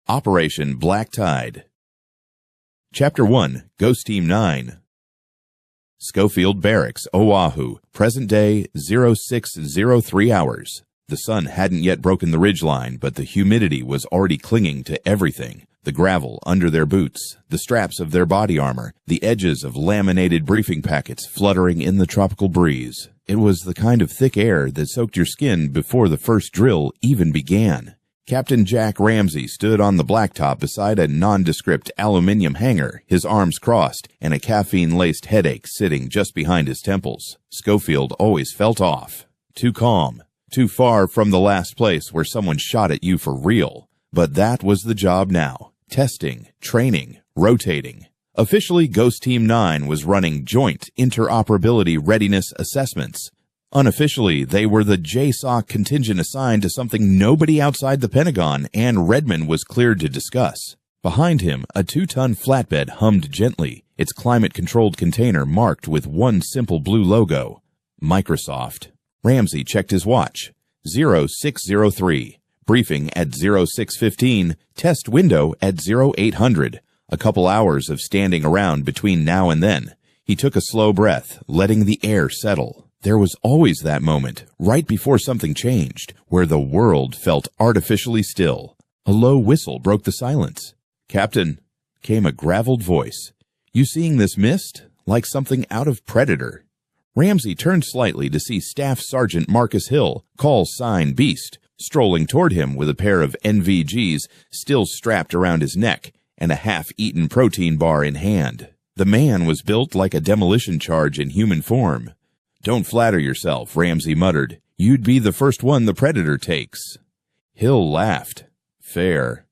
Operation Black Tide. Chapter 1, Ghost Team 9. Schofield Barracks, Oahu, present day 0603 hours. The sun hadn't yet broken the ridgeline, but the humidity was already clinging to everything. The gravel under their boots, the straps of their body armor, the edges of laminated briefing packets fluttering in the tropical breeze. It was the kind of thick air that soaked your skin before the first drill even began. Captain Jack Ramsey stood on the blacktop beside a nondescript aluminium hanger, his arms crossed, and a caffeine-laced headache sitting just behind his temples. Schofield always felt off. Too calm. Too far from the last place where someone shot at you for real. But that was the job now. Testing, training, rotating. Officially, Ghost Team 9 was running Joint Interoperability Readiness Assessments. Unofficially, they were the JSOC contingent assigned to something nobody outside the Pentagon and Redmond was cleared to discuss. Behind him, a 2-ton flatbed hummed gently, its climate-controlled container marked with one simple blue logo, Microsoft. Ramsey checked his watch. 0603. Briefing at 0615. Test window at 0800. A couple hours of standing around between now and then. He took a slow breath, letting the air settle. There was always that moment, right before something changed, where the world felt artificially still. A low whistle broke the silence. "Captain," came a graveled voice. "You seeing this mist? Like something out of Predator." Ramsey turned slightly to see Staff Sergeant Marcus Hill, call sign Beast, strolling toward him with a pair of NVGs still strapped around his neck and a half-eaten protein bar in hand. The man was built like a demolition charge in human form. "Don't flatter yourself," Ramsey muttered. "You'd be the first one the Predator takes." Hill laughed. "Fair."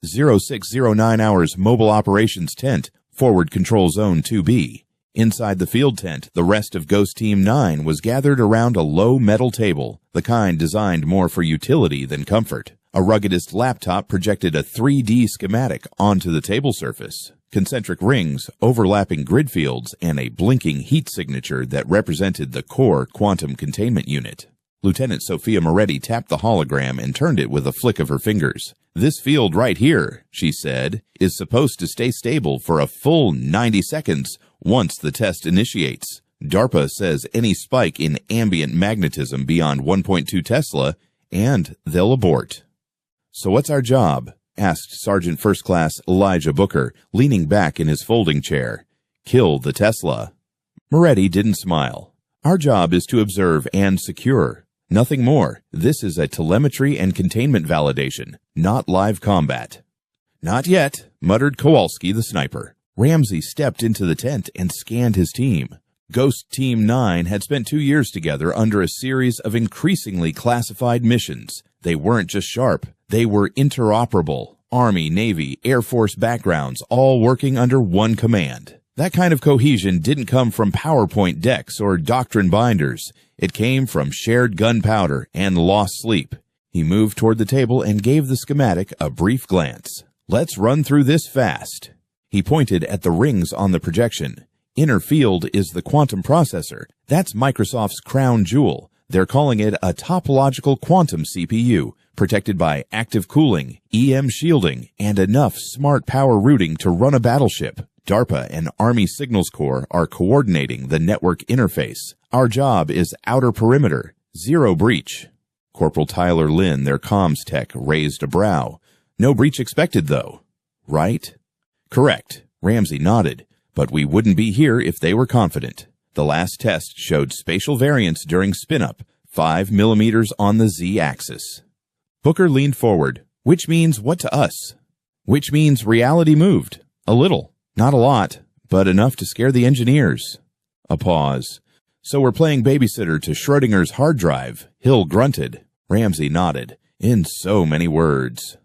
0609 hours Mobile Operations Tent, Forward Control Zone 2B. Inside the field tent, the rest of Ghost Team 9 was gathered around a low metal table, the kind designed more for utility than comfort. A ruggedist laptop projected a 3D schematic onto the table surface. Concentric rings, overlapping grid fields, and a blinking heat signature that represented the core quantum containment unit. Lieutenant Sophia Moretti tapped the hologram and turned it with a flick of her fingers. "This field right here," she said, "is supposed to stay stable for a full 90 seconds once the test initiates. DARPA says any spike in ambient magnetism beyond 1.2 Tesla, and they'll abort." "So what's our job?" asked Sergeant First Class Elijah Booker, leaning back in his folding chair. "Kill the Tesla." Moretti didn't smile. "Our job is to observe and secure. Nothing more. This is a telemetry and containment validation, not live combat." "Not yet," muttered Kowalski the sniper. Ramsey stepped into the tent and scanned his team. Ghost Team 9 had spent 2 years together under a series of increasingly classified missions. They weren't just sharp. They were interoperable. Army, Navy, Air Force backgrounds, all working under one command. That kind of cohesion didn't come from PowerPoint decks or doctrine binders. It came from shared gunpowder and lost sleep. He moved toward the table and gave the schematic a brief glance. "Let's run through this fast." He pointed at the rings on the projection. Inner field is the quantum processor. That's Microsoft's crown jewel. They're calling it a topological quantum CPU, protected by active cooling, EM shielding, and enough smart power routing to run a battleship. DARPA and Army Signals Corps are coordinating the network interface. Our job is outer perimeter, zero breach. Corporal Tyler Lynn, their comms tech, raised a brow. "No breach expected, though. Right?" "Correct." Ramsey nodded. "But we wouldn't be here if they were confident." The last test showed spatial variance during spin-up, 5 millimeters on the Z-axis. Booker leaned forward. "Which means what to us?" "Which means reality moved. A little. Not a lot, but enough to scare the engineers." A pause. "So we're playing babysitter to Schrodinger's hard drive," Hill grunted. Ramsey nodded. "In so many words."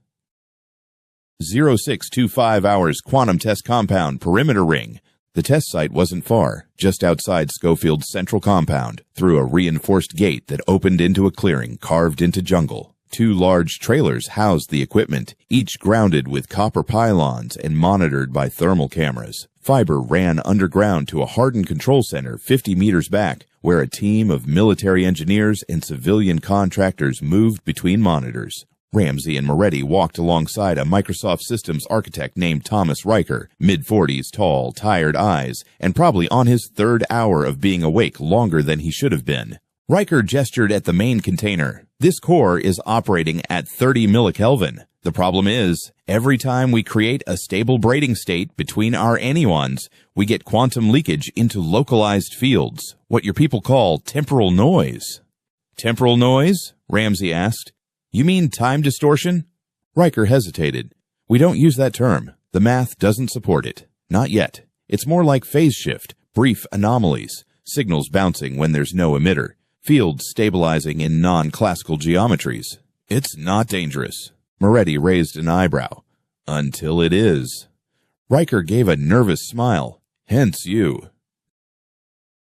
0625 hours Quantum Test Compound, Perimeter Ring. The test site wasn't far, just outside Schofield's central compound, through a reinforced gate that opened into a clearing carved into jungle. 2 large trailers housed the equipment, each grounded with copper pylons and monitored by thermal cameras. Fiber ran underground to a hardened control center 50 meters back, where a team of military engineers and civilian contractors moved between monitors. Ramsey and Moretti walked alongside a Microsoft Systems architect named Thomas Riker, mid-40s, tall, tired eyes, and probably on his third hour of being awake longer than he should have been. Riker gestured at the main container. This core is operating at 30 millikelvin. The problem is, every time we create a stable braiding state between our anyons, we get quantum leakage into localized fields, what your people call temporal noise. Temporal noise? Ramsey asked. You mean time distortion? Riker hesitated. We don't use that term. The math doesn't support it. Not yet. It's more like phase shift, brief anomalies, signals bouncing when there's no emitter, fields stabilizing in non-classical geometries. It's not dangerous. Moretti raised an eyebrow. Until it is. Riker gave a nervous smile. Hence you.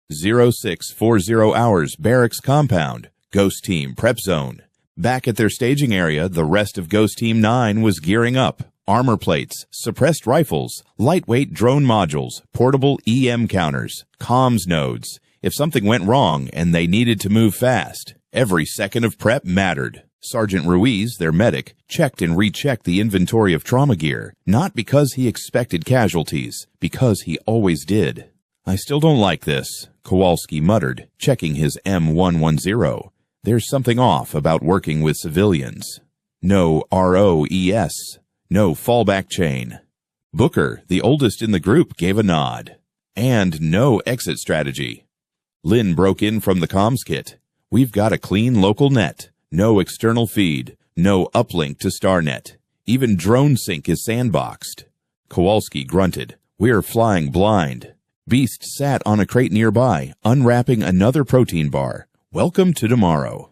0640 hours, Barracks Compound, Ghost Team Prep Zone. Back at their staging area, the rest of Ghost Team 9 was gearing up. Armor plates, suppressed rifles, lightweight drone modules, portable EM counters, comms nodes. If something went wrong and they needed to move fast, every second of prep mattered. Sergeant Ruiz, their medic, checked and rechecked the inventory of trauma gear, not because he expected casualties, because he always did. I still don't like this, Kowalski muttered, checking his M110. There's something off about working with civilians. No ROES. No fallback chain. Booker, the oldest in the group, gave a nod. And no exit strategy. Lynn broke in from the comms kit. We've got a clean local net. No external feed. No uplink to StarNet. Even drone sync is sandboxed. Kowalski grunted. We're flying blind. Beast sat on a crate nearby, unwrapping another protein bar. Welcome to tomorrow.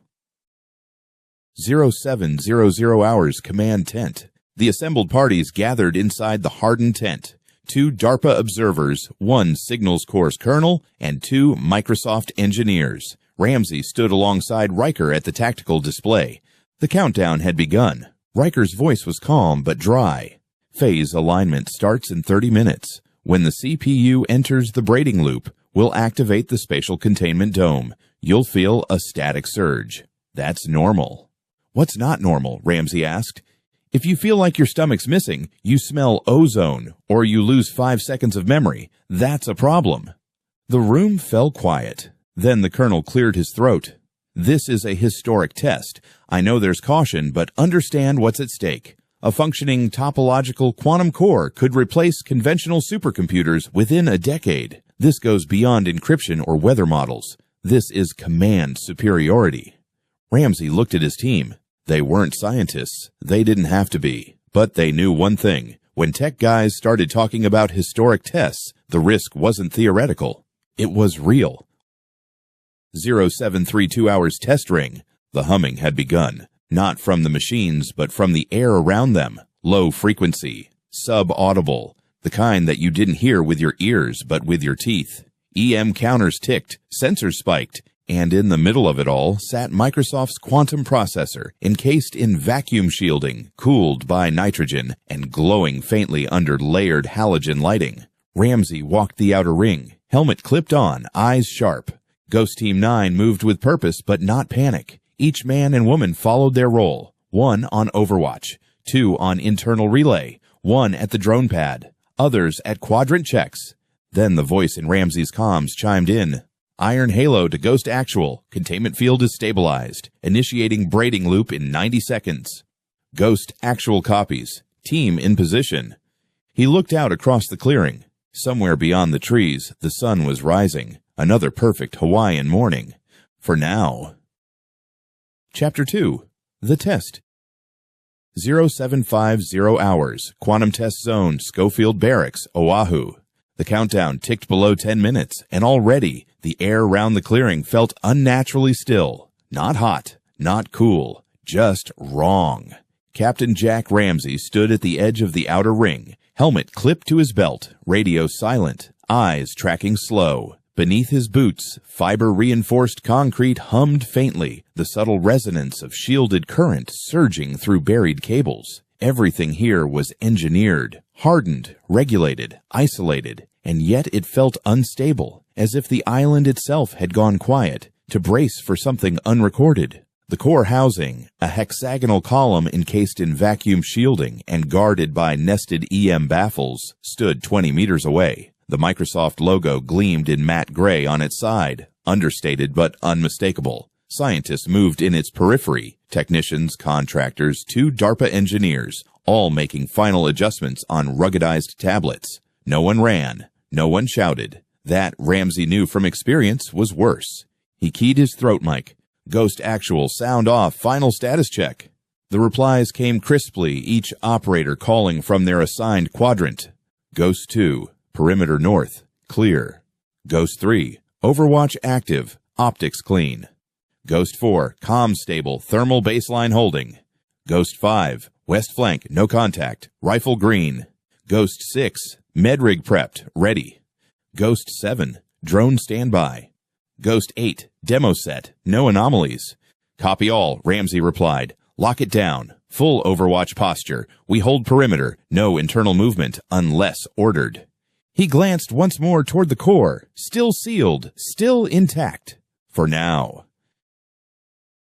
0700 hours, command tent. The assembled parties gathered inside the hardened tent. 2 DARPA observers, 1 Signals Course colonel, and 2 Microsoft engineers. Ramsey stood alongside Riker at the tactical display. The countdown had begun. Riker's voice was calm but dry. Phase alignment starts in 30 minutes. When the CPU enters the braiding loop, we'll activate the spatial containment dome. You'll feel a static surge. That's normal. What's not normal? Ramsey asked. If you feel like your stomach's missing, you smell ozone, or you lose 5 seconds of memory, that's a problem. The room fell quiet. Then the colonel cleared his throat. This is a historic test. I know there's caution, but understand what's at stake. A functioning topological quantum core could replace conventional supercomputers within a decade. This goes beyond encryption or weather models. This is command superiority. Ramsey looked at his team. They weren't scientists. They didn't have to be. But they knew one thing. When tech guys started talking about historic tests, the risk wasn't theoretical. It was real. 0732 hours test ring. The humming had begun. Not from the machines, but from the air around them. Low frequency. Sub-audible. The kind that you didn't hear with your ears, but with your teeth. EM counters ticked, sensors spiked, and in the middle of it all sat Microsoft's quantum processor, encased in vacuum shielding, cooled by nitrogen, and glowing faintly under layered halogen lighting. Ramsey walked the outer ring, helmet clipped on, eyes sharp. Ghost Team 9 moved with purpose but not panic. Each man and woman followed their role, 1 on Overwatch, 2 on internal relay, 1 at the drone pad, others at quadrant checks. Then the voice in Ramsey's comms chimed in. Iron Halo to Ghost Actual. Containment field is stabilized. Initiating braiding loop in 90 seconds. Ghost Actual copies. Team in position. He looked out across the clearing. Somewhere beyond the trees, the sun was rising. Another perfect Hawaiian morning. For now. Chapter 2. The Test. 0750 hours. Quantum Test Zone, Schofield Barracks, Oahu. The countdown ticked below 10 minutes, and already the air round the clearing felt unnaturally still. Not hot, not cool, just wrong. Captain Jack Ramsey stood at the edge of the outer ring, helmet clipped to his belt, radio silent, eyes tracking slow. Beneath his boots, fiber-reinforced concrete hummed faintly, the subtle resonance of shielded current surging through buried cables. Everything here was engineered, hardened, regulated, isolated, and yet it felt unstable, as if the island itself had gone quiet, to brace for something unrecorded. The core housing, a hexagonal column encased in vacuum shielding and guarded by nested EM baffles, stood 20 meters away. The Microsoft logo gleamed in matte gray on its side, understated but unmistakable. Scientists moved in its periphery, technicians, contractors, 2 DARPA engineers, all making final adjustments on ruggedized tablets. No one ran, no one shouted. That, Ramsey knew from experience, was worse. He keyed his throat mic. Ghost Actual, sound off, final status check. The replies came crisply, each operator calling from their assigned quadrant. Ghost 2, perimeter north, clear. Ghost 3, Overwatch active, optics clean. Ghost 4, comms stable, thermal baseline holding. Ghost 5, west flank, no contact, rifle green. Ghost 6, medrig prepped, ready. Ghost 7, drone standby. Ghost 8, demo set, no anomalies. Copy all, Ramsey replied. Lock it down. Full Overwatch posture. We hold perimeter. No internal movement unless ordered. He glanced once more toward the core. Still sealed. Still intact. For now.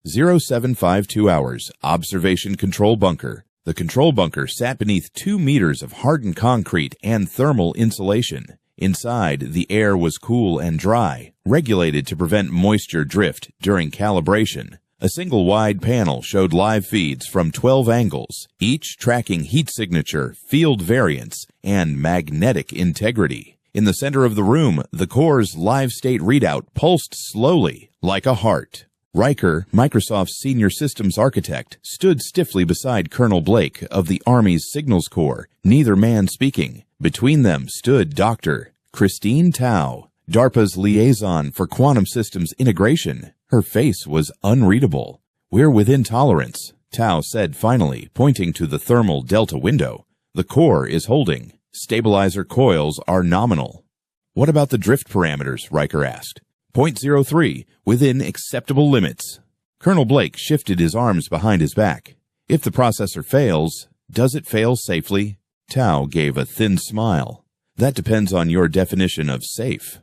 0752 hours. Observation control bunker. The control bunker sat beneath 2 meters of hardened concrete and thermal insulation. Inside, the air was cool and dry, regulated to prevent moisture drift during calibration. A single wide panel showed live feeds from 12 angles, each tracking heat signature, field variance, and magnetic integrity. In the center of the room, the core's live state readout pulsed slowly, like a heart. Riker, Microsoft's senior systems architect, stood stiffly beside Colonel Blake of the Army's Signals Corps, neither man speaking. Between them stood Dr. Christine Tao, DARPA's liaison for quantum systems integration. Her face was unreadable. We're within tolerance, Tao said finally, pointing to the thermal delta window. The core is holding. Stabilizer coils are nominal. What about the drift parameters? Riker asked. 0.03, within acceptable limits. Colonel Blake shifted his arms behind his back. If the processor fails, does it fail safely? Tao gave a thin smile. That depends on your definition of safe.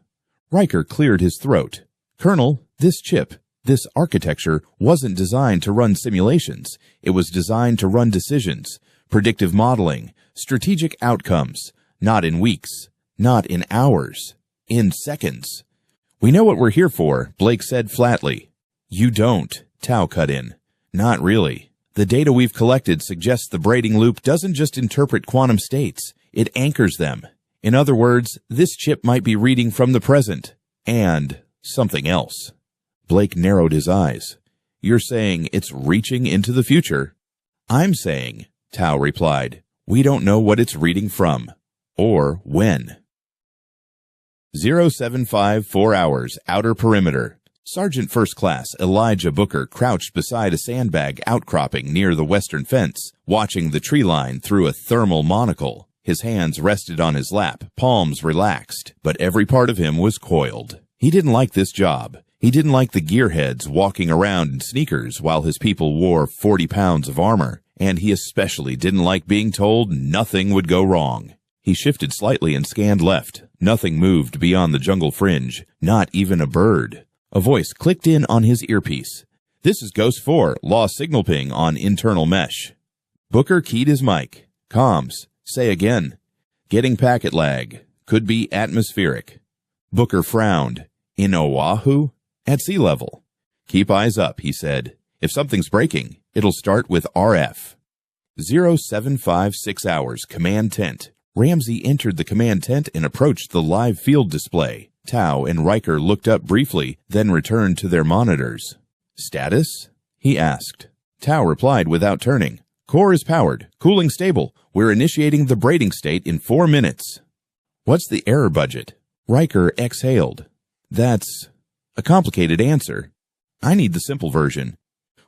Riker cleared his throat. Colonel, this chip, this architecture wasn't designed to run simulations. It was designed to run decisions, predictive modeling, strategic outcomes, not in weeks, not in hours, in seconds. We know what we're here for, Blake said flatly. You don't, Tao cut in. Not really. The data we've collected suggests the braiding loop doesn't just interpret quantum states, it anchors them. In other words, this chip might be reading from the present, and something else. Blake narrowed his eyes. You're saying it's reaching into the future? I'm saying, Tao replied, we don't know what it's reading from, or when. 0754 hours, outer perimeter. Sergeant First Class Elijah Booker crouched beside a sandbag outcropping near the western fence, watching the tree line through a thermal monocle. His hands rested on his lap, palms relaxed, but every part of him was coiled. He didn't like this job. He didn't like the gearheads walking around in sneakers while his people wore 40 pounds of armor, and he especially didn't like being told nothing would go wrong. He shifted slightly and scanned left. Nothing moved beyond the jungle fringe, not even a bird. A voice clicked in on his earpiece. This is Ghost 4, lost signal ping on internal mesh. Booker keyed his mic. Comms. Say again. Getting packet lag. Could be atmospheric. Booker frowned. In Oahu? At sea level. Keep eyes up, he said. If something's breaking, it'll start with RF. 0756 hours, command tent. Ramsey entered the command tent and approached the live field display. Tao and Riker looked up briefly, then returned to their monitors. Status? He asked. Tao replied without turning. Core is powered. Cooling stable. We're initiating the braiding state in 4 minutes. What's the error budget? Riker exhaled. That's a complicated answer. I need the simple version.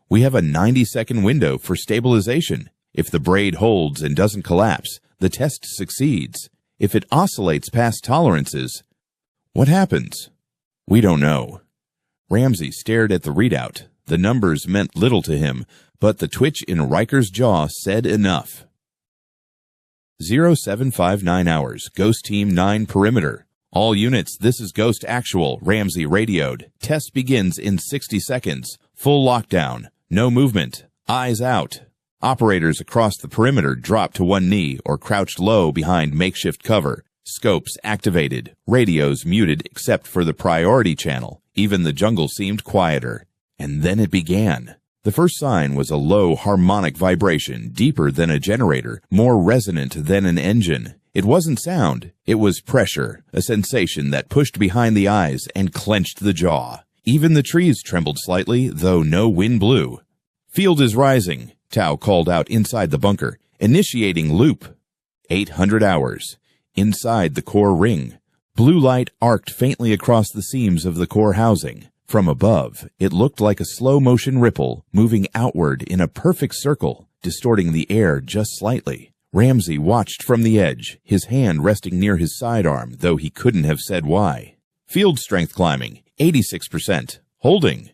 We have a 90-second window for stabilization. If the braid holds and doesn't collapse, the test succeeds. If it oscillates past tolerances, what happens? We don't know. Ramsey stared at the readout. The numbers meant little to him, but the twitch in Riker's jaw said enough. 0759 hours, Ghost Team 9 perimeter. All units, this is Ghost Actual, Ramsey radioed. Test begins in 60 seconds. Full lockdown. No movement. Eyes out. Operators across the perimeter dropped to one knee or crouched low behind makeshift cover. Scopes activated. Radios muted except for the priority channel. Even the jungle seemed quieter. And then it began. The first sign was a low harmonic vibration, deeper than a generator, more resonant than an engine. It wasn't sound. It was pressure, a sensation that pushed behind the eyes and clenched the jaw. Even the trees trembled slightly, though no wind blew. "Field is rising," Tao called out inside the bunker. "Initiating loop." 800 hours. Inside the core ring. Blue light arced faintly across the seams of the core housing. From above, it looked like a slow-motion ripple, moving outward in a perfect circle, distorting the air just slightly. Ramsey watched from the edge, his hand resting near his sidearm, though he couldn't have said why. "Field strength climbing, 86%. Holding.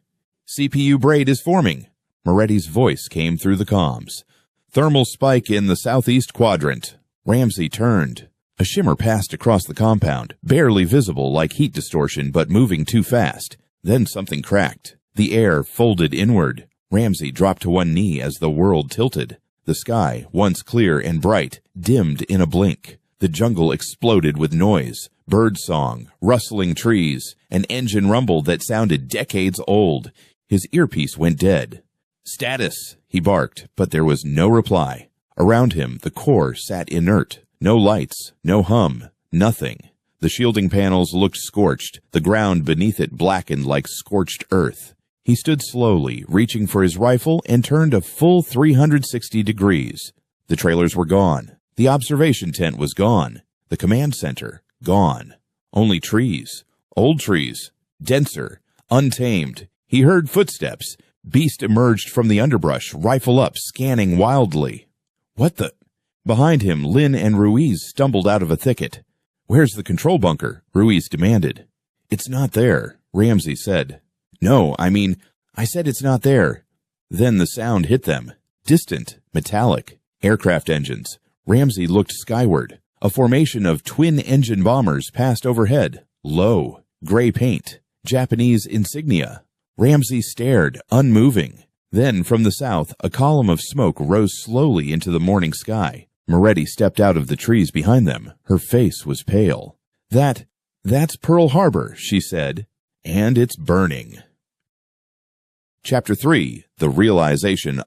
CPU braid is forming." Moretti's voice came through the comms. "Thermal spike in the southeast quadrant." Ramsey turned. A shimmer passed across the compound, barely visible like heat distortion but moving too fast. Then something cracked. The air folded inward. Ramsey dropped to one knee as the world tilted. The sky, once clear and bright, dimmed in a blink. The jungle exploded with noise, bird song, rustling trees, an engine rumble that sounded decades old. His earpiece went dead. "Status," he barked, but there was no reply. Around him, the core sat inert. No lights, no hum, nothing. The shielding panels looked scorched, the ground beneath it blackened like scorched earth. He stood slowly, reaching for his rifle, and turned a full 360 degrees. The trailers were gone. The observation tent was gone. The command center, gone. Only trees. Old trees. Denser. Untamed. He heard footsteps. Beast emerged from the underbrush, rifle up, scanning wildly. "What the—" Behind him, Lin and Ruiz stumbled out of a thicket. "Where's the control bunker?" Ruiz demanded. "It's not there," Ramsey said. "No, I said it's not there." Then the sound hit them. Distant, metallic. Aircraft engines. Ramsey looked skyward. A formation of twin-engine bombers passed overhead. Low. Gray paint. Japanese insignia. Ramsey stared, unmoving. Then, from the south, a column of smoke rose slowly into the morning sky. Moretti stepped out of the trees behind them. Her face was pale. That's Pearl Harbor," she said. "And it's burning." Chapter 3. The Realization.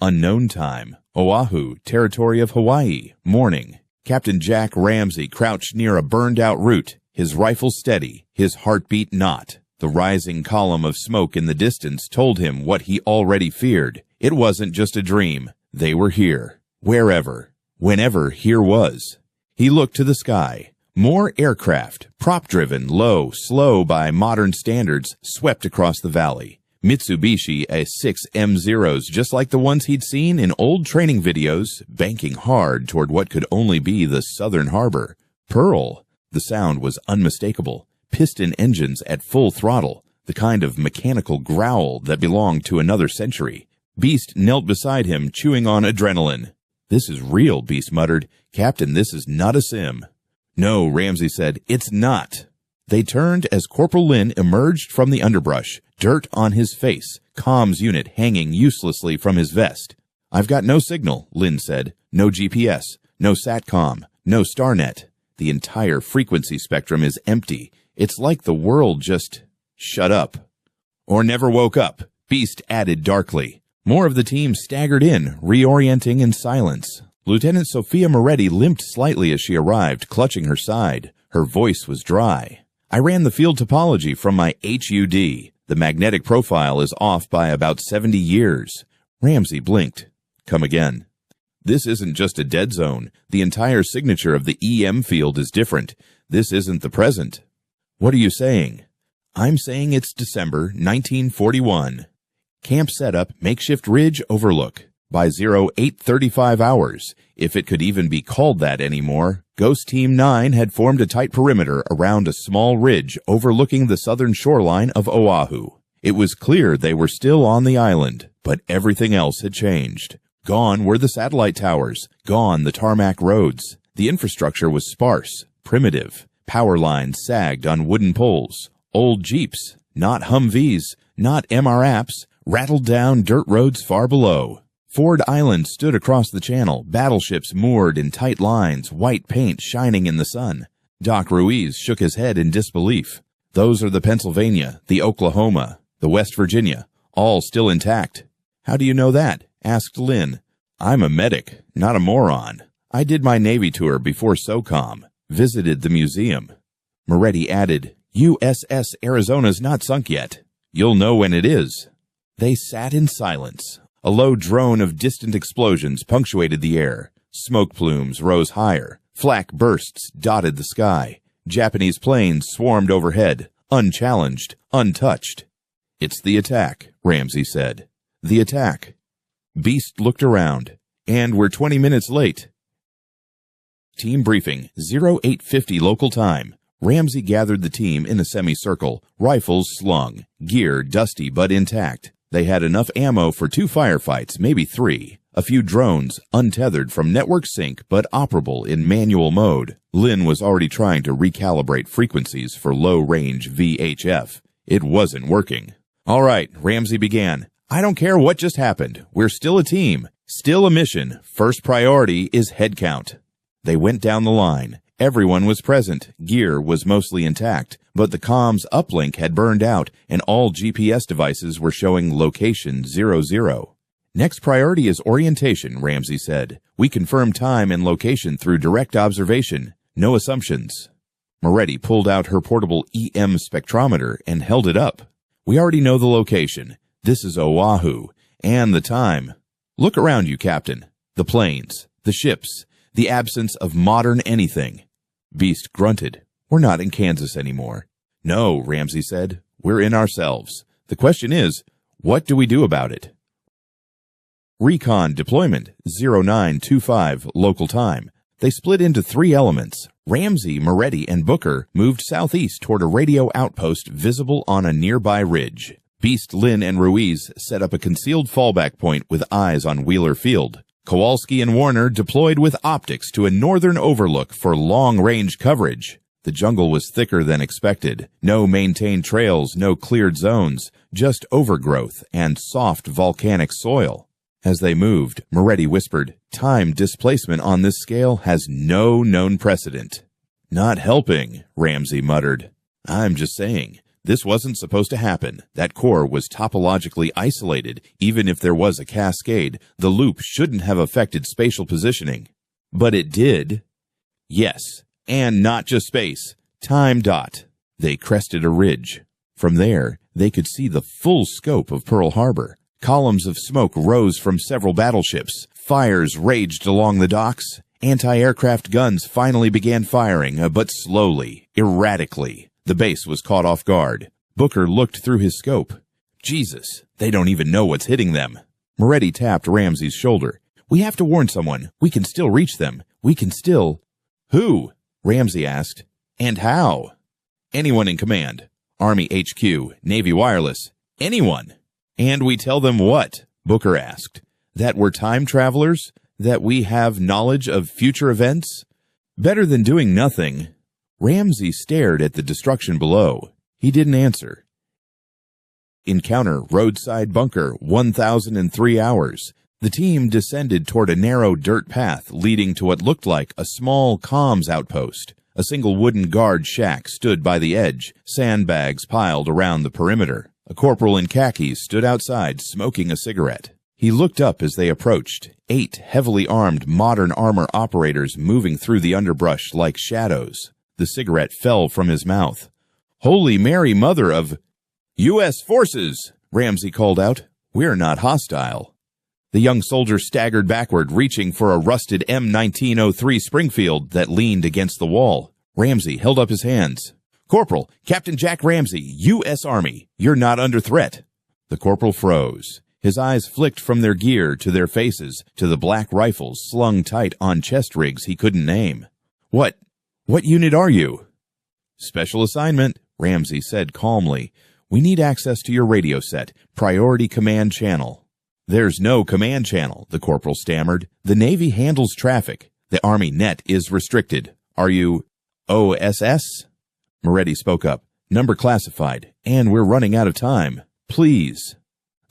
Unknown time. Oahu, territory of Hawaii. Morning. Captain Jack Ramsey crouched near a burned-out root, his rifle steady, his heartbeat not. The rising column of smoke in the distance told him what he already feared. It wasn't just a dream. They were here. Wherever. Whenever here was. He looked to the sky. More aircraft, prop-driven, low, slow by modern standards, swept across the valley. Mitsubishi A6 M0s, just like the ones he'd seen in old training videos, banking hard toward what could only be the southern harbor. Pearl. The sound was unmistakable. Piston engines at full throttle, the kind of mechanical growl that belonged to another century. Beast knelt beside him, chewing on adrenaline. "This is real," Beast muttered. "Captain, this is not a sim." "No," Ramsey said, "it's not." They turned as Corporal Lin emerged from the underbrush, dirt on his face, comms unit hanging uselessly from his vest. "I've got no signal," Lin said. "No GPS, no SATCOM, no StarNet. The entire frequency spectrum is empty. It's like the world just shut up." "Or never woke up," Beast added darkly. More of the team staggered in, reorienting in silence. Lieutenant Sophia Moretti limped slightly as she arrived, clutching her side. Her voice was dry. "I ran the field topology from my HUD. The magnetic profile is off by about 70 years. Ramsey blinked. "Come again." "This isn't just a dead zone. The entire signature of the EM field is different. This isn't the present." "What are you saying?" "I'm saying it's December 1941. Camp setup, makeshift ridge overlook. By 0835 hours, if it could even be called that anymore, Ghost Team 9 had formed a tight perimeter around a small ridge overlooking the southern shoreline of Oahu. It was clear they were still on the island, but everything else had changed. Gone were the satellite towers, gone the tarmac roads. The infrastructure was sparse, primitive. Power lines sagged on wooden poles. Old Jeeps, not Humvees, not MR apps, rattled down dirt roads far below. Ford Island stood across the channel, battleships moored in tight lines, white paint shining in the sun. Doc Ruiz shook his head in disbelief. Those are the Pennsylvania, the Oklahoma, the West Virginia, all still intact. How do you know that? Asked Lynn. I'm a medic, not a moron. I did my Navy tour before SOCOM, visited the museum. Moretti added, USS Arizona's not sunk yet. You'll know when it is. They sat in silence. A low drone of distant explosions punctuated the air. Smoke plumes rose higher. Flak bursts dotted the sky. Japanese planes swarmed overhead, unchallenged, untouched. It's the attack, Ramsey said. The attack. Beast looked around. And we're 20 minutes late. Team briefing, 0850 local time. Ramsey gathered the team in a semicircle, rifles slung, gear dusty but intact. They had enough ammo for 2 firefights, maybe 3. A few drones, untethered from network sync but operable in manual mode. Lynn was already trying to recalibrate frequencies for low-range VHF. It wasn't working. All right, Ramsey began. I don't care what just happened. We're still a team. Still a mission. First priority is head count. They went down the line. Everyone was present. Gear was mostly intact, but the comms uplink had burned out and all GPS devices were showing location 00. Next priority is orientation, Ramsey said. We confirm time and location through direct observation. No assumptions. Moretti pulled out her portable EM spectrometer and held it up. We already know the location. This is Oahu. And the time. Look around you, Captain. The planes. The ships. The absence of modern anything. Beast grunted. We're not in Kansas anymore. No, Ramsey said. We're in ourselves. The question is, what do we do about it? Recon deployment, 0925 local time. They split into 3 elements. Ramsey, Moretti, and Booker moved southeast toward a radio outpost visible on a nearby ridge. Beast, Lynn, and Ruiz set up a concealed fallback point with eyes on Wheeler Field. Kowalski and Warner deployed with optics to a northern overlook for long-range coverage. The jungle was thicker than expected. No maintained trails, no cleared zones, just overgrowth and soft volcanic soil. As they moved, Moretti whispered, time displacement on this scale has no known precedent. Not helping, Ramsey muttered. I'm just saying. This wasn't supposed to happen. That core was topologically isolated. Even if there was a cascade, the loop shouldn't have affected spatial positioning. But it did. Yes, and not just space. Time dot. They crested a ridge. From there, they could see the full scope of Pearl Harbor. Columns of smoke rose from several battleships. Fires raged along the docks. Anti-aircraft guns finally began firing, but slowly, erratically. The base was caught off guard. Booker looked through his scope. Jesus, they don't even know what's hitting them. Moretti tapped Ramsey's shoulder. We have to warn someone. We can still reach them. We can still... Who? Ramsey asked. And how? Anyone in command. Army HQ, Navy Wireless. Anyone. And we tell them what? Booker asked. That we're time travelers? That we have knowledge of future events? Better than doing nothing. Ramsey stared at the destruction below. He didn't answer. Encounter roadside bunker, 1,003 hours. The team descended toward a narrow dirt path leading to what looked like a small comms outpost. A single wooden guard shack stood by the edge, sandbags piled around the perimeter. A corporal in khakis stood outside, smoking a cigarette. He looked up as they approached, 8 heavily armed modern armor operators moving through the underbrush like shadows. The cigarette fell from his mouth. Holy Mary, Mother of... U.S. Forces, Ramsey called out. We're not hostile. The young soldier staggered backward, reaching for a rusted M1903 Springfield that leaned against the wall. Ramsey held up his hands. Corporal, Captain Jack Ramsey, U.S. Army. You're not under threat. The corporal froze. His eyes flicked from their gear to their faces, to the black rifles slung tight on chest rigs he couldn't name. What unit are you? Special assignment, Ramsey said calmly. We need access to your radio set, priority command channel. There's no command channel, the corporal stammered. The Navy handles traffic. The Army net is restricted. Are you OSS? Moretti spoke up. Number classified, and we're running out of time. Please.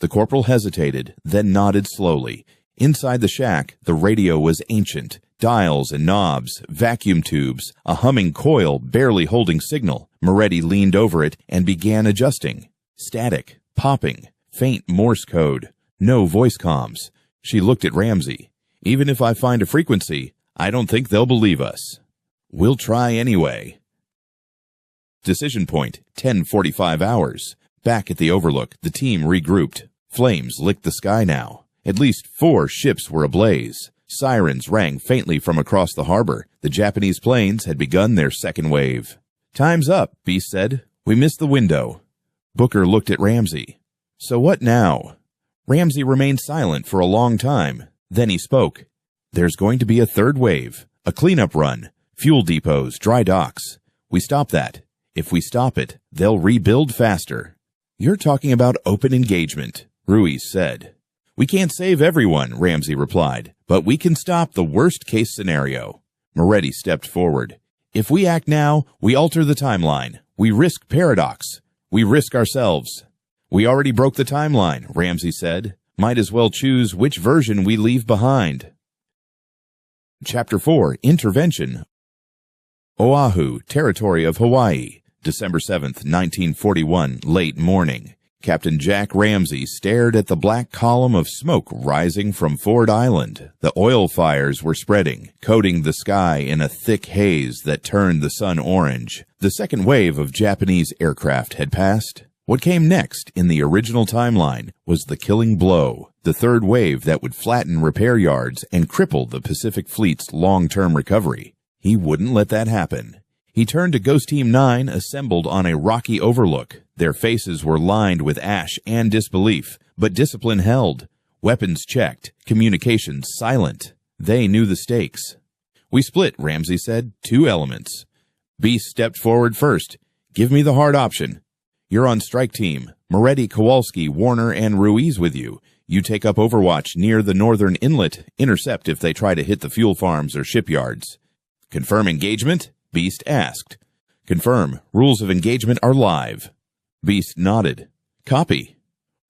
The corporal hesitated, then nodded slowly. Inside the shack, the radio was ancient. Dials and knobs, vacuum tubes, a humming coil barely holding signal. Moretti leaned over it and began adjusting. Static, popping, faint Morse code, no voice comms. She looked at Ramsey. Even if I find a frequency, I don't think they'll believe us. We'll try anyway. Decision point, 10:45 hours. Back at the Overlook, the team regrouped. Flames licked the sky now. At least 4 ships were ablaze. Sirens rang faintly from across the harbor. The Japanese planes had begun their second wave. Time's up, Beast said. We missed the window. Booker looked at Ramsey. So what now? Ramsey remained silent for a long time. Then he spoke. There's going to be a third wave. A cleanup run. Fuel depots, dry docks. We stop that. If we stop it, they'll rebuild faster. You're talking about open engagement, Ruiz said. We can't save everyone, Ramsey replied, but we can stop the worst-case scenario. Moretti stepped forward. If we act now, we alter the timeline. We risk paradox. We risk ourselves. We already broke the timeline, Ramsey said. Might as well choose which version we leave behind. Chapter 4, Intervention. Oahu, Territory of Hawaii, December 7th, 1941, late morning. Captain Jack Ramsey stared at the black column of smoke rising from Ford Island. The oil fires were spreading, coating the sky in a thick haze that turned the sun orange. The second wave of Japanese aircraft had passed. What came next in the original timeline was the killing blow, the third wave that would flatten repair yards and cripple the Pacific Fleet's long-term recovery. He wouldn't let that happen. He turned to Ghost Team 9 assembled on a rocky overlook. Their faces were lined with ash and disbelief, but discipline held. Weapons checked, communications silent. They knew the stakes. We split, Ramsey said. 2 elements. Beast stepped forward first. Give me the hard option. You're on strike team. Moretti, Kowalski, Warner, and Ruiz with you. You take up overwatch near the northern inlet. Intercept if they try to hit the fuel farms or shipyards. Confirm engagement? Beast asked. Confirm. Rules of engagement are live. Beast nodded. Copy.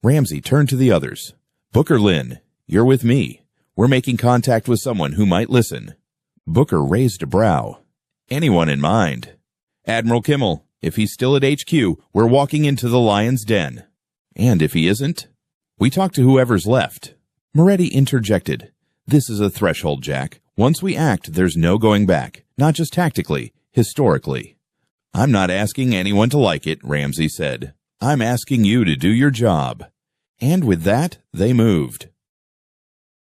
Ramsey turned to the others. Booker Lynn, you're with me. We're making contact with someone who might listen. Booker raised a brow. Anyone in mind? Admiral Kimmel. If he's still at HQ, we're walking into the lion's den. And if he isn't? We talk to whoever's left. Moretti interjected. This is a threshold, Jack. Once we act, there's no going back. Not just tactically, historically. I'm not asking anyone to like it, Ramsey said. I'm asking you to do your job. And with that, they moved.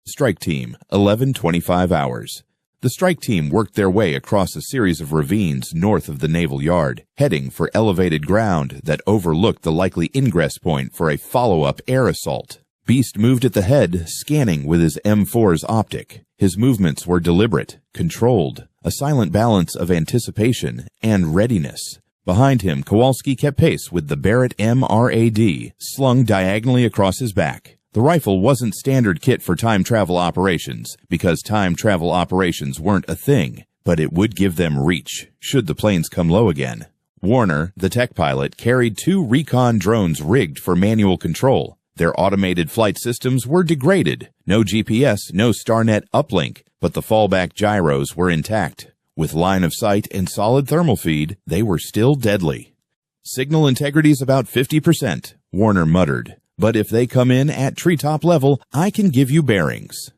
Strike Team, 11:25 hours. The strike team worked their way across a series of ravines north of the Naval Yard, heading for elevated ground that overlooked the likely ingress point for a follow-up air assault. Beast moved at the head, scanning with his M4's optic. His movements were deliberate, controlled, a silent balance of anticipation and readiness. Behind him, Kowalski kept pace with the Barrett MRAD slung diagonally across his back. The rifle wasn't standard kit for time travel operations, because time travel operations weren't a thing, but it would give them reach, should the planes come low again. Warner, the tech pilot, carried 2 recon drones rigged for manual control. Their automated flight systems were degraded. No GPS, no StarNet uplink, but the fallback gyros were intact. With line of sight and solid thermal feed, they were still deadly. Signal integrity's about 50%, Warner muttered. But if they come in at treetop level, I can give you bearings.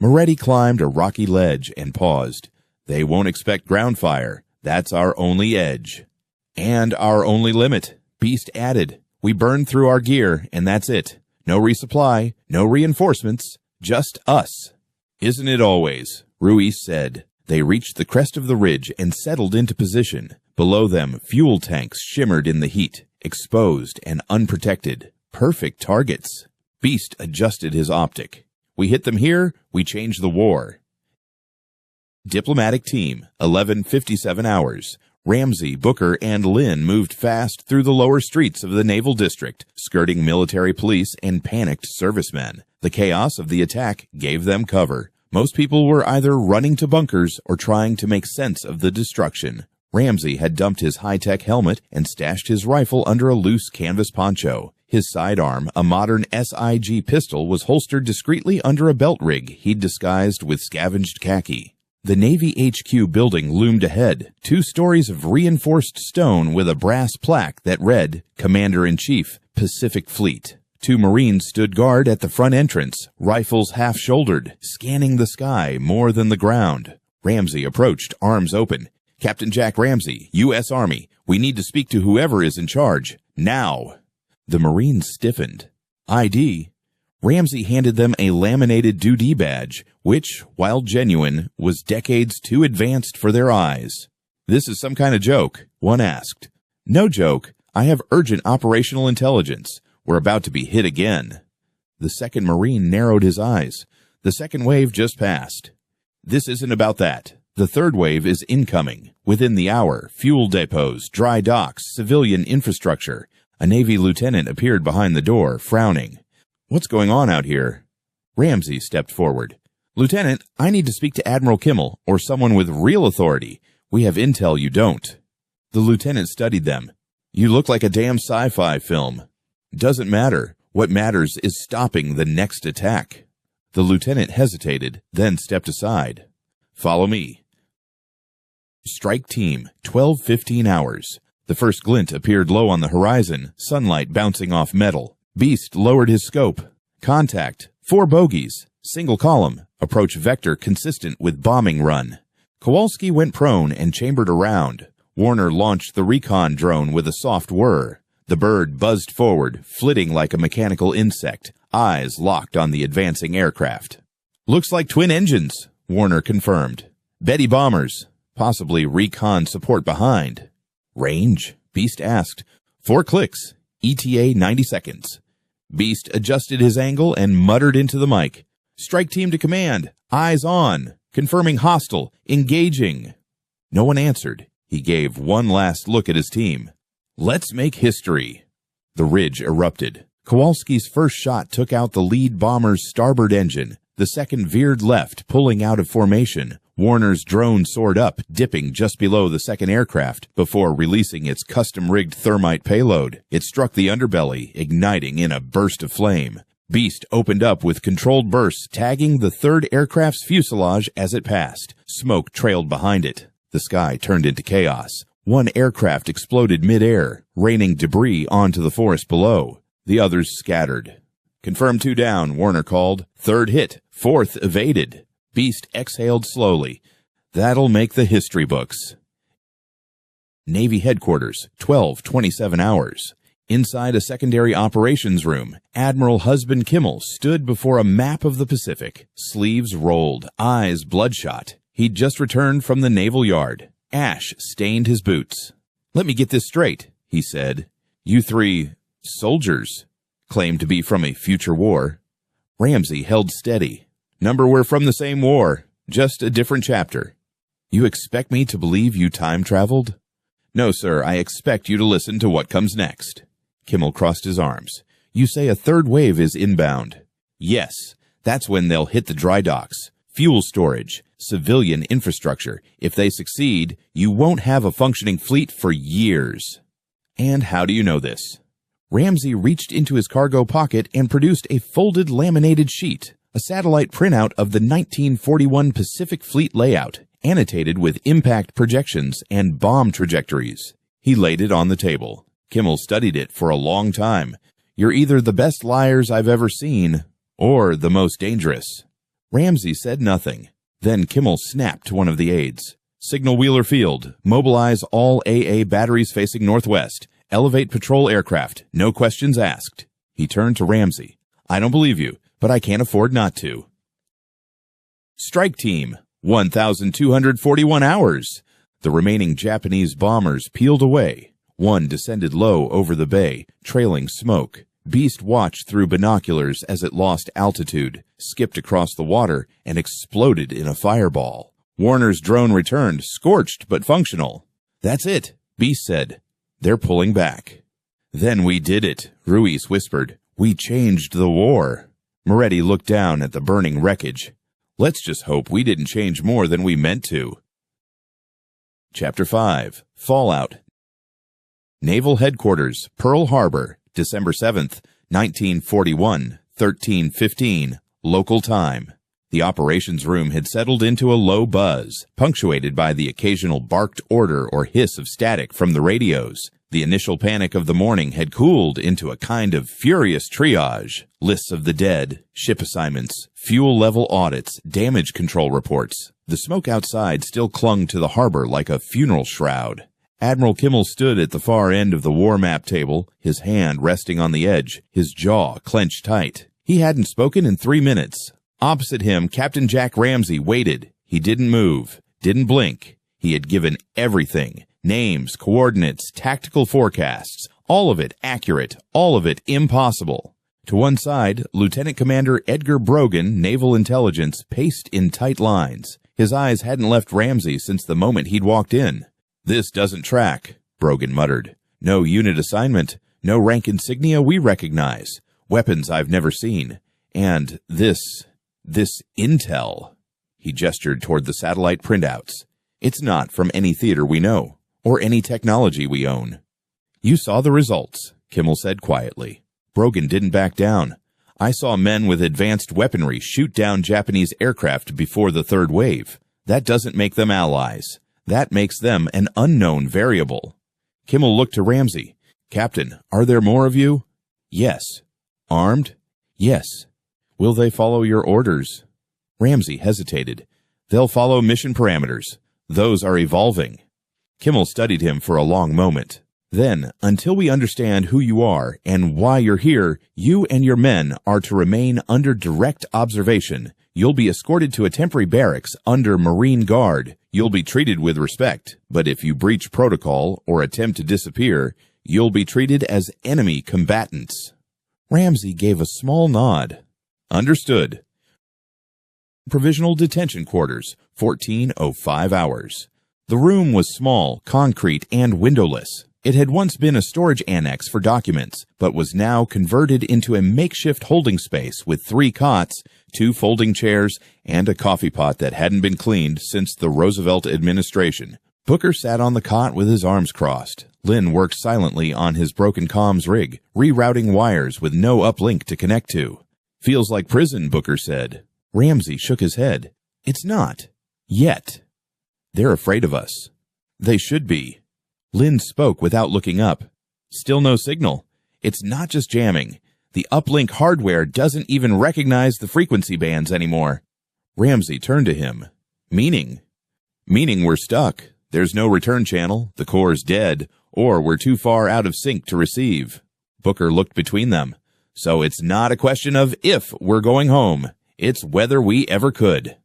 Moretti climbed a rocky ledge and paused. They won't expect ground fire. That's our only edge. And our only limit, Beast added. We burn through our gear, and that's it. No resupply, no reinforcements, just us. Isn't it always? Ruiz said. They reached the crest of the ridge and settled into position. Below them, fuel tanks shimmered in the heat, exposed and unprotected. Perfect targets. Beast adjusted his optic. We hit them here, we change the war. Diplomatic team, 11:57 hours. Ramsey, Booker, and Lynn moved fast through the lower streets of the Naval District, skirting military police and panicked servicemen. The chaos of the attack gave them cover. Most people were either running to bunkers or trying to make sense of the destruction. Ramsey had dumped his high-tech helmet and stashed his rifle under a loose canvas poncho. His sidearm, a modern SIG pistol, was holstered discreetly under a belt rig he'd disguised with scavenged khaki. The Navy HQ building loomed ahead, 2 stories of reinforced stone with a brass plaque that read, Commander-in-Chief, Pacific Fleet. 2 Marines stood guard at the front entrance, rifles half-shouldered, scanning the sky more than the ground. Ramsey approached, arms open. Captain Jack Ramsey, U.S. Army. We need to speak to whoever is in charge. Now. The Marines stiffened. ID. Ramsey handed them a laminated duty badge, which, while genuine, was decades too advanced for their eyes. This is some kind of joke, one asked. No joke. I have urgent operational intelligence. We're about to be hit again. The second Marine narrowed his eyes. The second wave just passed. This isn't about that. The third wave is incoming. Within the hour, fuel depots, dry docks, civilian infrastructure. A Navy lieutenant appeared behind the door, frowning. What's going on out here? Ramsey stepped forward. Lieutenant, I need to speak to Admiral Kimmel, or someone with real authority. We have intel you don't. The lieutenant studied them. You look like a damn sci-fi film. Doesn't matter. What matters is stopping the next attack. The lieutenant hesitated, then stepped aside. Follow me. Strike team, 12-15 hours. The first glint appeared low on the horizon, sunlight bouncing off metal. Beast lowered his scope. Contact, 4 bogies, single column, approach vector consistent with bombing run. Kowalski went prone and chambered around. Warner launched the recon drone with a soft whir. The bird buzzed forward, flitting like a mechanical insect, eyes locked on the advancing aircraft. Looks like twin engines, Warner confirmed. Betty bombers, possibly recon support behind. Range? Beast asked. 4 clicks, ETA 90 seconds. Beast adjusted his angle and muttered into the mic. Strike team to command, eyes on, confirming hostile, engaging. No one answered. He gave one last look at his team. Let's make history. The ridge erupted. Kowalski's first shot took out the lead bomber's starboard engine. The second veered left, pulling out of formation. Warner's drone soared up, dipping just below the second aircraft before releasing its custom-rigged thermite payload. It struck the underbelly, igniting in a burst of flame. Beast opened up with controlled bursts, tagging the third aircraft's fuselage as it passed. Smoke trailed behind it. The sky turned into chaos. One aircraft exploded mid-air, raining debris onto the forest below. The others scattered. Confirm 2 down, Warner called. 3rd hit. 4th evaded. Beast exhaled slowly. That'll make the history books. Navy headquarters, 12-27 hours. Inside a secondary operations room, Admiral Husband Kimmel stood before a map of the Pacific. Sleeves rolled, eyes bloodshot. He'd just returned from the naval yard. Ash stained his boots. Let me get this straight, he said. You 3 soldiers claim to be from a future war. Ramsey held steady. Number, we're from the same war, just a different chapter. You expect me to believe you time-traveled? No, sir, I expect you to listen to what comes next. Kimmel crossed his arms. You say a third wave is inbound. Yes, that's when they'll hit the dry docks, fuel storage, civilian infrastructure. If they succeed, you won't have a functioning fleet for years. And how do you know this? Ramsey reached into his cargo pocket and produced a folded laminated sheet, a satellite printout of the 1941 Pacific Fleet layout, annotated with impact projections and bomb trajectories. He laid it on the table. Kimmel studied it for a long time. You're either the best liars I've ever seen, or the most dangerous. Ramsey said nothing. Then Kimmel snapped to one of the aides. Signal Wheeler Field. Mobilize all AA batteries facing northwest. Elevate patrol aircraft. No questions asked. He turned to Ramsey. I don't believe you, but I can't afford not to. Strike team. 1,241 hours. The remaining Japanese bombers peeled away. One descended low over the bay, trailing smoke. Beast watched through binoculars as it lost altitude, skipped across the water, and exploded in a fireball. Warner's drone returned, scorched but functional. That's it, Beast said. They're pulling back. Then we did it, Ruiz whispered. We changed the war. Moretti looked down at the burning wreckage. Let's just hope we didn't change more than we meant to. Chapter 5. Fallout. Naval Headquarters, Pearl Harbor, December 7th, 1941, 13:15, local time. The operations room had settled into a low buzz, punctuated by the occasional barked order or hiss of static from the radios. The initial panic of the morning had cooled into a kind of furious triage. Lists of the dead, ship assignments, fuel level audits, damage control reports. The smoke outside still clung to the harbor like a funeral shroud. Admiral Kimmel stood at the far end of the war map table, his hand resting on the edge, his jaw clenched tight. He hadn't spoken in 3 minutes. Opposite him, Captain Jack Ramsey waited. He didn't move, didn't blink. He had given everything. Names, coordinates, tactical forecasts. All of it accurate, all of it impossible. To one side, Lieutenant Commander Edgar Brogan, Naval Intelligence, paced in tight lines. His eyes hadn't left Ramsey since the moment he'd walked in. "This doesn't track," Brogan muttered. "No unit assignment, no rank insignia we recognize, weapons I've never seen, and this intel." He gestured toward the satellite printouts. "It's not from any theater we know, or any technology we own." "You saw the results," Kimmel said quietly. Brogan didn't back down. "I saw men with advanced weaponry shoot down Japanese aircraft before the third wave. That doesn't make them allies. That makes them an unknown variable." Kimmel looked to Ramsey. "Captain, are there more of you?" "Yes." "Armed?" "Yes." "Will they follow your orders?" Ramsey hesitated. "They'll follow mission parameters. Those are evolving." Kimmel studied him for a long moment. "Then, until we understand who you are and why you're here, you and your men are to remain under direct observation. You'll be escorted to a temporary barracks under Marine Guard. You'll be treated with respect, but if you breach protocol or attempt to disappear, you'll be treated as enemy combatants." Ramsey gave a small nod. "Understood." Provisional detention quarters, 14:05 hours. The room was small, concrete, and windowless. It had once been a storage annex for documents, but was now converted into a makeshift holding space with 3 cots, 2 folding chairs, and a coffee pot that hadn't been cleaned since the Roosevelt administration. Booker sat on the cot with his arms crossed. Lynn worked silently on his broken comms rig, rerouting wires with no uplink to connect to. "Feels like prison," Booker said. Ramsey shook his head. "It's not. Yet. They're afraid of us." "They should be." Lynn spoke without looking up. "Still no signal. It's not just jamming. The uplink hardware doesn't even recognize the frequency bands anymore." Ramsey turned to him. Meaning we're stuck. There's no return channel, the core's dead, or we're too far out of sync to receive." Booker looked between them. "So it's not a question of if we're going home. It's whether we ever could."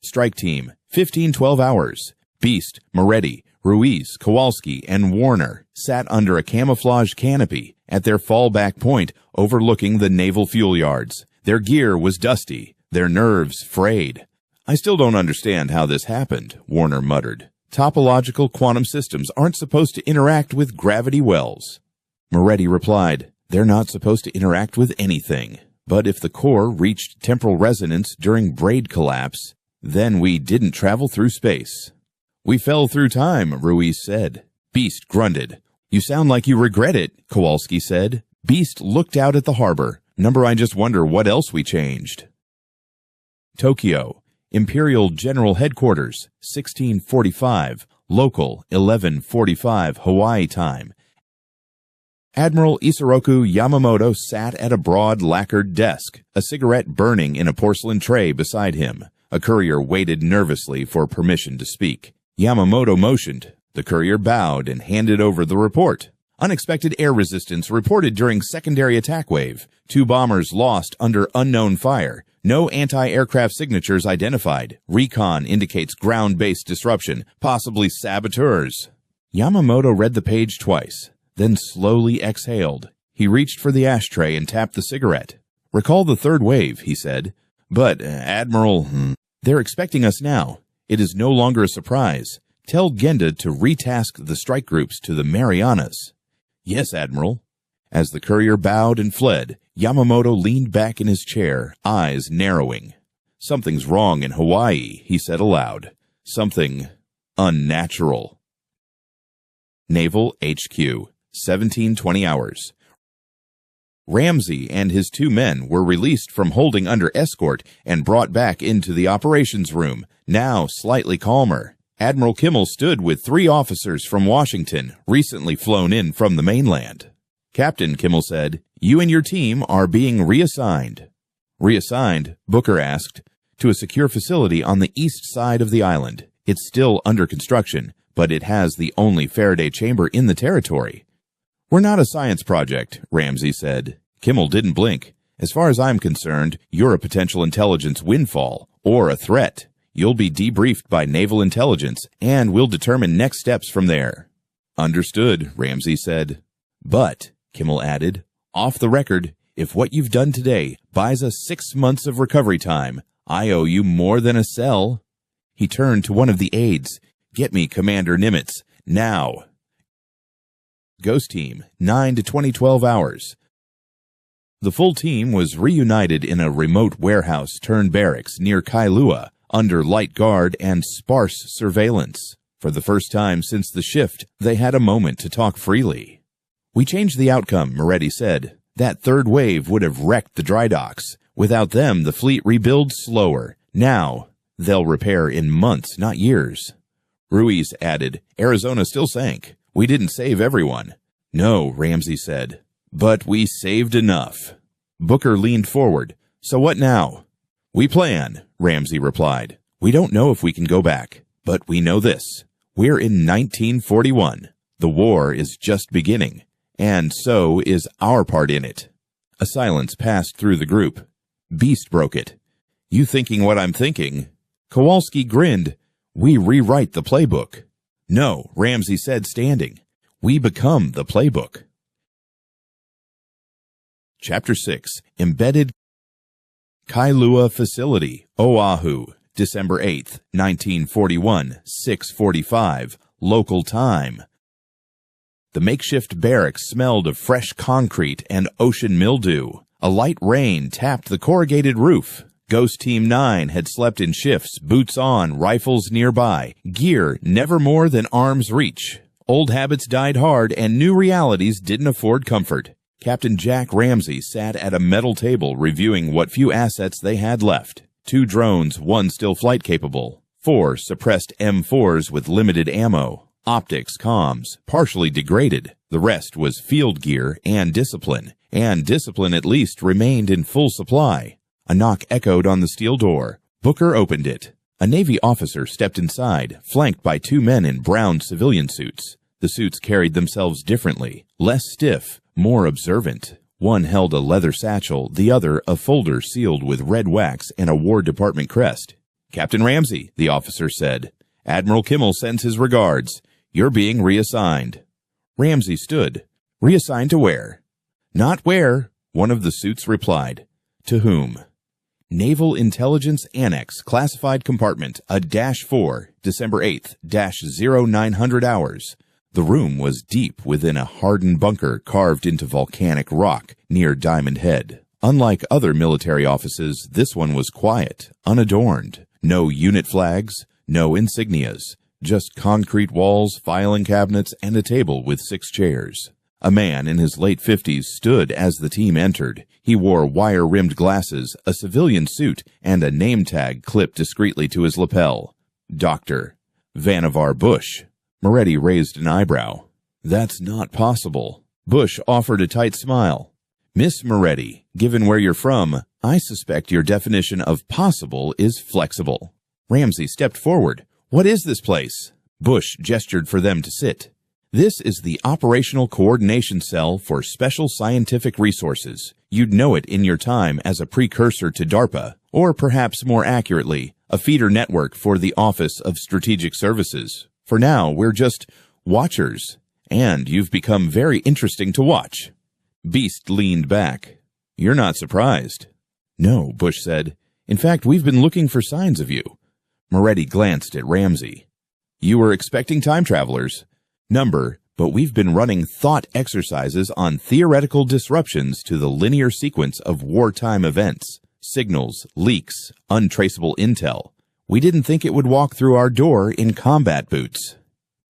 Strike Team, 15-12 hours. Beast, Moretti, Ruiz, Kowalski, and Warner sat under a camouflage canopy at their fallback point overlooking the naval fuel yards. Their gear was dusty, their nerves frayed. "I still don't understand how this happened," Warner muttered. "Topological quantum systems aren't supposed to interact with gravity wells." Moretti replied, "They're not supposed to interact with anything. But if the core reached temporal resonance during braid collapse, then we didn't travel through space." "We fell through time," Ruiz said. Beast grunted. "You sound like you regret it," Kowalski said. Beast looked out at the harbor. "Number, I just wonder what else we changed." Tokyo, Imperial General Headquarters, 16:45, local 11:45 Hawaii time. Admiral Isoroku Yamamoto sat at a broad lacquered desk, a cigarette burning in a porcelain tray beside him. A courier waited nervously for permission to speak. Yamamoto motioned. The courier bowed and handed over the report. "Unexpected air resistance reported during secondary attack wave. 2 bombers lost under unknown fire. No anti-aircraft signatures identified. Recon indicates ground-based disruption, possibly saboteurs." Yamamoto read the page twice, then slowly exhaled. He reached for the ashtray and tapped the cigarette. "Recall the third wave," he said. "But, Admiral, they're expecting us now. It is no longer a surprise. Tell Genda to retask the strike groups to the Marianas." "Yes, Admiral." As the courier bowed and fled, Yamamoto leaned back in his chair, eyes narrowing. "Something's wrong in Hawaii," he said aloud. "Something unnatural." Naval HQ, 17:20 hours. Ramsey and his 2 men were released from holding under escort and brought back into the operations room, now slightly calmer. Admiral Kimmel stood with 3 officers from Washington, recently flown in from the mainland. Captain, Kimmel said, you and your team are being reassigned. Reassigned, Booker asked, to a secure facility on the east side of the island. It's still under construction, but it has the only Faraday chamber in the territory. We're not a science project, Ramsey said. Kimmel didn't blink. As far as I'm concerned, you're a potential intelligence windfall, or a threat. You'll be debriefed by Naval Intelligence, and we'll determine next steps from there. Understood, Ramsey said. But, Kimmel added, off the record, if what you've done today buys us 6 months of recovery time, I owe you more than a cell. He turned to one of the aides. Get me Commander Nimitz, now. Ghost Team, 9 to 2012 hours. The full team was reunited in a remote warehouse turned barracks near Kailua, under light guard and sparse surveillance. For the first time since the shift, they had a moment to talk freely. We changed the outcome, Moretti said. That 3rd wave would have wrecked the dry docks. Without them, the fleet rebuilds slower. Now, they'll repair in months, not years. Ruiz added, Arizona still sank. We didn't save everyone. No, Ramsey said. But we saved enough. Booker leaned forward. So what now? We plan, Ramsey replied. We don't know if we can go back, but we know this. We're in 1941. The war is just beginning, and so is our part in it. A silence passed through the group. Beast broke it. You thinking what I'm thinking? Kowalski grinned. We rewrite the playbook. No, Ramsey said, standing. We become the playbook. Chapter 6. Embedded Kailua Facility, Oahu, December 8th, 1941, 6:45, local time. The makeshift barracks smelled of fresh concrete and ocean mildew. A light rain tapped the corrugated roof. Ghost Team 9 had slept in shifts, boots on, rifles nearby, gear never more than arm's reach. Old habits died hard, and new realities didn't afford comfort. Captain Jack Ramsey sat at a metal table reviewing what few assets they had left. 2 drones, 1 still flight-capable. 4 suppressed M4s with limited ammo. Optics, comms, partially degraded. The rest was field gear and discipline at least remained in full supply. A knock echoed on the steel door. Booker opened it. A Navy officer stepped inside, flanked by 2 men in brown civilian suits. The suits carried themselves differently, less stiff, more observant. One held a leather satchel, the other a folder sealed with red wax and a War Department crest. Captain Ramsey, the officer said. Admiral Kimmel sends his regards. You're being reassigned. Ramsey stood. Reassigned to where? Not where, one of the suits replied. To whom? Naval Intelligence Annex, Classified Compartment, a -4, December 8th, -0900 hours. The room was deep within a hardened bunker carved into volcanic rock near Diamond Head. Unlike other military offices, this one was quiet, unadorned. No unit flags, no insignias, just concrete walls, filing cabinets, and a table with 6 chairs. A man in his late 50s stood as the team entered. He wore wire-rimmed glasses, a civilian suit, and a name tag clipped discreetly to his lapel. Dr. Vannevar Bush. Moretti raised an eyebrow. That's not possible. Bush offered a tight smile. Miss Moretti, given where you're from, I suspect your definition of possible is flexible. Ramsey stepped forward. What is this place? Bush gestured for them to sit. This is the Operational Coordination Cell for Special Scientific Resources. You'd know it in your time as a precursor to DARPA, or perhaps more accurately, a feeder network for the Office of Strategic Services. For now, we're just watchers, and you've become very interesting to watch. Beast leaned back. You're not surprised. No, Bush said. In fact, we've been looking for signs of you. Moretti glanced at Ramsey. You were expecting time travelers. Number, but we've been running thought exercises on theoretical disruptions to the linear sequence of wartime events, signals, leaks, untraceable intel. We didn't think it would walk through our door in combat boots.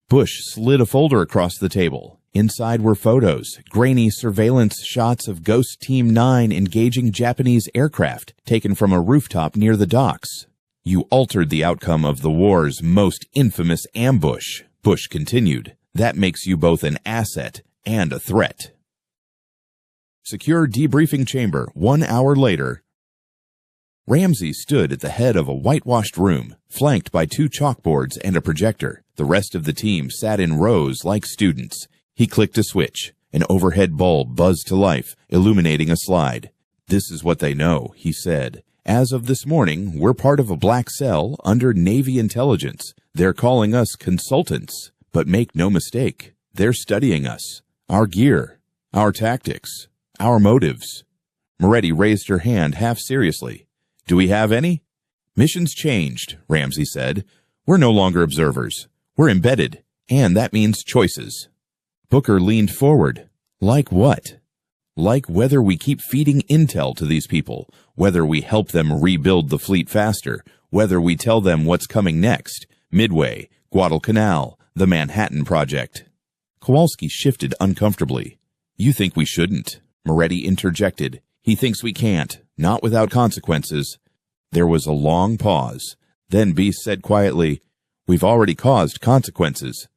Bush slid a folder across the table. Inside were photos, grainy surveillance shots of Ghost Team 9 engaging Japanese aircraft taken from a rooftop near the docks. You altered the outcome of the war's most infamous ambush, Bush continued. That makes you both an asset and a threat. Secure debriefing chamber 1 hour later. Ramsey stood at the head of a whitewashed room, flanked by 2 chalkboards and a projector. The rest of the team sat in rows like students. He clicked a switch. An overhead bulb buzzed to life, illuminating a slide. "This is what they know," he said. "As of this morning, we're part of a black cell under Navy intelligence. They're calling us consultants. But make no mistake, they're studying us, our gear, our tactics, our motives." Moretti raised her hand half seriously. "Do we have any?" "Mission's changed," Ramsey said. "We're no longer observers. We're embedded, and that means choices." Booker leaned forward. "Like what?" "Like whether we keep feeding intel to these people, whether we help them rebuild the fleet faster, whether we tell them what's coming next, Midway, Guadalcanal, the Manhattan Project." Kowalski shifted uncomfortably. "You think we shouldn't," Moretti interjected. "He thinks we can't, not without consequences." There was a long pause. Then Beast said quietly, "We've already caused consequences."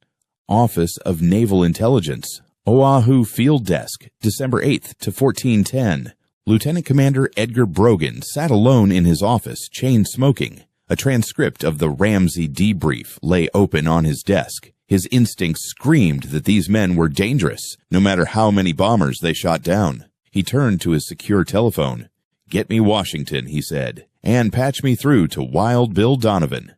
Office of Naval Intelligence, Oahu Field Desk, December 8th to 1410. Lieutenant Commander Edgar Brogan sat alone in his office, chain-smoking. A transcript of the Ramsey debrief lay open on his desk. His instincts screamed that these men were dangerous, no matter how many bombers they shot down. He turned to his secure telephone. "Get me Washington," he said, "and patch me through to Wild Bill Donovan."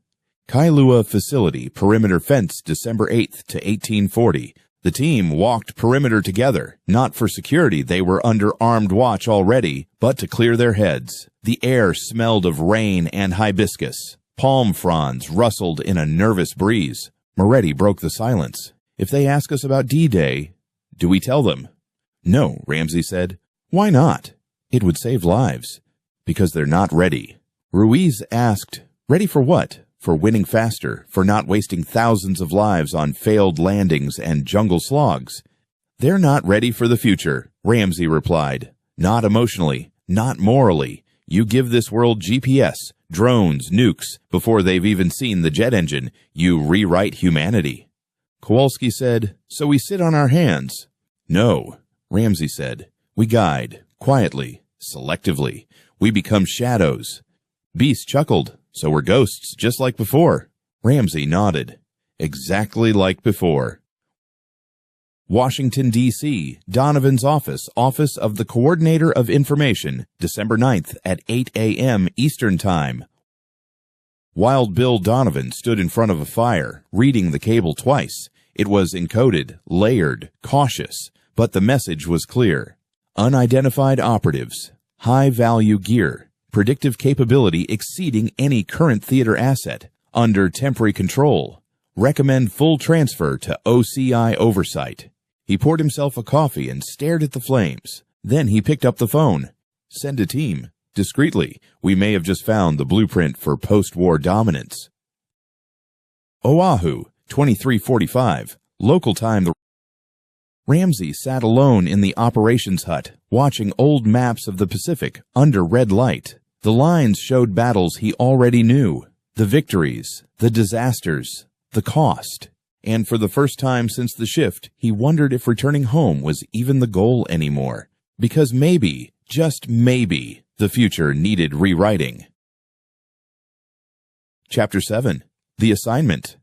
Kailua Facility, Perimeter Fence, December 8th to 1840. The team walked perimeter together. Not for security, they were under armed watch already, but to clear their heads. The air smelled of rain and hibiscus. Palm fronds rustled in a nervous breeze. Moretti broke the silence. "If they ask us about D-Day, do we tell them?" "No," Ramsey said. "Why not?" "It would save lives." "Because they're not ready." Ruiz asked, "Ready for what? For winning faster, for not wasting thousands of lives on failed landings and jungle slogs?" "They're not ready for the future," Ramsey replied. "Not emotionally, not morally. You give this world GPS, drones, nukes, before they've even seen the jet engine, you rewrite humanity." Kowalski said, "So we sit on our hands?" "No," Ramsey said. "We guide, quietly, selectively. We become shadows." Beast chuckled. "So we're ghosts, just like before." Ramsey nodded. "Exactly like before." Washington, D.C., Donovan's office, Office of the Coordinator of Information, December 9th at 8 a.m. Eastern Time. Wild Bill Donovan stood in front of a fire, reading the cable twice. It was encoded, layered, cautious, but the message was clear. Unidentified operatives, high-value gear, predictive capability exceeding any current theater asset, under temporary control. Recommend full transfer to OCI oversight. He poured himself a coffee and stared at the flames. Then he picked up the phone. "Send a team. Discreetly. We may have just found the blueprint for post-war dominance." Oahu, 2345. Local time. Ramsey sat alone in the operations hut, watching old maps of the Pacific under red light. The lines showed battles he already knew, the victories, the disasters, the cost. And for the first time since the shift, he wondered if returning home was even the goal anymore. Because maybe, just maybe, the future needed rewriting. Chapter 7. The Assignment.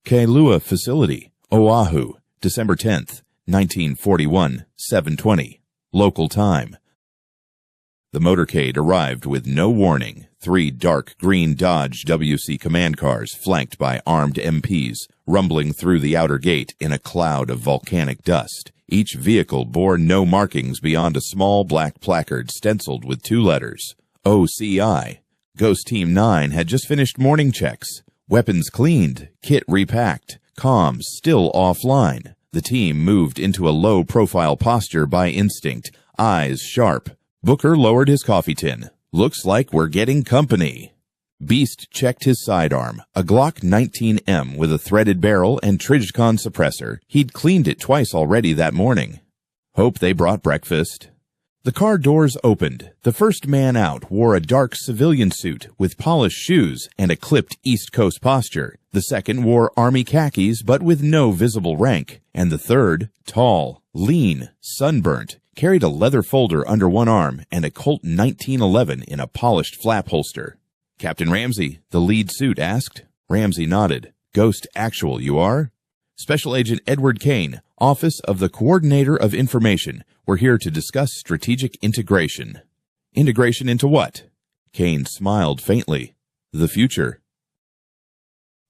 Kailua Facility, Oahu, December 10th, 1941, 7:20. Local time. The motorcade arrived with no warning. 3 dark green Dodge WC command cars flanked by armed MPs, rumbling through the outer gate in a cloud of volcanic dust. Each vehicle bore no markings beyond a small black placard stenciled with 2 letters, OCI. Ghost Team 9 had just finished morning checks. Weapons cleaned, kit repacked, comms still offline. The team moved into a low-profile posture by instinct, eyes sharp. Booker lowered his coffee tin. "Looks like we're getting company." Beast checked his sidearm, a Glock 19M with a threaded barrel and Trijicon suppressor. He'd cleaned it twice already that morning. Hope they brought breakfast. The car doors opened. The first man out wore a dark civilian suit with polished shoes and a clipped East Coast posture. The second wore army khakis but with no visible rank. And the third, tall, lean, sunburnt, carried a leather folder under one arm and a Colt 1911 in a polished flap holster. "Captain Ramsey," the lead suit asked. Ramsey nodded. "Ghost Actual, you are?" "Special Agent Edward Kane, Office of the Coordinator of Information. We're here to discuss strategic integration." "Integration into what?" Kane smiled faintly. "The future."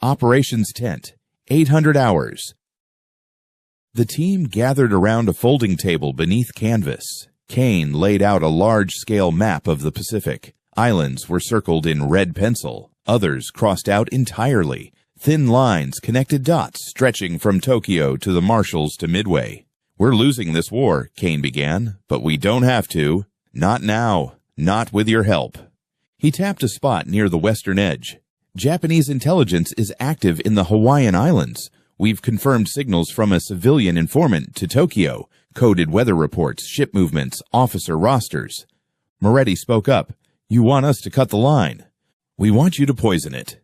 Operations Tent, 800 hours. The team gathered around a folding table beneath canvas. Kane laid out a large-scale map of the Pacific. Islands were circled in red pencil. Others crossed out entirely. Thin lines connected dots stretching from Tokyo to the Marshalls to Midway. "We're losing this war," Kane began, "but we don't have to. Not now. Not with your help." He tapped a spot near the western edge. "Japanese intelligence is active in the Hawaiian Islands. We've confirmed signals from a civilian informant to Tokyo, coded weather reports, ship movements, officer rosters." Moretti spoke up. "You want us to cut the line?" "We want you to poison it."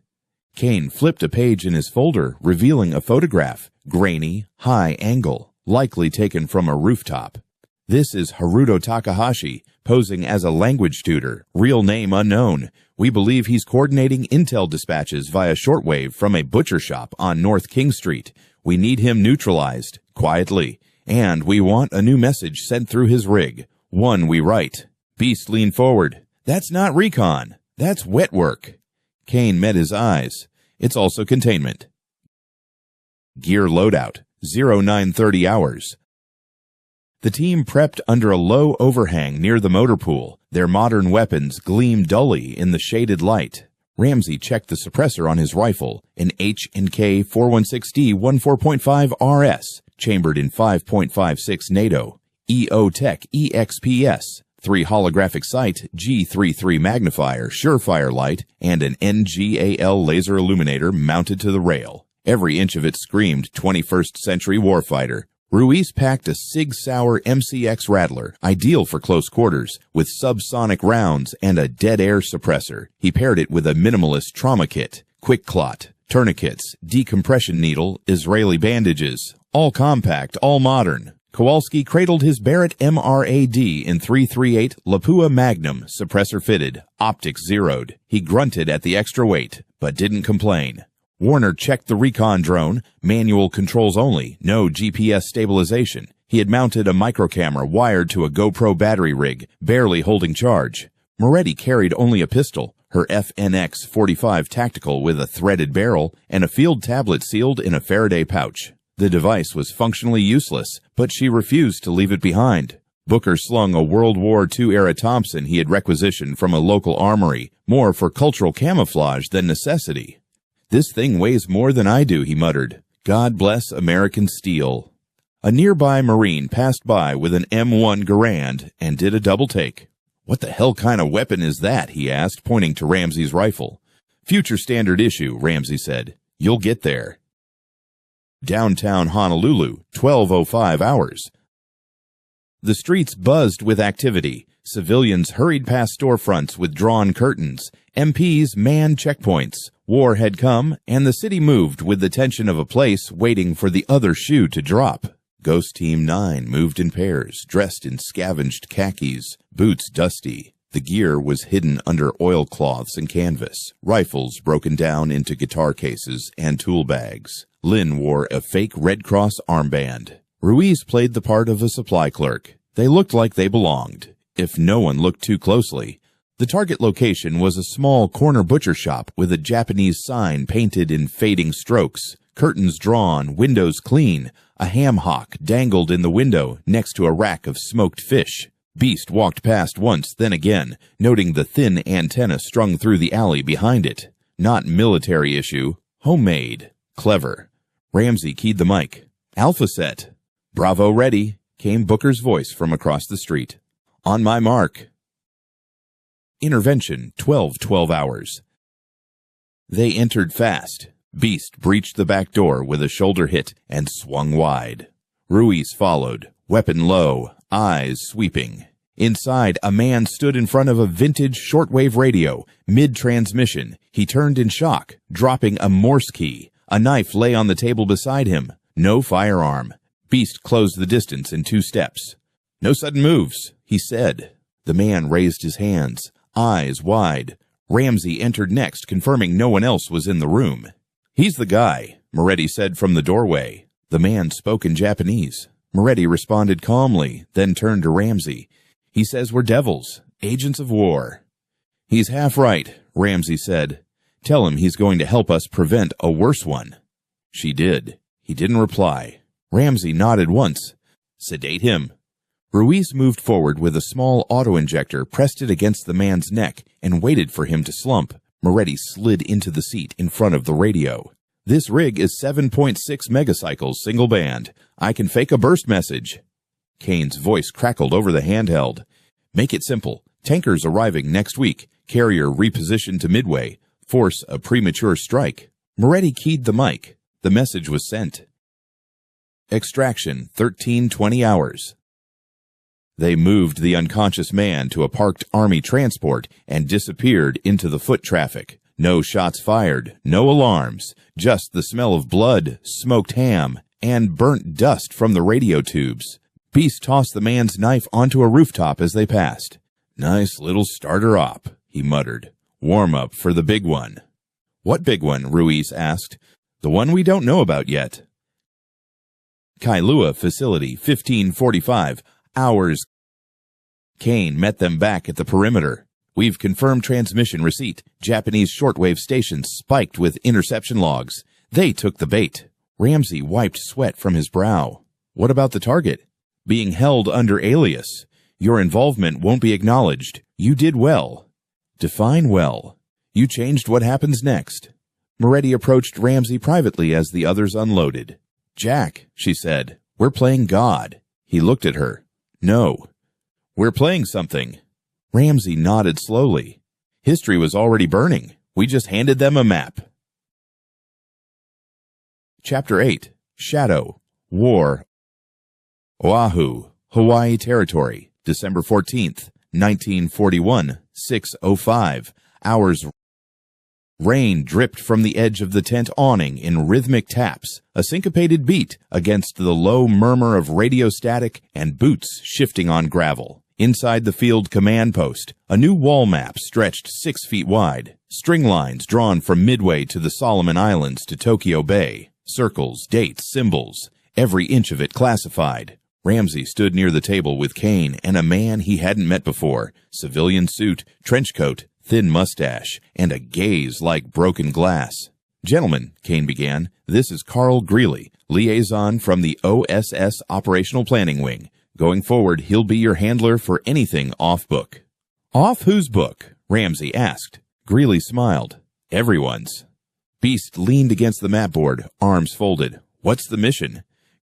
Kane flipped a page in his folder, revealing a photograph, grainy, high angle, likely taken from a rooftop. "This is Haruto Takahashi, posing as a language tutor, real name unknown. We believe he's coordinating intel dispatches via shortwave from a butcher shop on North King Street. We need him neutralized, quietly, and we want a new message sent through his rig, one we write." Beast leaned forward. "That's not recon. That's wet work." Kane met his eyes. "It's also containment." Gear loadout, 0930 hours. The team prepped under a low overhang near the motor pool. Their modern weapons gleamed dully in the shaded light. Ramsey checked the suppressor on his rifle, an H&K 416D 14.5 RS, chambered in 5.56 NATO, EO Tech EXPS, 3 holographic sight, G33 magnifier, surefire light, and an NGAL laser illuminator mounted to the rail. Every inch of it screamed 21st century warfighter. Ruiz packed a Sig Sauer MCX Rattler, ideal for close quarters, with subsonic rounds and a dead air suppressor. He paired it with a minimalist trauma kit, quick clot, tourniquets, decompression needle, Israeli bandages, all compact, all modern. Kowalski cradled his Barrett MRAD in 338 Lapua Magnum, suppressor fitted, optics zeroed. He grunted at the extra weight, but didn't complain. Warner checked the recon drone, manual controls only, no GPS stabilization. He had mounted a microcamera wired to a GoPro battery rig, barely holding charge. Moretti carried only a pistol, her FNX 45 tactical with a threaded barrel, and a field tablet sealed in a Faraday pouch. The device was functionally useless, but she refused to leave it behind. Booker slung a World War II-era Thompson he had requisitioned from a local armory, more for cultural camouflage than necessity. "This thing weighs more than I do," he muttered. "God bless American steel." A nearby Marine passed by with an M1 Garand and did a double take. "What the hell kind of weapon is that?" he asked, pointing to Ramsey's rifle. "Future standard issue," Ramsey said. "You'll get there." Downtown Honolulu, 12:05 hours. The streets buzzed with activity. Civilians hurried past storefronts with drawn curtains. MPs manned checkpoints. War had come, and the city moved with the tension of a place waiting for the other shoe to drop. Ghost Team 9 moved in pairs, dressed in scavenged khakis, boots dusty. The gear was hidden under oilcloths and canvas, rifles broken down into guitar cases and tool bags. Lynn wore a fake Red Cross armband. Ruiz played the part of a supply clerk. They looked like they belonged, if no one looked too closely. The target location was a small corner butcher shop with a Japanese sign painted in fading strokes, curtains drawn, windows clean. A ham hock dangled in the window next to a rack of smoked fish. Beast walked past once, then again, noting the thin antenna strung through the alley behind it. Not military issue, homemade, clever. Ramsey keyed the mic. "Alpha set." "Bravo ready," came Booker's voice from across the street. "On my mark." Intervention, 12 hours. They entered fast. Beast breached the back door with a shoulder hit and swung wide. Ruiz followed, weapon low, eyes sweeping. Inside, a man stood in front of a vintage shortwave radio, mid-transmission. He turned in shock, dropping a Morse key. A knife lay on the table beside him. No firearm. Beast closed the distance in 2 steps. "No sudden moves," he said. The man raised his hands, eyes wide. Ramsey entered next, confirming no one else was in the room. "He's the guy," Moretti said from the doorway. The man spoke in Japanese. Moretti responded calmly, then turned to Ramsey. "He says we're devils, agents of war." "He's half right," Ramsey said. "Tell him he's going to help us prevent a worse one." She did. He didn't reply. Ramsey nodded once. "Sedate him." Ruiz moved forward with a small auto-injector, pressed it against the man's neck, and waited for him to slump. Moretti slid into the seat in front of the radio. "This rig is 7.6 megacycles single band. I can fake a burst message." Kane's voice crackled over the handheld. "Make it simple. Tankers arriving next week. Carrier repositioned to Midway. Force a premature strike." Moretti keyed the mic. The message was sent. Extraction 1320 hours. They moved the unconscious man to a parked Army transport and disappeared into the foot traffic. No shots fired, no alarms, just the smell of blood, smoked ham, and burnt dust from the radio tubes. Beast tossed the man's knife onto a rooftop as they passed. "Nice little starter op," he muttered. "Warm up for the big one." "What big one?" Ruiz asked. "The one we don't know about yet." Kailua facility, 1545 hours. Kane met them back at the perimeter. "We've confirmed transmission receipt. Japanese shortwave station spiked with interception logs. They took the bait." Ramsey wiped sweat from his brow. "What about the target?" "Being held under alias. Your involvement won't be acknowledged. You did well." "Define well." "You changed what happens next." Moretti approached Ramsey privately as the others unloaded. "Jack," she said, "we're playing God." He looked at her. "No. We're playing something." Ramsey nodded slowly. "History was already burning. We just handed them a map." Chapter 8. Shadow. War. Oahu, Hawaii Territory, December 14th, 1941, 6:05 hours. Rain dripped from the edge of the tent awning in rhythmic taps, a syncopated beat against the low murmur of radio static and boots shifting on gravel. Inside the field command post, a new wall map stretched 6 feet wide. String lines drawn from Midway to the Solomon Islands to Tokyo Bay. Circles, dates, symbols, every inch of it classified. Ramsey stood near the table with Kane and a man he hadn't met before. Civilian suit, trench coat, thin mustache, and a gaze like broken glass. "Gentlemen," Kane began, "this is Carl Greeley, liaison from the OSS Operational Planning Wing. Going forward, he'll be your handler for anything off-book." "Off whose book?" Ramsey asked. Greeley smiled. "Everyone's." Beast leaned against the mapboard, arms folded. "What's the mission?"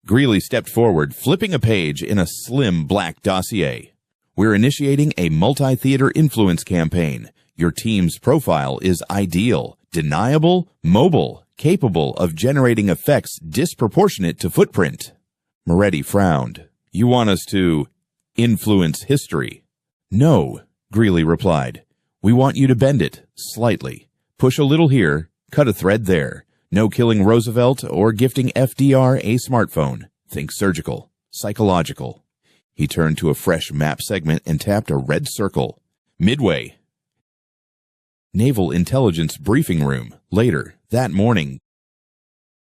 Greeley stepped forward, flipping a page in a slim black dossier. "We're initiating a multi-theater influence campaign. Your team's profile is ideal, deniable, mobile, capable of generating effects disproportionate to footprint." Moretti frowned. "You want us to influence history?" "No," Greeley replied. "We want you to bend it, slightly. Push a little here, cut a thread there. No killing Roosevelt or gifting FDR a smartphone. Think surgical, psychological." He turned to a fresh map segment and tapped a red circle. "Midway." Naval Intelligence Briefing Room, later, that morning.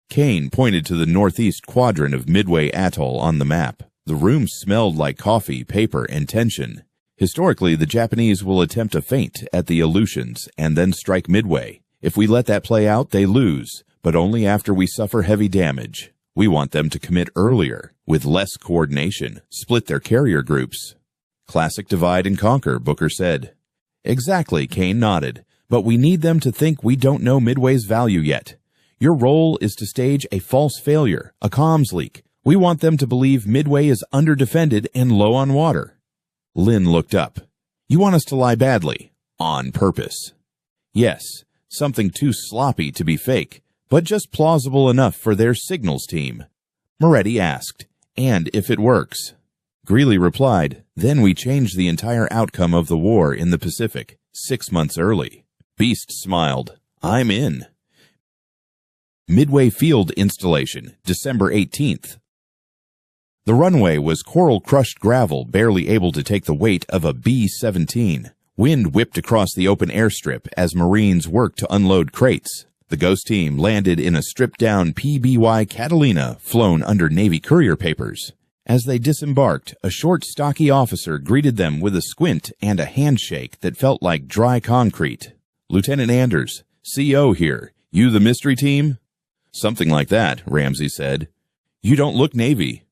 Kane pointed to the northeast quadrant of Midway Atoll on the map. The room smelled like coffee, paper, and tension. Historically, the Japanese will attempt a feint at the Aleutians and then strike Midway. If we let that play out, they lose, but only after we suffer heavy damage. We want them to commit earlier, with less coordination, split their carrier groups. "Classic divide and conquer," Booker said. "Exactly," Kane nodded. "But we need them to think we don't know Midway's value yet. Your role is to stage a false failure, a comms leak. We want them to believe Midway is underdefended and low on water." Lynn looked up. "You want us to lie badly?" "On purpose." "Yes. Something too sloppy to be fake, but just plausible enough for their signals team. Moretti asked, "And if it works?" Greeley replied, "Then we change the entire outcome of the war in the Pacific, 6 months early." Beast smiled. "I'm in." Midway Field Installation, December 18th. The runway was coral-crushed gravel, barely able to take the weight of a B-17. Wind whipped across the open airstrip as Marines worked to unload crates. The Ghost team landed in a stripped-down PBY Catalina flown under Navy courier papers. As they disembarked, a short, stocky officer greeted them with a squint and a handshake that felt like dry concrete. "Lieutenant Anders, CO here. You the mystery team?" "Something like that," Ramsey said. "You don't look Navy."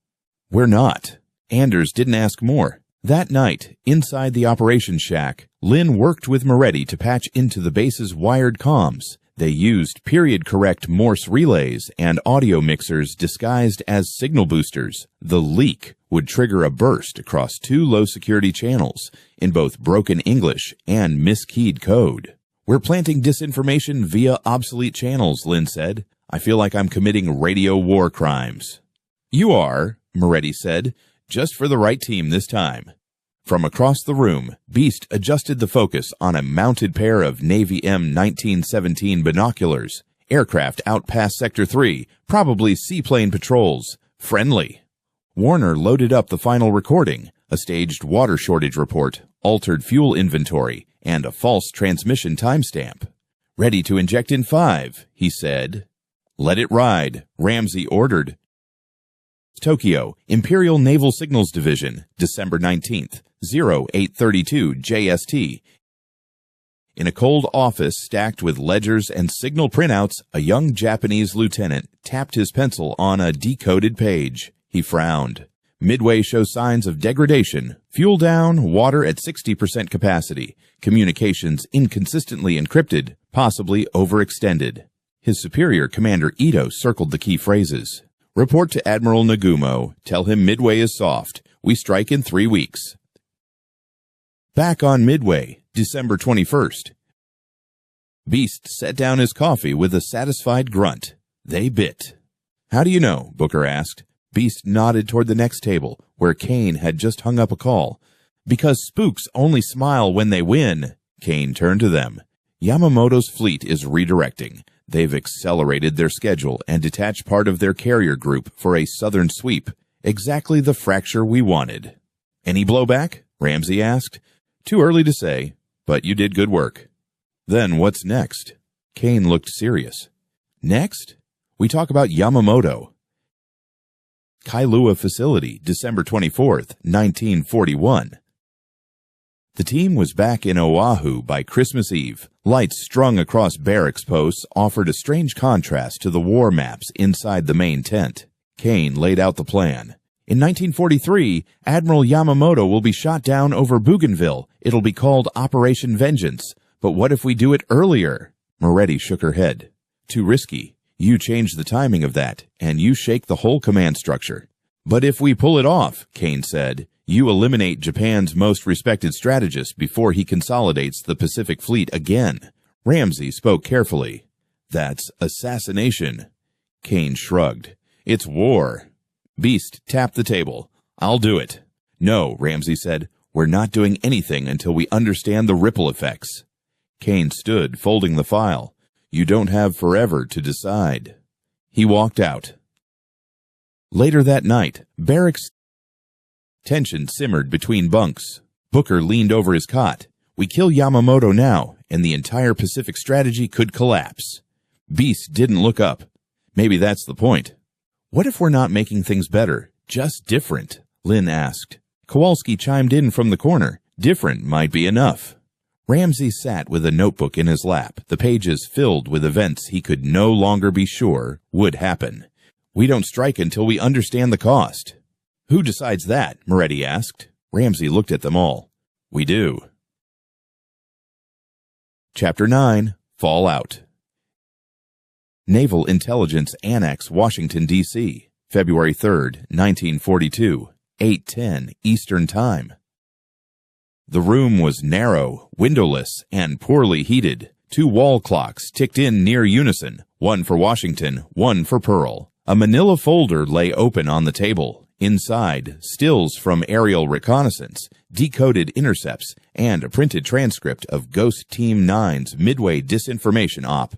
"We're not." Anders didn't ask more. That night, inside the operations shack, Lynn worked with Moretti to patch into the base's wired comms. They used period-correct Morse relays and audio mixers disguised as signal boosters. The leak would trigger a burst across 2 low-security channels in both broken English and miskeyed code. "We're planting disinformation via obsolete channels," Lynn said. "I feel like I'm committing radio war crimes." "You are," Moretti said, "just for the right team this time." From across the room, Beast adjusted the focus on a mounted pair of Navy M1917 binoculars. Aircraft out past Sector 3, probably seaplane patrols. Friendly. Warner loaded up the final recording, a staged water shortage report, altered fuel inventory, and a false transmission timestamp. "Ready to inject in 5, he said. "Let it ride," Ramsey ordered. Tokyo, Imperial Naval Signals Division, December 19th, 0832 JST. In a cold office stacked with ledgers and signal printouts, a young Japanese lieutenant tapped his pencil on a decoded page. He frowned. Midway shows signs of degradation. Fuel down, water at 60% capacity. Communications inconsistently encrypted, possibly overextended. His superior, Commander Ito, circled the key phrases. "Report to Admiral Nagumo. Tell him Midway is soft. We strike in 3 weeks." Back on Midway, December 21st. Beast set down his coffee with a satisfied grunt. They bit. "How do you know?" Booker asked. Beast nodded toward the next table, where Kane had just hung up a call. "Because spooks only smile when they win." Kane turned to them. "Yamamoto's fleet is redirecting. They've accelerated their schedule and detached part of their carrier group for a southern sweep. Exactly the fracture we wanted." "Any blowback?" Ramsey asked. "Too early to say, but you did good work." "Then what's next?" Kane looked serious. "Next? We talk about Yamamoto." Kailua Facility, December 24th, 1941. The team was back in Oahu by Christmas Eve. Lights strung across barracks posts offered a strange contrast to the war maps inside the main tent. Kane laid out the plan. "In 1943, Admiral Yamamoto will be shot down over Bougainville. It'll be called Operation Vengeance. But what if we do it earlier?" Moretti shook her head. "Too risky. You change the timing of that, and you shake the whole command structure." "But if we pull it off," Kane said, "you eliminate Japan's most respected strategist before he consolidates the Pacific Fleet again." Ramsey spoke carefully. "That's assassination." Kane shrugged. "It's war." Beast tapped the table. "I'll do it." "No," Ramsey said. "We're not doing anything until we understand the ripple effects." Kane stood, folding the file. "You don't have forever to decide." He walked out. Later that night, barracks tension simmered between bunks. Booker leaned over his cot. "We kill Yamamoto now, and the entire Pacific strategy could collapse." Beast didn't look up. "Maybe that's the point." "What if we're not making things better, just different?" Lynn asked. Kowalski chimed in from the corner. "Different might be enough." Ramsey sat with a notebook in his lap, the pages filled with events he could no longer be sure would happen. "We don't strike until we understand the cost." "Who decides that?" Moretti asked. Ramsey looked at them all. "We do." Chapter 9, Fallout. Naval Intelligence Annex, Washington, D.C., February 3rd, 1942, 8:10 Eastern Time. The room was narrow, windowless, and poorly heated. 2 wall clocks ticked in near unison, one for Washington, one for Pearl. A manila folder lay open on the table. Inside, stills from aerial reconnaissance, decoded intercepts, and a printed transcript of Ghost Team 9's Midway disinformation op.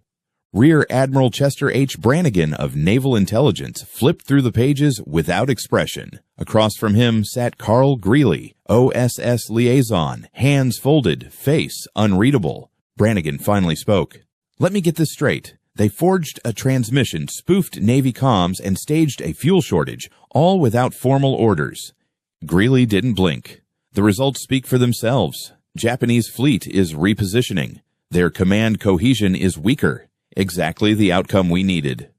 Rear Admiral Chester H. Brannigan of Naval Intelligence flipped through the pages without expression. Across from him sat Carl Greeley, OSS liaison, hands folded, face unreadable. Brannigan finally spoke. "Let me get this straight. They forged a transmission, spoofed Navy comms, and staged a fuel shortage, all without formal orders." Greeley didn't blink. "The results speak for themselves. Japanese fleet is repositioning. Their command cohesion is weaker. Exactly the outcome we needed."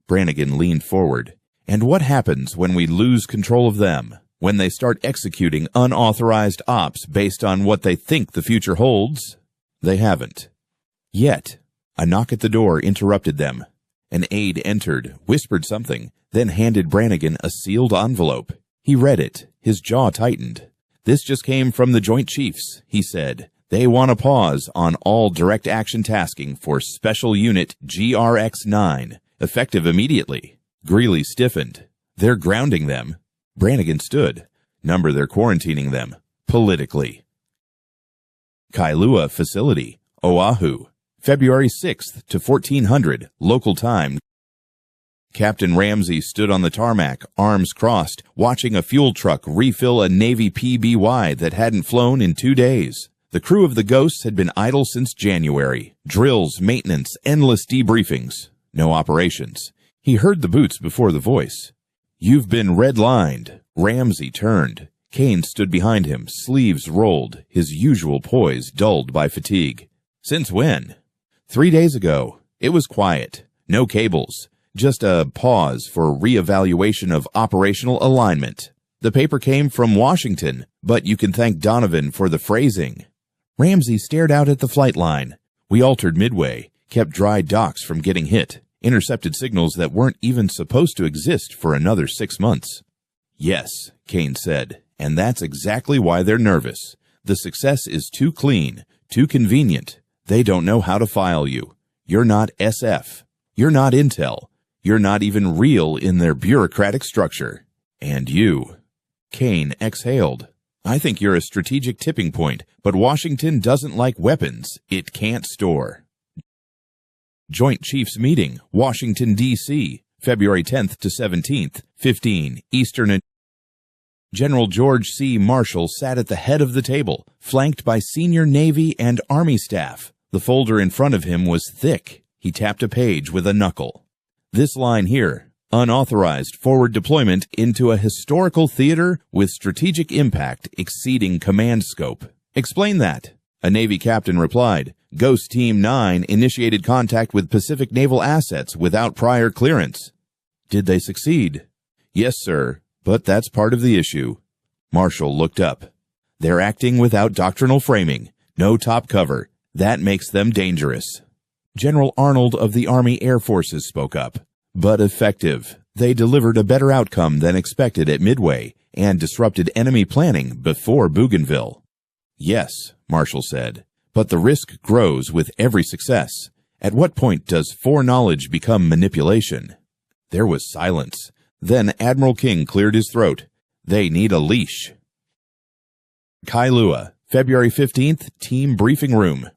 Brannigan leaned forward. "And what happens when we lose control of them? When they start executing unauthorized ops based on what they think the future holds?" They haven't. Yet. A knock at the door interrupted them. An aide entered, whispered something, then handed Brannigan a sealed envelope. He read it. His jaw tightened. "This just came from the Joint Chiefs," he said. "They want a pause on all direct action tasking for Special Unit GRX-9, effective immediately." Greeley stiffened. "They're grounding them." Brannigan stood. "Number they're quarantining them. Politically." Kailua Facility, Oahu, February 6th to 1400, local time. Captain Ramsey stood on the tarmac, arms crossed, watching a fuel truck refill a Navy PBY that hadn't flown in 2 days. The crew of the Ghosts had been idle since January. Drills, maintenance, endless debriefings. No operations. He heard the boots before the voice. "You've been redlined." Ramsey turned. Kane stood behind him, sleeves rolled, his usual poise dulled by fatigue. "Since when?" 3 days ago. It was quiet. No cables. Just a pause for reevaluation of operational alignment. The paper came from Washington, but you can thank Donovan for the phrasing. Ramsey stared out at the flight line. "We altered Midway, kept dry docks from getting hit, intercepted signals that weren't even supposed to exist for another 6 months." "Yes," Kane said, "and that's exactly why they're nervous. The success is too clean, too convenient. They don't know how to file you. You're not SF. You're not Intel. You're not even real in their bureaucratic structure. And you." Kane exhaled. "I think you're a strategic tipping point, but Washington doesn't like weapons it can't store." Joint Chiefs Meeting, Washington, D.C., February 10th to 17th, 15, Eastern. General George C. Marshall sat at the head of the table, flanked by senior Navy and Army staff. The folder in front of him was thick. He tapped a page with a knuckle. "This line here, unauthorized forward deployment into a historical theater with strategic impact exceeding command scope. Explain that." A Navy captain replied, "Ghost Team 9 initiated contact with Pacific naval assets without prior clearance." "Did they succeed?" "Yes, sir, but that's part of the issue." Marshall looked up. "They're acting without doctrinal framing, no top cover. That makes them dangerous." General Arnold of the Army Air Forces spoke up. "But effective. They delivered a better outcome than expected at Midway and disrupted enemy planning before Bougainville." "Yes," Marshall said, "but the risk grows with every success. At what point does foreknowledge become manipulation?" There was silence. Then Admiral King cleared his throat. "They need a leash." Kailua, February 15th, Team Briefing Room.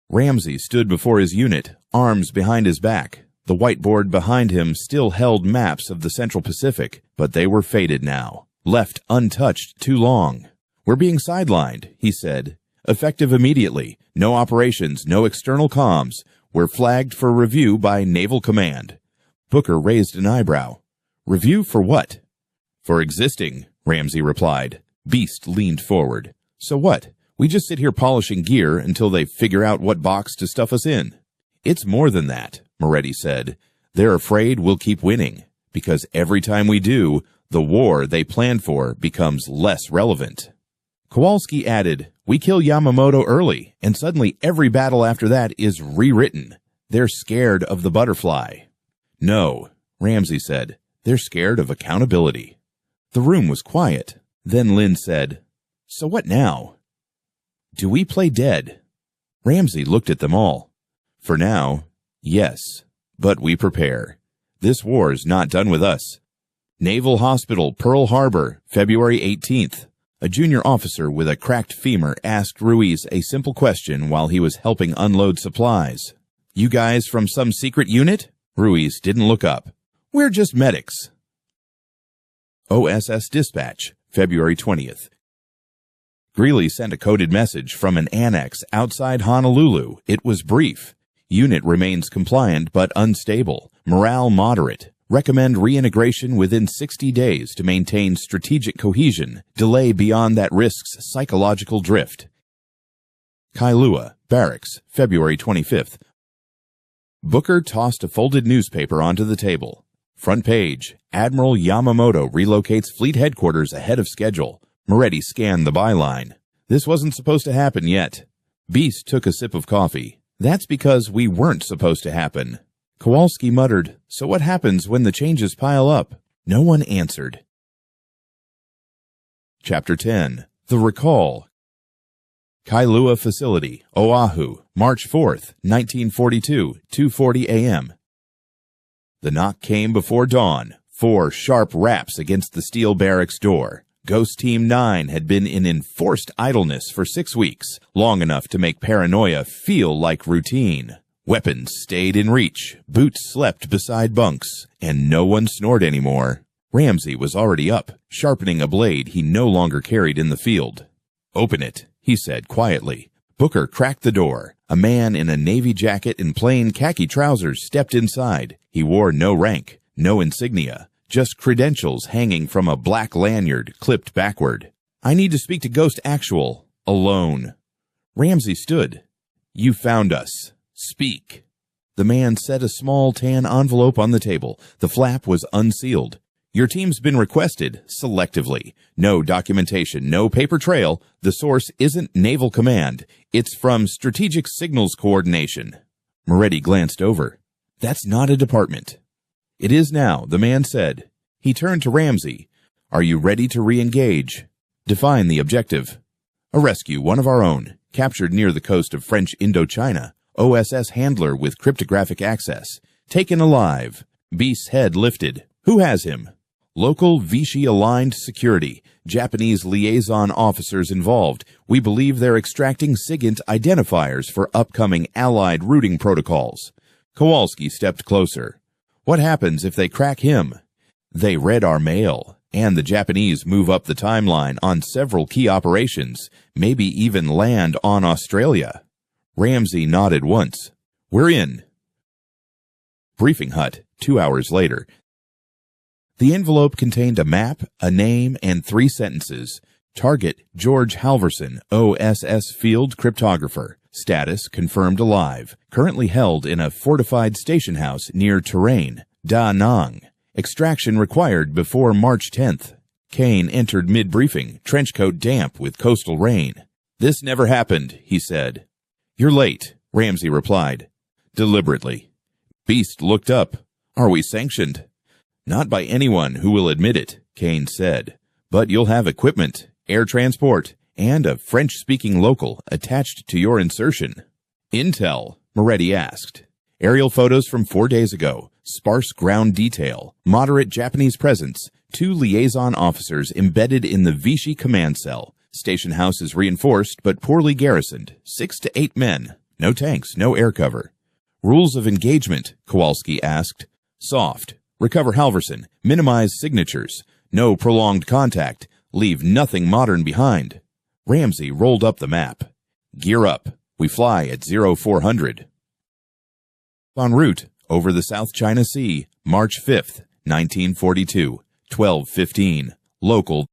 Ramsey stood before his unit, arms behind his back. The whiteboard behind him still held maps of the Central Pacific, but they were faded now, left untouched too long. "We're being sidelined," he said. "Effective immediately. No operations, no external comms. We're flagged for review by Naval Command." Booker raised an eyebrow. "Review for what?" "For existing," Ramsey replied. Beast leaned forward. "So what? We just sit here polishing gear until they figure out what box to stuff us in." "It's more than that," Moretti said. "They're afraid we'll keep winning, because every time we do, the war they planned for becomes less relevant." Kowalski added, "We kill Yamamoto early, and suddenly every battle after that is rewritten. They're scared of the butterfly." "No," Ramsey said. "They're scared of accountability." The room was quiet. Then Lynn said, "So what now?" "Do we play dead?" Ramsey looked at them all. For now, yes, but we prepare. This war's not done with us. Naval Hospital, Pearl Harbor, February 18th. A junior officer with a cracked femur asked Ruiz a simple question while he was helping unload supplies. You guys from some secret unit? Ruiz didn't look up. We're just medics. OSS Dispatch, February 20th. Greeley sent a coded message from an annex outside Honolulu. It was brief. Unit remains compliant but unstable. Morale moderate. Recommend reintegration within 60 days to maintain strategic cohesion. Delay beyond that risks psychological drift. Kailua, Barracks, February 25th. Booker tossed a folded newspaper onto the table. Front page, Admiral Yamamoto relocates fleet headquarters ahead of schedule. Moretti scanned the byline. This wasn't supposed to happen yet. Beast took a sip of coffee. That's because we weren't supposed to happen. Kowalski muttered, so what happens when the changes pile up? No one answered. Chapter 10. The Recall. Kailua Facility, Oahu, March 4th, 1942, 2:40 a.m. The knock came before dawn. 4 sharp raps against the steel barracks door. Ghost Team 9 had been in enforced idleness for 6 weeks, long enough to make paranoia feel like routine. Weapons stayed in reach, boots slept beside bunks, and no one snored anymore. Ramsey was already up, sharpening a blade he no longer carried in the field. Open it, he said quietly. Booker cracked the door. A man in a navy jacket and plain khaki trousers stepped inside. He wore no rank, no insignia, just credentials hanging from a black lanyard clipped backward. I need to speak to Ghost Actual, alone. Ramsey stood. You found us. Speak. The man set a small tan envelope on the table. The flap was unsealed. Your team's been requested, selectively. No documentation, no paper trail. The source isn't Naval Command. It's from Strategic Signals Coordination. Moretti glanced over. That's not a department. It is now, the man said. He turned to Ramsey. Are you ready to re-engage? Define the objective. A rescue, one of our own, captured near the coast of French Indochina. OSS handler with cryptographic access. Taken alive. Beast's head lifted. Who has him? Local Vichy-aligned security. Japanese liaison officers involved. We believe they're extracting SIGINT identifiers for upcoming Allied routing protocols. Kowalski stepped closer. What happens if they crack him? They read our mail, and the Japanese move up the timeline on several key operations, maybe even land on Australia. Ramsey nodded once. We're in. Briefing hut, 2 hours later. The envelope contained a map, a name, and 3 sentences. Target, George Halverson, OSS field cryptographer. Status, confirmed alive. Currently held in a fortified station house near Terrain, Da Nang. Extraction required before March 10th. Kane entered mid-briefing, trenchcoat damp with coastal rain. This never happened, he said. You're late, Ramsey replied. Deliberately. Beast looked up. Are we sanctioned? Not by anyone who will admit it, Kane said. But you'll have equipment, air transport, and a French-speaking local attached to your insertion. Intel, Moretti asked. Aerial photos from 4 days ago. Sparse ground detail. Moderate Japanese presence. 2 liaison officers embedded in the Vichy command cell. Station house is reinforced but poorly garrisoned. 6 to 8 men. No tanks, no air cover. Rules of engagement, Kowalski asked. Soft. Recover Halverson. Minimize signatures. No prolonged contact. Leave nothing modern behind. Ramsey rolled up the map. Gear up. We fly at 0400. En route over the South China Sea, March 5th, 1942, 12:15. Local.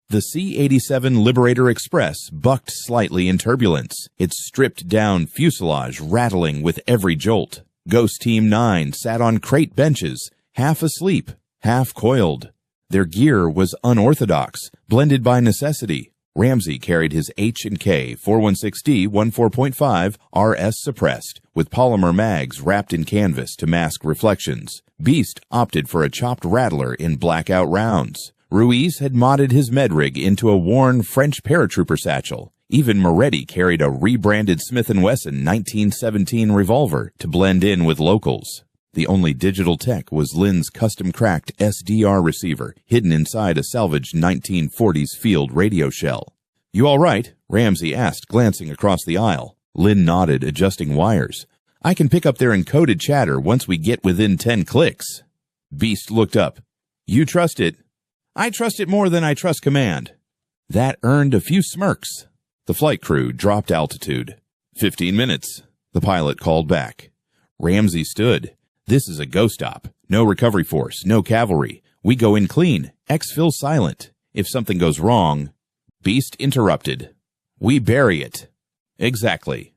The C-87 Liberator Express bucked slightly in turbulence, its stripped-down fuselage rattling with every jolt. Ghost Team 9 sat on crate benches, half asleep, half coiled. Their gear was unorthodox, blended by necessity. Ramsey carried his H&K 416D 14.5 RS suppressed, with polymer mags wrapped in canvas to mask reflections. Beast opted for a chopped rattler in blackout rounds. Ruiz had modded his medrig into a worn French paratrooper satchel. Even Moretti carried a rebranded Smith & Wesson 1917 revolver to blend in with locals. The only digital tech was Lynn's custom-cracked SDR receiver hidden inside a salvaged 1940s field radio shell. "You all right?" Ramsey asked, glancing across the aisle. Lynn nodded, adjusting wires. "I can pick up their encoded chatter once we get within 10 clicks. Beast looked up. "You trust it?" "I trust it more than I trust command." That earned a few smirks. The flight crew dropped altitude. 15 minutes, the pilot called back. Ramsey stood. "This is a ghost op. No recovery force, no cavalry. We go in clean. Exfil silent. If something goes wrong..." Beast interrupted. "We bury it." "Exactly."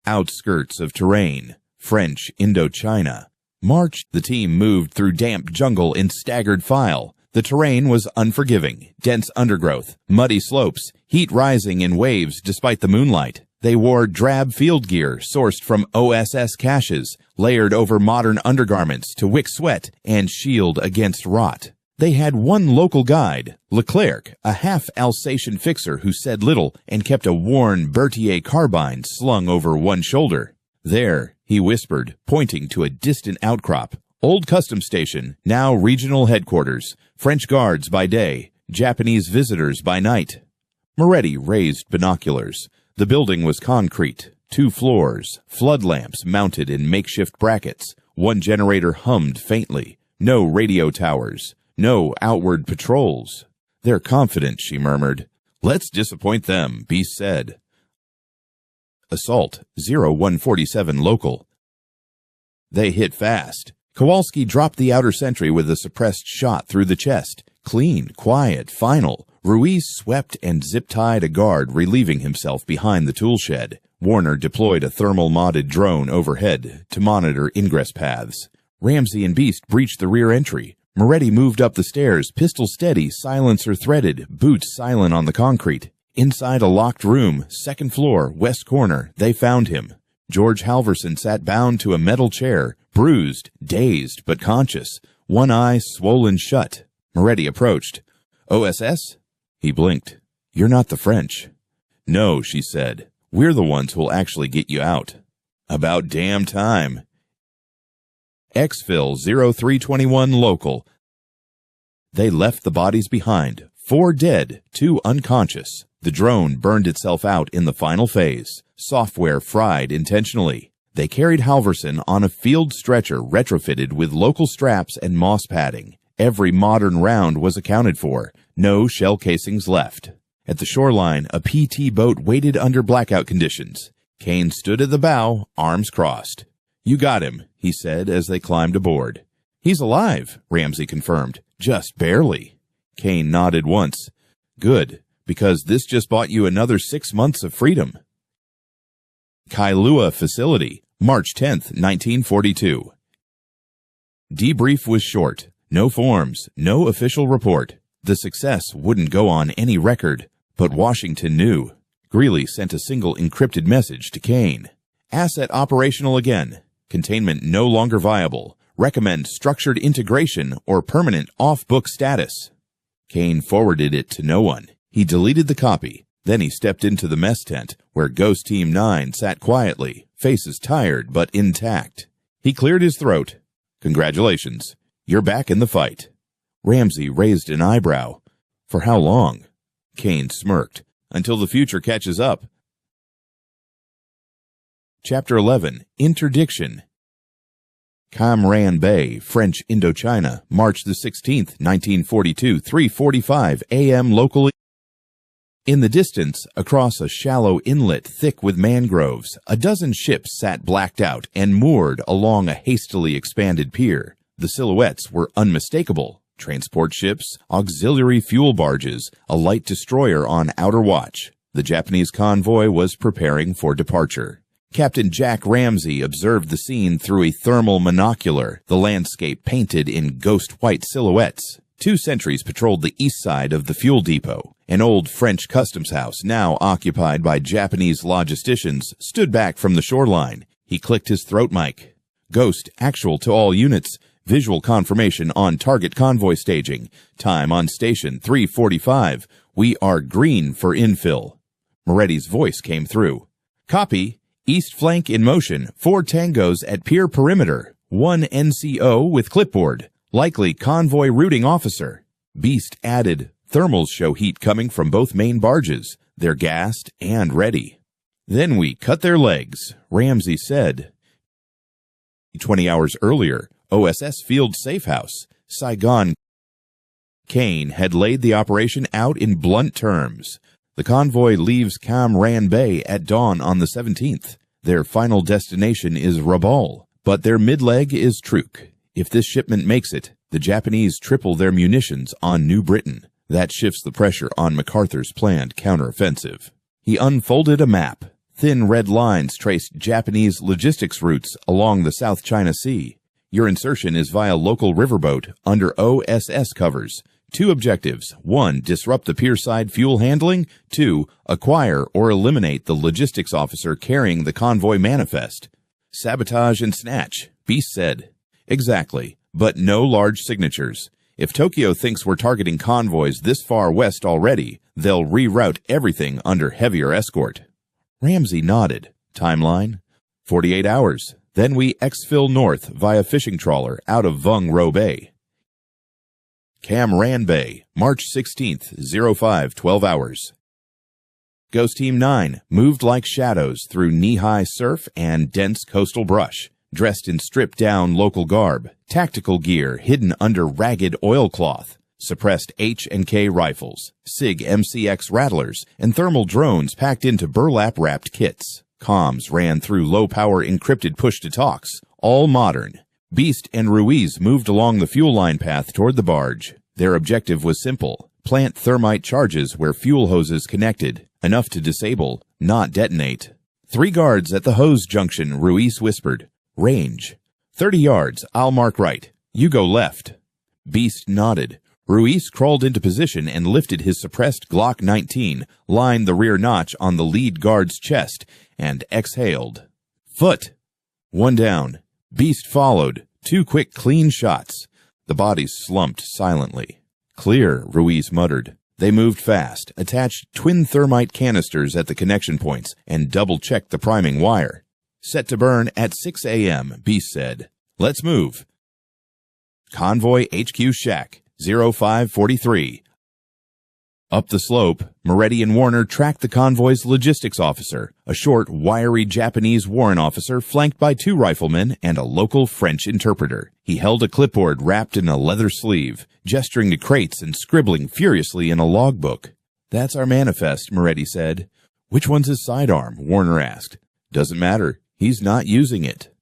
Outskirts of terrain. French Indochina. March, the team moved through damp jungle in staggered file. The terrain was unforgiving. Dense undergrowth, muddy slopes, heat rising in waves despite the moonlight. They wore drab field gear sourced from OSS caches, layered over modern undergarments to wick sweat and shield against rot. They had one local guide, Leclerc, a half Alsatian fixer who said little and kept a worn Berthier carbine slung over one shoulder. "There," he whispered, pointing to a distant outcrop. "Old custom station, now regional headquarters. French guards by day, Japanese visitors by night." Moretti raised binoculars. The building was concrete, 2 floors, flood lamps mounted in makeshift brackets. One generator hummed faintly. No radio towers, no outward patrols. "They're confident," she murmured. "Let's disappoint them," Beast said. Assault 0147 local. They hit fast. Kowalski dropped the outer sentry with a suppressed shot through the chest. Clean, quiet, final. Ruiz swept and zip-tied a guard, relieving himself behind the tool shed. Warner deployed a thermal-modded drone overhead to monitor ingress paths. Ramsey and Beast breached the rear entry. Moretti moved up the stairs, pistol steady, silencer threaded, boots silent on the concrete. Inside a locked room, 2nd floor, west corner, they found him. George Halverson sat bound to a metal chair, bruised, dazed, but conscious, one eye swollen shut. Moretti approached. "OSS?" He blinked. "You're not the French." "No," she said. "We're the ones who'll actually get you out." "About damn time." Exfil 0321 local. They left the bodies behind. 4 dead, 2 unconscious. The drone burned itself out in the final phase. Software fried intentionally. They carried Halverson on a field stretcher retrofitted with local straps and moss padding. Every modern round was accounted for. No shell casings left. At the shoreline, a PT boat waited under blackout conditions. Kane stood at the bow, arms crossed. "You got him," he said as they climbed aboard. "He's alive," Ramsey confirmed. "Just barely." Kane nodded once. "Good, because this just bought you another 6 months of freedom." Kailua Facility, March 10th, 1942. Debrief was short. No forms, no official report. The success wouldn't go on any record, but Washington knew. Greeley sent a single encrypted message to Kane. "Asset operational again. Containment no longer viable. Recommend structured integration or permanent off-book status." Kane forwarded it to no one. He deleted the copy. Then he stepped into the mess tent, where Ghost Team 9 sat quietly, faces tired but intact. He cleared his throat. "Congratulations. You're back in the fight." Ramsey raised an eyebrow. "For how long?" Kane smirked. "Until the future catches up." Chapter 11, Interdiction. Cam Bay, French Indochina, March the 16th, 1942, 3:45 a.m. locally. In the distance, across a shallow inlet thick with mangroves, a dozen ships sat blacked out and moored along a hastily expanded pier. The silhouettes were unmistakable. Transport ships, auxiliary fuel barges, a light destroyer on outer watch. The Japanese convoy was preparing for departure. Captain Jack Ramsey observed the scene through a thermal monocular, the landscape painted in ghost-white silhouettes. 2 sentries patrolled the east side of the fuel depot. An old French customs house, now occupied by Japanese logisticians, stood back from the shoreline. He clicked his throat mic. "Ghost, actual to all units. Visual confirmation on target convoy staging. Time on station 3:45. We are green for infill." Moretti's voice came through. Copy. East flank in motion. 4 tangos at pier perimeter. 1 NCO with clipboard. Likely convoy routing officer. Beast added. Thermals show heat coming from both main barges. They're gassed and ready. Then we cut their legs, Ramsey said. 20 hours earlier, OSS Field Safe House, Saigon. Kane had laid the operation out in blunt terms. The convoy leaves Cam Ranh Bay at dawn on the 17th. Their final destination is Rabaul, but their mid-leg is Truk. If this shipment makes it, the Japanese triple their munitions on New Britain. That shifts the pressure on MacArthur's planned counteroffensive. He unfolded a map. Thin red lines traced Japanese logistics routes along the South China Sea. Your insertion is via local riverboat under OSS covers. 2 objectives. 1, disrupt the pierside fuel handling. 2, acquire or eliminate the logistics officer carrying the convoy manifest. Sabotage and snatch, Beast said. Exactly, but no large signatures. If Tokyo thinks we're targeting convoys this far west already, they'll reroute everything under heavier escort. Ramsey nodded. Timeline? 48 hours. Then we exfil north via fishing trawler out of Vung Ro Bay. Cam Ranh Bay, March 16th, 05, 12 hours. Ghost Team 9 moved like shadows through knee-high surf and dense coastal brush, dressed in stripped-down local garb, tactical gear hidden under ragged oilcloth, suppressed H&K rifles, SIG MCX rattlers, and thermal drones packed into burlap-wrapped kits. Comms ran through low-power encrypted push-to-talks, all modern. Beast and Ruiz moved along the fuel line path toward the barge. Their objective was simple. Plant thermite charges where fuel hoses connected, enough to disable, not detonate. 3 guards at the hose junction, Ruiz whispered. Range. 30 yards, I'll mark right. You go left. Beast nodded. Ruiz crawled into position and lifted his suppressed Glock 19, lined the rear notch on the lead guard's chest, and exhaled. Foot. 1 down. Beast followed. 2 quick, clean shots. The bodies slumped silently. Clear, Ruiz muttered. They moved fast, attached twin thermite canisters at the connection points, and double-checked the priming wire. Set to burn at 6 a.m., Beast said. Let's move. Convoy HQ Shack, 0543. Up the slope, Moretti and Warner tracked the convoy's logistics officer, a short, wiry Japanese warrant officer flanked by 2 riflemen and a local French interpreter. He held a clipboard wrapped in a leather sleeve, gesturing to crates and scribbling furiously in a logbook. That's our manifest, Moretti said. Which one's his sidearm? Warner asked. Doesn't matter. He's not using it.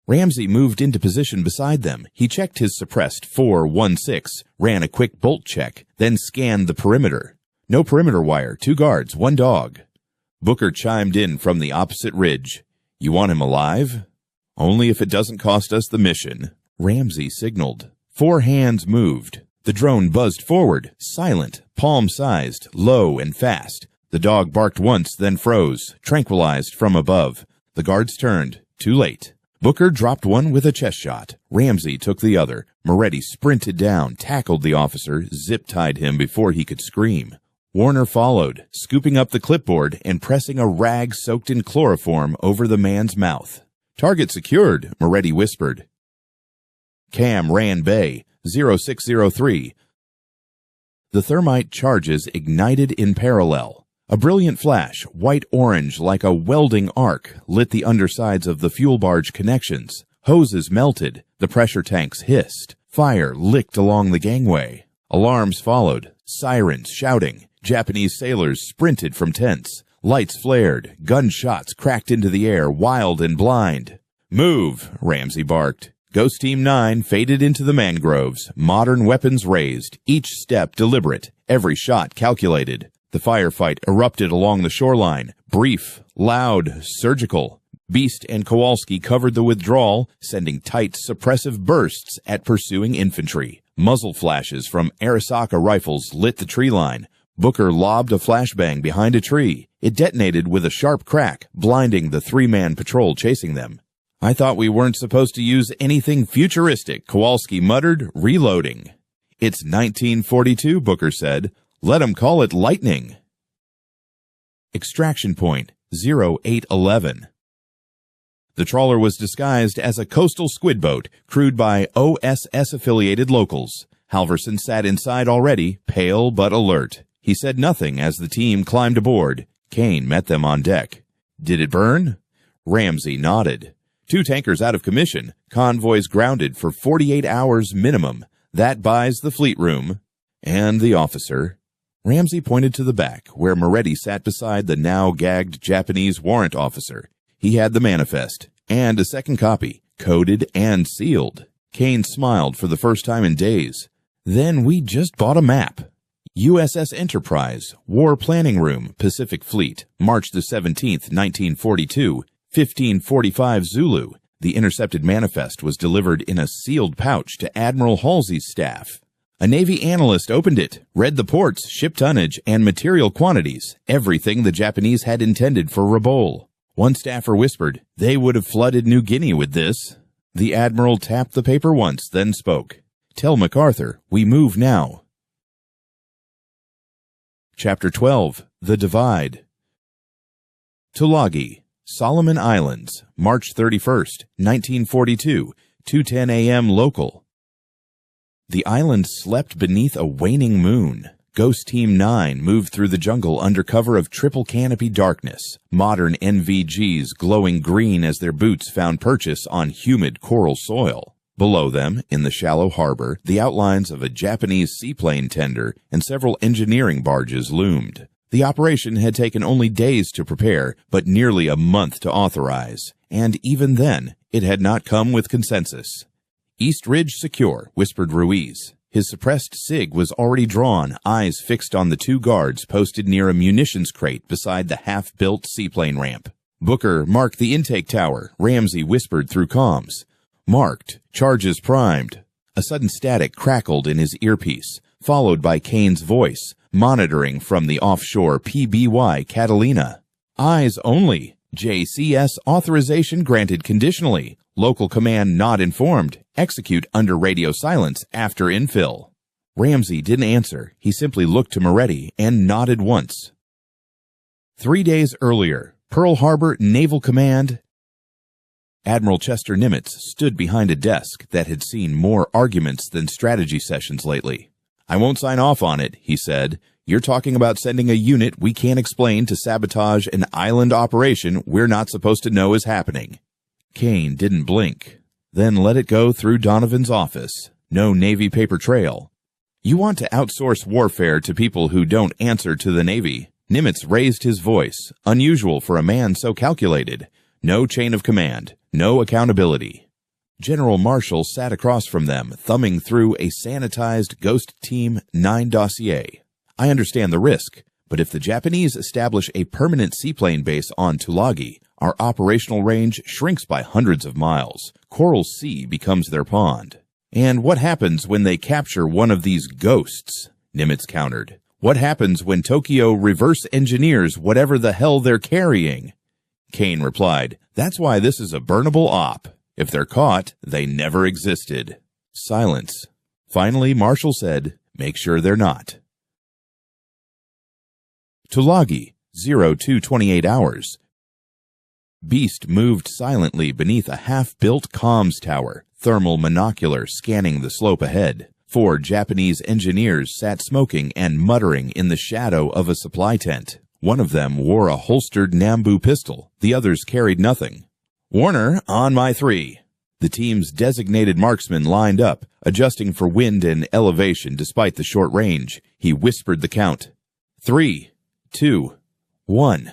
Ramsey moved into position beside them. He checked his suppressed 416, ran a quick bolt check, then scanned the perimeter. No perimeter wire, 2 guards, 1 dog. Booker chimed in from the opposite ridge. You want him alive? Only if it doesn't cost us the mission. Ramsey signaled. 4 hands moved. The drone buzzed forward, silent, palm-sized, low and fast. The dog barked once, then froze, tranquilized from above. The guards turned. Too late. Booker dropped one with a chest shot. Ramsey took the other. Moretti sprinted down, tackled the officer, zip-tied him before he could scream. Warner followed, scooping up the clipboard and pressing a rag soaked in chloroform over the man's mouth. Target secured, Moretti whispered. Cam Ranh Bay, 0603. The thermite charges ignited in parallel. A brilliant flash, white-orange like a welding arc, lit the undersides of the fuel barge connections. Hoses melted. The pressure tanks hissed. Fire licked along the gangway. Alarms followed. Sirens shouting. Japanese sailors sprinted from tents. Lights flared. Gunshots cracked into the air, wild and blind. Move, Ramsey barked. Ghost Team 9 faded into the mangroves, modern weapons raised, each step deliberate, every shot calculated. The firefight erupted along the shoreline, brief, loud, surgical. Beast and Kowalski covered the withdrawal, sending tight, suppressive bursts at pursuing infantry. Muzzle flashes from Arisaka rifles lit the tree line. Booker lobbed a flashbang behind a tree. It detonated with a sharp crack, blinding the 3-man patrol chasing them. I thought we weren't supposed to use anything futuristic, Kowalski muttered, reloading. It's 1942, Booker said. Let 'em call it lightning. Extraction point 0811. The trawler was disguised as a coastal squid boat crewed by OSS-affiliated locals. Halverson sat inside already, pale but alert. He said nothing as the team climbed aboard. Kane met them on deck. Did it burn? Ramsey nodded. 2 tankers out of commission, convoys grounded for 48 hours minimum. That buys the fleet room. And the officer. Ramsey pointed to the back, where Moretti sat beside the now gagged Japanese warrant officer. He had the manifest, and a second copy, coded and sealed. Kane smiled for the first time in days. Then we just bought a map. USS Enterprise, War Planning Room, Pacific Fleet, March the 17th, 1942, 1545 Zulu. The intercepted manifest was delivered in a sealed pouch to Admiral Halsey's staff. A Navy analyst opened it, read the ports, ship tonnage, and material quantities, everything the Japanese had intended for Rabaul. One staffer whispered, they would have flooded New Guinea with this. The Admiral tapped the paper once, then spoke. Tell MacArthur, we move now. Chapter 12, The Divide. Tulagi, Solomon Islands, March 31st, 1942, 2:10 a.m. local. The island slept beneath a waning moon. Ghost Team 9 moved through the jungle under cover of triple canopy darkness, modern NVGs glowing green as their boots found purchase on humid coral soil. Below them, in the shallow harbor, the outlines of a Japanese seaplane tender and several engineering barges loomed. The operation had taken only days to prepare, but nearly a month to authorize, and even then, it had not come with consensus. East Ridge secure, whispered Ruiz. His suppressed SIG was already drawn, eyes fixed on the 2 guards posted near a munitions crate beside the half-built seaplane ramp. Booker, mark the intake tower, Ramsey whispered through comms. Marked, charges primed. A sudden static crackled in his earpiece, followed by Kane's voice, monitoring from the offshore PBY Catalina. Eyes only. JCS authorization granted conditionally. Local command not informed. Execute under radio silence after infill. Ramsey didn't answer. He simply looked to Moretti and nodded once. 3 days earlier, Pearl Harbor Naval Command. Admiral Chester Nimitz stood behind a desk that had seen more arguments than strategy sessions lately. I won't sign off on it, he said. You're talking about sending a unit we can't explain to sabotage an island operation we're not supposed to know is happening. Kane didn't blink, then let it go through Donovan's office. No Navy paper trail. You want to outsource warfare to people who don't answer to the Navy. Nimitz raised his voice, unusual for a man so calculated. No chain of command, no accountability. General Marshall sat across from them, thumbing through a sanitized Ghost Team 9 dossier. I understand the risk, but if the Japanese establish a permanent seaplane base on Tulagi, our operational range shrinks by hundreds of miles. Coral Sea becomes their pond. And what happens when they capture one of these ghosts? Nimitz countered. What happens when Tokyo reverse engineers whatever the hell they're carrying? Kane replied, that's why this is a burnable op. If they're caught, they never existed. Silence. Finally, Marshall said, make sure they're not. Tulagi, 0228 hours. Beast moved silently beneath a half-built comms tower, thermal monocular scanning the slope ahead. 4 Japanese engineers sat smoking and muttering in the shadow of a supply tent. One of them wore a holstered Nambu pistol. The others carried nothing. Warner, on my 3. The team's designated marksman lined up, adjusting for wind and elevation despite the short range. He whispered the count. 3, 2, 1.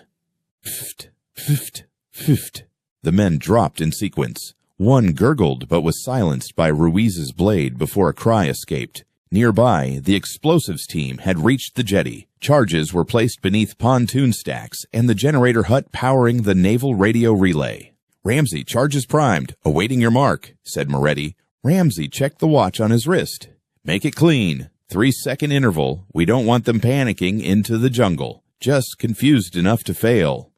Pft, pft, pft. The men dropped in sequence. One gurgled but was silenced by Ruiz's blade before a cry escaped. Nearby, the explosives team had reached the jetty. Charges were placed beneath pontoon stacks and the generator hut powering the naval radio relay. Ramsey, charges primed, awaiting your mark, said Moretti. Ramsey checked the watch on his wrist. Make it clean. 3-second interval. We don't want them panicking into the jungle. Just confused enough to fail.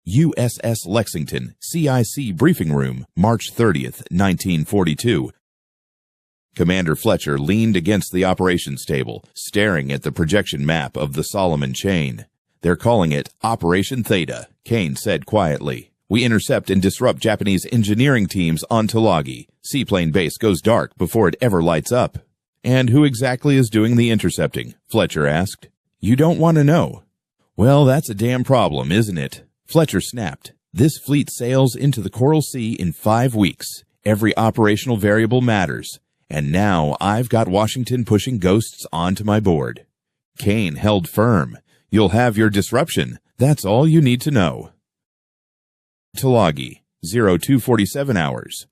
USS Lexington, CIC Briefing Room, March 30th, 1942. Commander Fletcher leaned against the operations table, staring at the projection map of the Solomon chain. They're calling it Operation Theta, Kane said quietly. We intercept and disrupt Japanese engineering teams on Tulagi. Seaplane base goes dark before it ever lights up. And who exactly is doing the intercepting? Fletcher asked. You don't want to know. Well, that's a damn problem, isn't it? Fletcher snapped. This fleet sails into the Coral Sea in 5 weeks. Every operational variable matters. And now I've got Washington pushing ghosts onto my board. Kane held firm. You'll have your disruption. That's all you need to know. Tulagi, 0247 hours.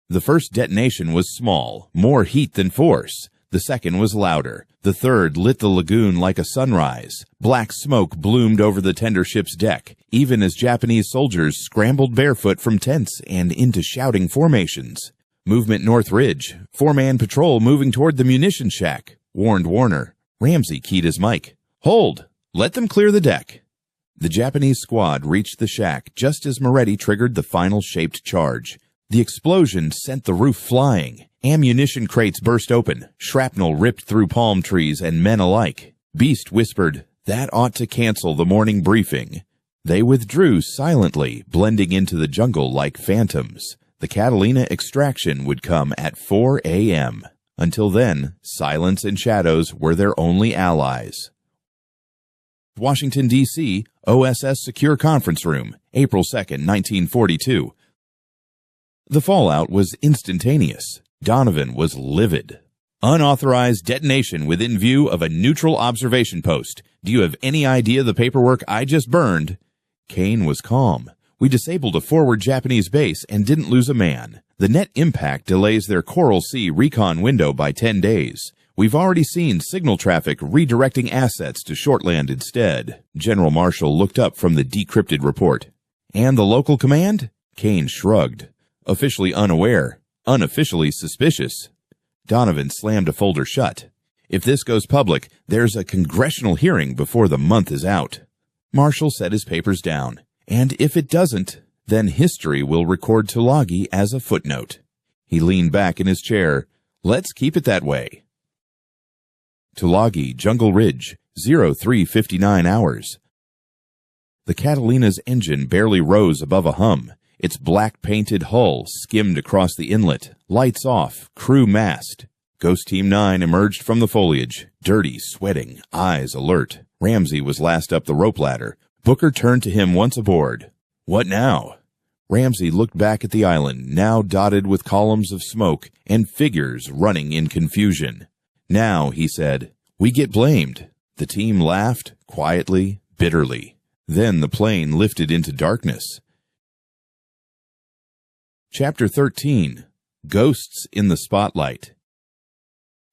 The first detonation was small, more heat than force. The second was louder. The third lit the lagoon like a sunrise. Black smoke bloomed over the tender ship's deck, even as Japanese soldiers scrambled barefoot from tents and into shouting formations. Movement North Ridge. 4-man patrol moving toward the munition shack, warned Warner. Ramsey keyed his mic. Hold! Let them clear the deck. The Japanese squad reached the shack just as Moretti triggered the final shaped charge. The explosion sent the roof flying. Ammunition crates burst open. Shrapnel ripped through palm trees and men alike. Beast whispered, that ought to cancel the morning briefing. They withdrew silently, blending into the jungle like phantoms. The Catalina extraction would come at 4 a.m. Until then, silence and shadows were their only allies. Washington, D.C., OSS Secure Conference Room, April 2, 1942. The fallout was instantaneous. Donovan was livid. Unauthorized detonation within view of a neutral observation post. Do you have any idea the paperwork I just burned? Kane was calm. We disabled a forward Japanese base and didn't lose a man. The net impact delays their Coral Sea recon window by 10 days. We've already seen signal traffic redirecting assets to Shortland instead. General Marshall looked up from the decrypted report. And the local command? Kane shrugged. Officially unaware. Unofficially suspicious. Donovan slammed a folder shut. If this goes public, there's a congressional hearing before the month is out. Marshall set his papers down. And if it doesn't, then history will record Tulagi as a footnote. He leaned back in his chair. Let's keep it that way. Tulagi, Jungle Ridge, 0359 hours. The Catalina's engine barely rose above a hum. Its black-painted hull skimmed across the inlet. Lights off, crew masked. Ghost Team 9 emerged from the foliage, dirty, sweating, eyes alert. Ramsey was last up the rope ladder. Booker turned to him once aboard. What now? Ramsey looked back at the island, now dotted with columns of smoke and figures running in confusion. Now, he said, we get blamed. The team laughed, quietly, bitterly. Then the plane lifted into darkness. Chapter 13. Ghosts in the Spotlight.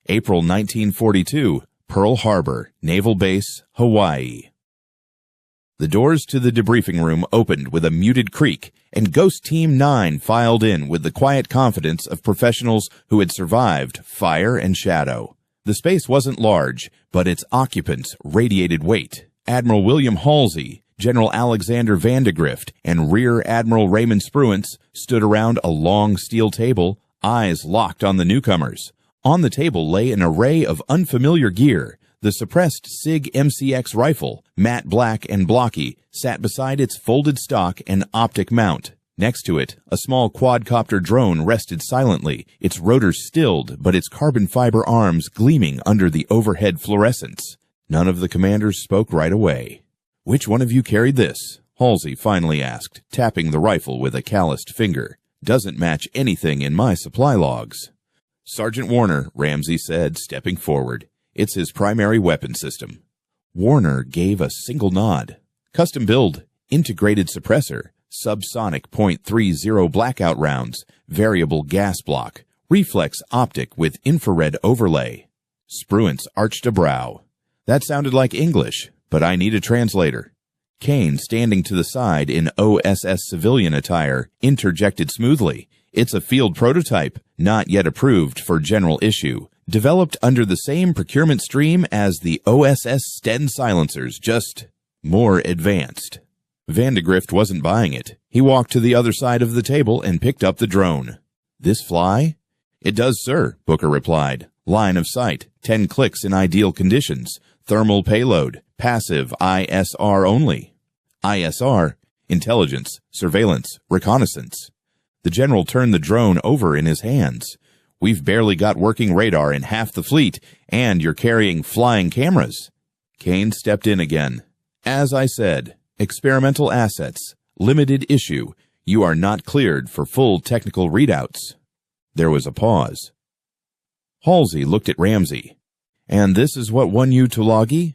April 1942, Pearl Harbor, Naval Base, Hawaii. The doors to the debriefing room opened with a muted creak, and Ghost Team 9 filed in with the quiet confidence of professionals who had survived fire and shadow. The space wasn't large, but its occupants radiated weight. Admiral William Halsey, General Alexander Vandegrift, and Rear Admiral Raymond Spruance stood around a long steel table, eyes locked on the newcomers. On the table lay an array of unfamiliar gear. The suppressed SIG MCX rifle, matte black and blocky, sat beside its folded stock and optic mount. Next to it, a small quadcopter drone rested silently, its rotors stilled but its carbon fiber arms gleaming under the overhead fluorescence. None of the commanders spoke right away. Which one of you carried this? Halsey finally asked, tapping the rifle with a calloused finger. Doesn't match anything in my supply logs. Sergeant Warner, Ramsey said, stepping forward. It's his primary weapon system. Warner gave a single nod. Custom build, integrated suppressor, subsonic .30 blackout rounds, variable gas block, reflex optic with infrared overlay. Spruance arched a brow. That sounded like English, but I need a translator. Kane, standing to the side in OSS civilian attire, interjected smoothly. It's a field prototype, not yet approved for general issue, developed under the same procurement stream as the OSS Sten silencers, just more advanced. Vandegrift wasn't buying it. He walked to the other side of the table and picked up the drone. This fly? It does, sir, Booker replied. Line of sight, 10 clicks in ideal conditions, Thermal payload, passive ISR only. ISR, intelligence, surveillance, reconnaissance. The general turned the drone over in his hands. We've barely got working radar in half the fleet, and you're carrying flying cameras. Kane stepped in again. As I said, experimental assets, limited issue. You are not cleared for full technical readouts. There was a pause. Halsey looked at Ramsey. And this is what won you Tulagi?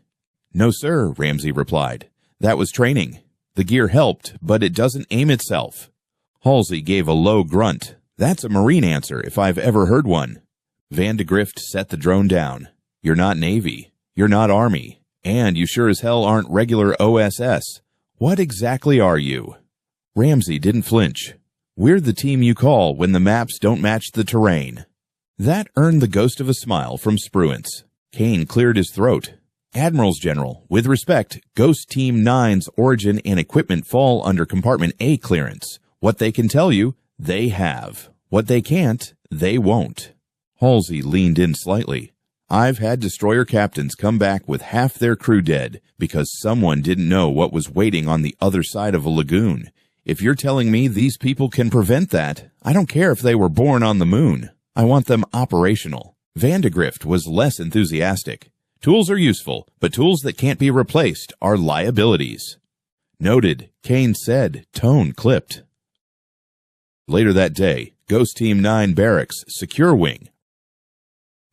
No, sir, Ramsey replied. That was training. The gear helped, but it doesn't aim itself. Halsey gave a low grunt. That's a Marine answer if I've ever heard one. Van de Grift set the drone down. You're not Navy. You're not Army. And you sure as hell aren't regular OSS. What exactly are you? Ramsey didn't flinch. We're the team you call when the maps don't match the terrain. That earned the ghost of a smile from Spruance. Kane cleared his throat. Admirals General, with respect, Ghost Team 9's origin and equipment fall under Compartment A clearance. What they can tell you, they have. What they can't, they won't. Halsey leaned in slightly. I've had destroyer captains come back with half their crew dead because someone didn't know what was waiting on the other side of a lagoon. If you're telling me these people can prevent that, I don't care if they were born on the moon. I want them operational. Van de Grift was less enthusiastic. Tools are useful, but tools that can't be replaced are liabilities. Noted, Kane said, tone clipped. Later that day, Ghost Team 9 Barracks, Secure Wing.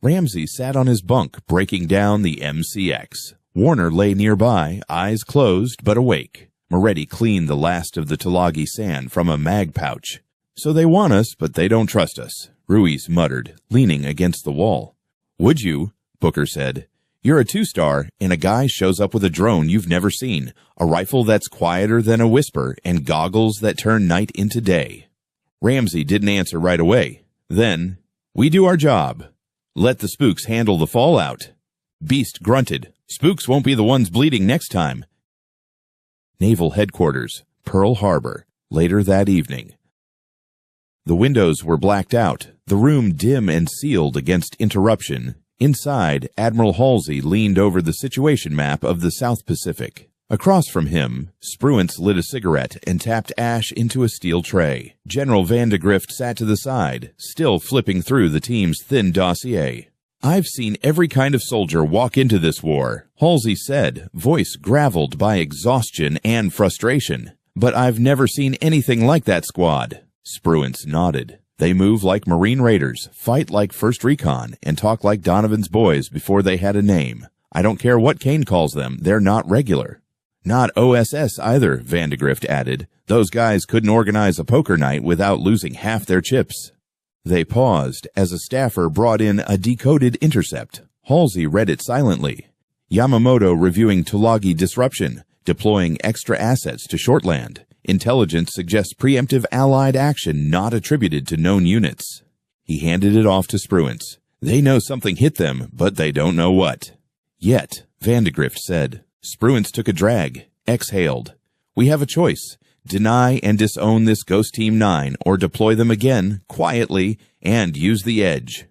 Ramsey sat on his bunk, breaking down the MCX. Warner lay nearby, eyes closed but awake. Moretti cleaned the last of the Tulagi sand from a mag pouch. So they want us, but they don't trust us, Ruiz muttered, leaning against the wall. Would you? Booker said. You're a 2-star, and a guy shows up with a drone you've never seen, a rifle that's quieter than a whisper, and goggles that turn night into day. Ramsey didn't answer right away. Then, we do our job. Let the spooks handle the fallout. Beast grunted. Spooks won't be the ones bleeding next time. Naval Headquarters, Pearl Harbor, later that evening. The windows were blacked out, the room dim and sealed against interruption. Inside, Admiral Halsey leaned over the situation map of the South Pacific. Across from him, Spruance lit a cigarette and tapped ash into a steel tray. General Van de Grift sat to the side, still flipping through the team's thin dossier. I've seen every kind of soldier walk into this war, Halsey said, voice graveled by exhaustion and frustration. But I've never seen anything like that squad. Spruance nodded. They move like Marine Raiders, fight like 1st Recon, and talk like Donovan's boys before they had a name. I don't care what Kane calls them, they're not regular. Not OSS either, Van de Grift added. Those guys couldn't organize a poker night without losing half their chips. They paused as a staffer brought in a decoded intercept. Halsey read it silently. Yamamoto reviewing Tulagi disruption, deploying extra assets to Shortland. Intelligence suggests preemptive Allied action not attributed to known units. He handed it off to Spruance. They know something hit them, but they don't know what. Yet, Van de Grift said. Spruance took a drag, exhaled. We have a choice. Deny and disown this Ghost Team 9 or deploy them again, quietly, and use the edge.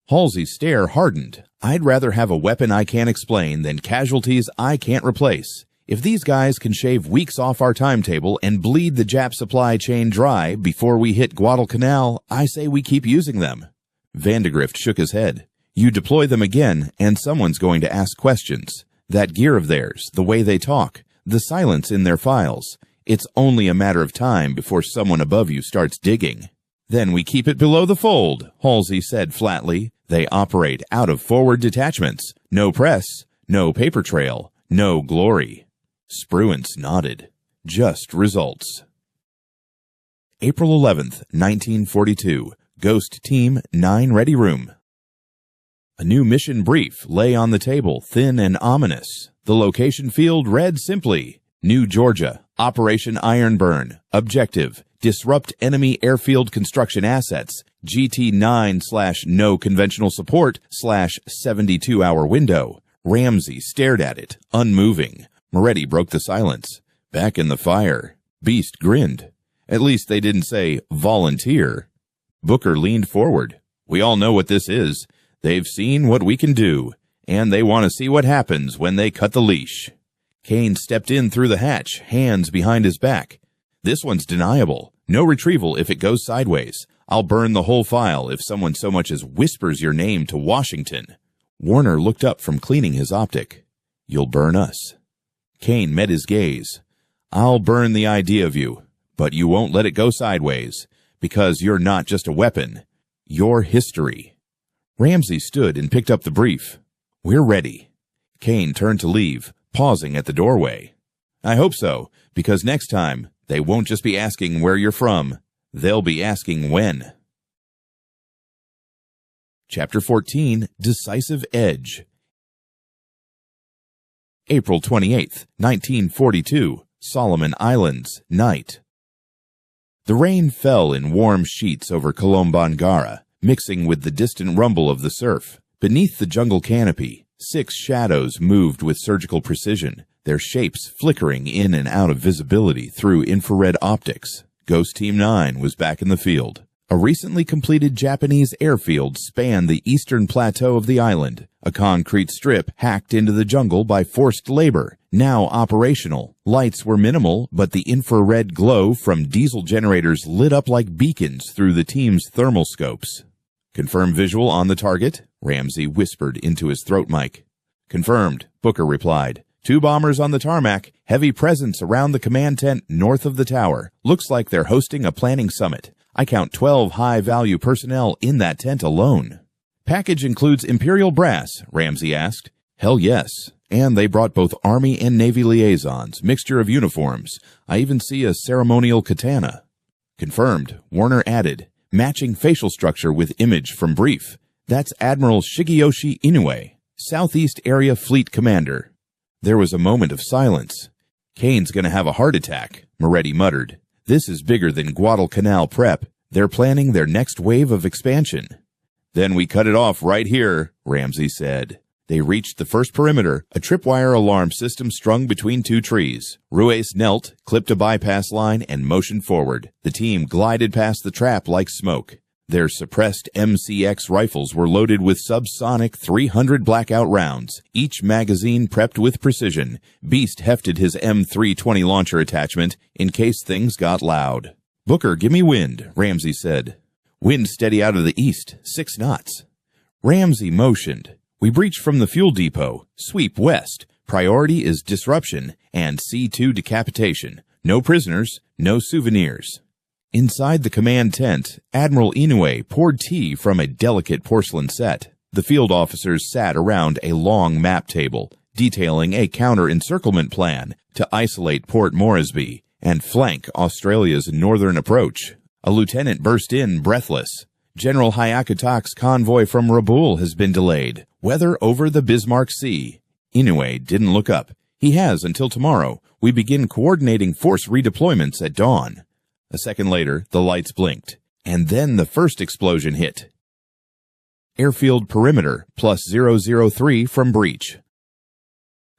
Halsey's stare hardened. I'd rather have a weapon I can't explain than casualties I can't replace. If these guys can shave weeks off our timetable and bleed the Jap supply chain dry before we hit Guadalcanal, I say we keep using them. Van de Grift shook his head. You deploy them again, and someone's going to ask questions. That gear of theirs, the way they talk, the silence in their files. It's only a matter of time before someone above you starts digging. Then we keep it below the fold, Halsey said flatly. They operate out of forward detachments. No press, no paper trail, no glory. Spruance nodded. Just results. April 11th, 1942. Ghost Team 9 Ready Room. A new mission brief lay on the table, thin and ominous. The location field read simply, New Georgia, Operation Ironburn, Objective, Disrupt Enemy Airfield Construction Assets, GT9/No Conventional Support /72-hour window. Ramsey stared at it, unmoving. Moretti broke the silence. Back in the fire. Beast grinned. At least they didn't say, volunteer. Booker leaned forward. We all know what this is. They've seen what we can do, and they want to see what happens when they cut the leash. Kane stepped in through the hatch, hands behind his back. This one's deniable. No retrieval if it goes sideways. I'll burn the whole file if someone so much as whispers your name to Washington. Warner looked up from cleaning his optic. You'll burn us. Kane met his gaze. I'll burn the idea of you, but you won't let it go sideways, because you're not just a weapon. You're history. Ramsey stood and picked up the brief. We're ready. Kane turned to leave, pausing at the doorway. I hope so, because next time, they won't just be asking where you're from. They'll be asking when. Chapter 14, Decisive Edge. April 28th, 1942, Solomon Islands, night. The rain fell in warm sheets over Kolombangara, mixing with the distant rumble of the surf. Beneath the jungle canopy, 6 shadows moved with surgical precision, their shapes flickering in and out of visibility through infrared optics. Ghost Team 9 was back in the field. A recently completed Japanese airfield spanned the eastern plateau of the island, a concrete strip hacked into the jungle by forced labor, now operational. Lights were minimal, but the infrared glow from diesel generators lit up like beacons through the team's thermal scopes. Confirm visual on the target? Ramsey whispered into his throat mic. Confirmed, Booker replied. 2 bombers on the tarmac, heavy presence around the command tent north of the tower. Looks like they're hosting a planning summit. I count 12 high-value personnel in that tent alone. Package includes Imperial brass, Ramsey asked. Hell yes. And they brought both Army and Navy liaisons, mixture of uniforms. I even see a ceremonial katana. Confirmed, Warner added, matching facial structure with image from brief. That's Admiral Shigeyoshi Inoue, Southeast Area Fleet Commander. There was a moment of silence. Kane's gonna have a heart attack, Moretti muttered. This is bigger than Guadalcanal prep. They're planning their next wave of expansion. Then we cut it off right here, Ramsey said. They reached the first perimeter, a tripwire alarm system strung between 2 trees. Ruiz knelt, clipped a bypass line, and motioned forward. The team glided past the trap like smoke. Their suppressed MCX rifles were loaded with subsonic 300 blackout rounds, each magazine prepped with precision. Beast hefted his M320 launcher attachment in case things got loud. Booker, give me wind, Ramsey said. Wind steady out of the east, 6 knots. Ramsey motioned. We breach from the fuel depot, sweep west. Priority is disruption and C2 decapitation. No prisoners, no souvenirs. Inside the command tent, Admiral Inoue poured tea from a delicate porcelain set. The field officers sat around a long map table, detailing a counter-encirclement plan to isolate Port Moresby and flank Australia's northern approach. A lieutenant burst in, breathless. General Hyakutok's convoy from Rabaul has been delayed. Weather over the Bismarck Sea. Inoue didn't look up. He has until tomorrow. We begin coordinating force redeployments at dawn. A second later, the lights blinked, and then the first explosion hit. Airfield perimeter, plus 003 from breach.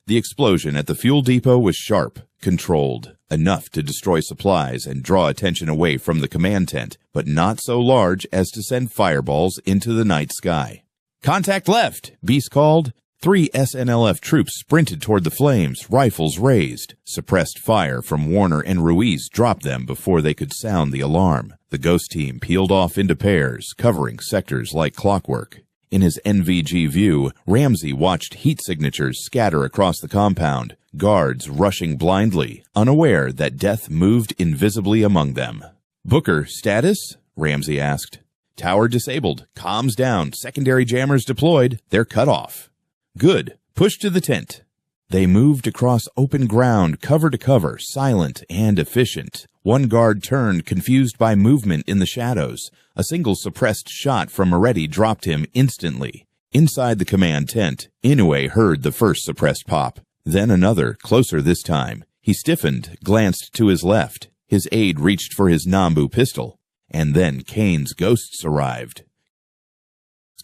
The explosion at the fuel depot was sharp, controlled, enough to destroy supplies and draw attention away from the command tent, but not so large as to send fireballs into the night sky. Contact left, Beast called. 3 SNLF troops sprinted toward the flames, rifles raised. Suppressed fire from Warner and Ruiz dropped them before they could sound the alarm. The Ghost team peeled off into pairs, covering sectors like clockwork. In his NVG view, Ramsey watched heat signatures scatter across the compound, guards rushing blindly, unaware that death moved invisibly among them. Booker, status? Ramsey asked. Tower disabled, comms down, secondary jammers deployed, they're cut off. Good. Push to the tent. They moved across open ground, cover to cover, silent and efficient. One guard turned, confused by movement in the shadows. A single suppressed shot from Moretti dropped him instantly. Inside the command tent, Inoue heard the first suppressed pop. Then another, closer this time. He stiffened, glanced to his left. His aide reached for his Nambu pistol. And then Kane's ghosts arrived.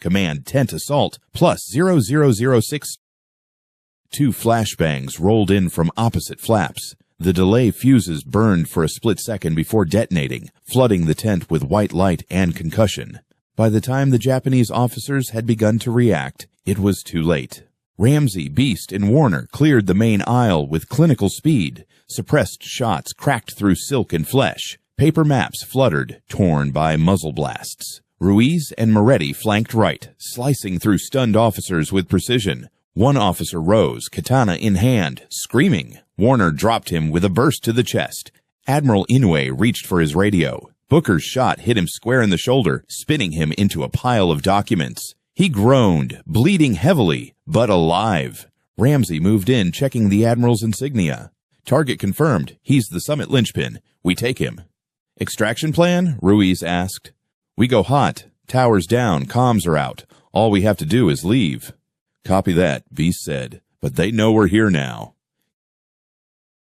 Command tent assault, plus 0006. 2 flashbangs rolled in from opposite flaps. The delay fuses burned for a split second before detonating, flooding the tent with white light and concussion. By the time the Japanese officers had begun to react, it was too late. Ramsey, Beast, and Warner cleared the main aisle with clinical speed. Suppressed shots cracked through silk and flesh. Paper maps fluttered, torn by muzzle blasts. Ruiz and Moretti flanked right, slicing through stunned officers with precision. One officer rose, katana in hand, screaming. Warner dropped him with a burst to the chest. Admiral Inoue reached for his radio. Booker's shot hit him square in the shoulder, spinning him into a pile of documents. He groaned, bleeding heavily, but alive. Ramsey moved in, checking the Admiral's insignia. Target confirmed. He's the summit linchpin. We take him. Extraction plan? Ruiz asked. We go hot. Towers down. Comms are out. All we have to do is leave. Copy that, Beast said. But they know we're here now.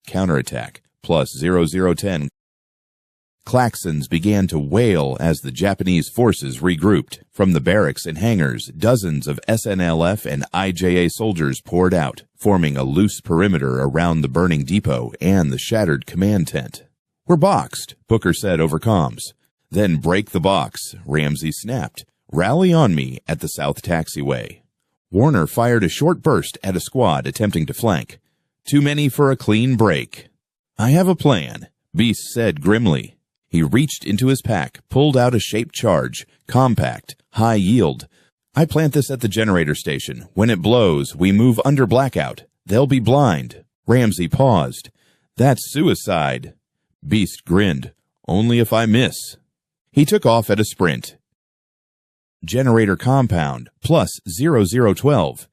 Counterattack. Plus 0010. Klaxons began to wail as the Japanese forces regrouped. From the barracks and hangars, dozens of SNLF and IJA soldiers poured out, forming a loose perimeter around the burning depot and the shattered command tent. We're boxed, Booker said over comms. Then break the box, Ramsey snapped. Rally on me at the south taxiway. Warner fired a short burst at a squad attempting to flank. Too many for a clean break. I have a plan, Beast said grimly. He reached into his pack, pulled out a shaped charge, compact, high yield. I plant this at the generator station. When it blows, we move under blackout. They'll be blind. Ramsey paused. That's suicide. Beast grinned. Only if I miss. He took off at a sprint. Generator compound, plus 0012.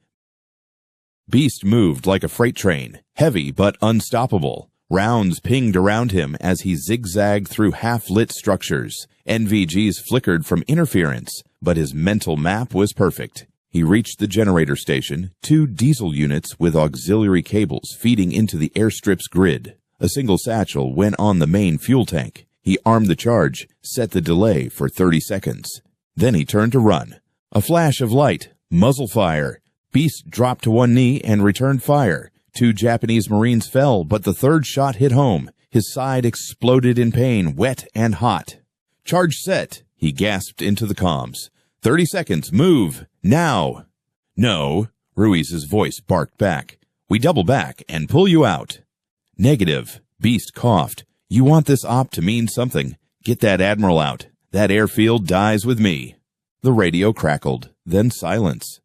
Beast moved like a freight train, heavy but unstoppable. Rounds pinged around him as he zigzagged through half-lit structures. NVGs flickered from interference, but his mental map was perfect. He reached the generator station, 2 diesel units with auxiliary cables feeding into the airstrip's grid. A single satchel went on the main fuel tank. He armed the charge, set the delay for 30 seconds. Then he turned to run. A flash of light, muzzle fire. Beast dropped to one knee and returned fire. 2 Japanese Marines fell, but the third shot hit home. His side exploded in pain, wet and hot. Charge set, he gasped into the comms. 30 seconds, move, now. No, Ruiz's voice barked back. We double back and pull you out. Negative, Beast coughed. You want this op to mean something. Get that Admiral out. That airfield dies with me. The radio crackled, then silence.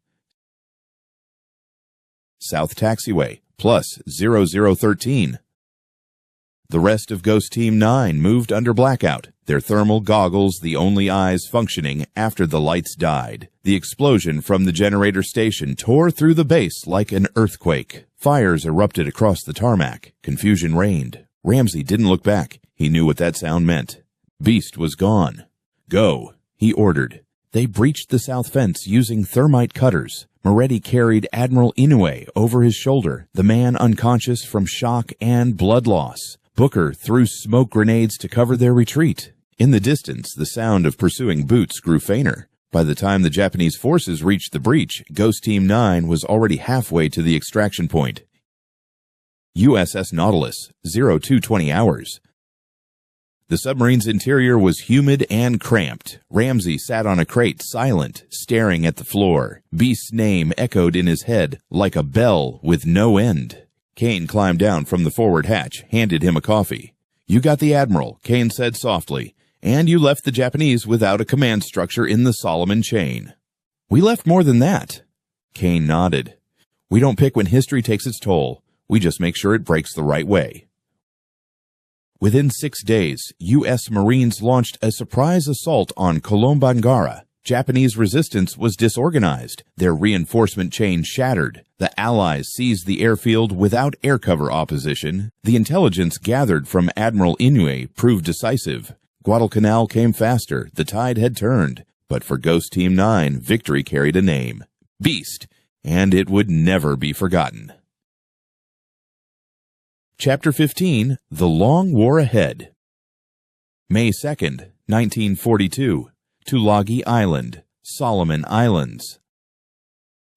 South taxiway. Plus 0013. The rest of Ghost Team 9 moved under blackout, their thermal goggles the only eyes functioning after the lights died. The explosion from the generator station tore through the base like an earthquake. Fires erupted across the tarmac. Confusion reigned. Ramsey didn't look back. He knew what that sound meant. Beast was gone. Go, he ordered. They breached the south fence using thermite cutters. Moretti carried Admiral Inoue over his shoulder, the man unconscious from shock and blood loss. Booker threw smoke grenades to cover their retreat. In the distance, the sound of pursuing boots grew fainter. By the time the Japanese forces reached the breach, Ghost Team 9 was already halfway to the extraction point. USS Nautilus, 0220 hours. The submarine's interior was humid and cramped. Ramsey sat on a crate, silent, staring at the floor. Beast's name echoed in his head like a bell with no end. Kane climbed down from the forward hatch, handed him a coffee. You got the Admiral, Kane said softly, and you left the Japanese without a command structure in the Solomon chain. We left more than that. Kane nodded. We don't pick when history takes its toll. We just make sure it breaks the right way. Within 6 days, U.S. Marines launched a surprise assault on Kolombangara. Japanese resistance was disorganized. Their reinforcement chain shattered. The Allies seized the airfield without air cover opposition. The intelligence gathered from Admiral Inoue proved decisive. Guadalcanal came faster. The tide had turned. But for Ghost Team 9, victory carried a name. Beast. And it would never be forgotten. Chapter 15, The Long War Ahead. May 2nd, 1942. Tulagi Island, Solomon Islands.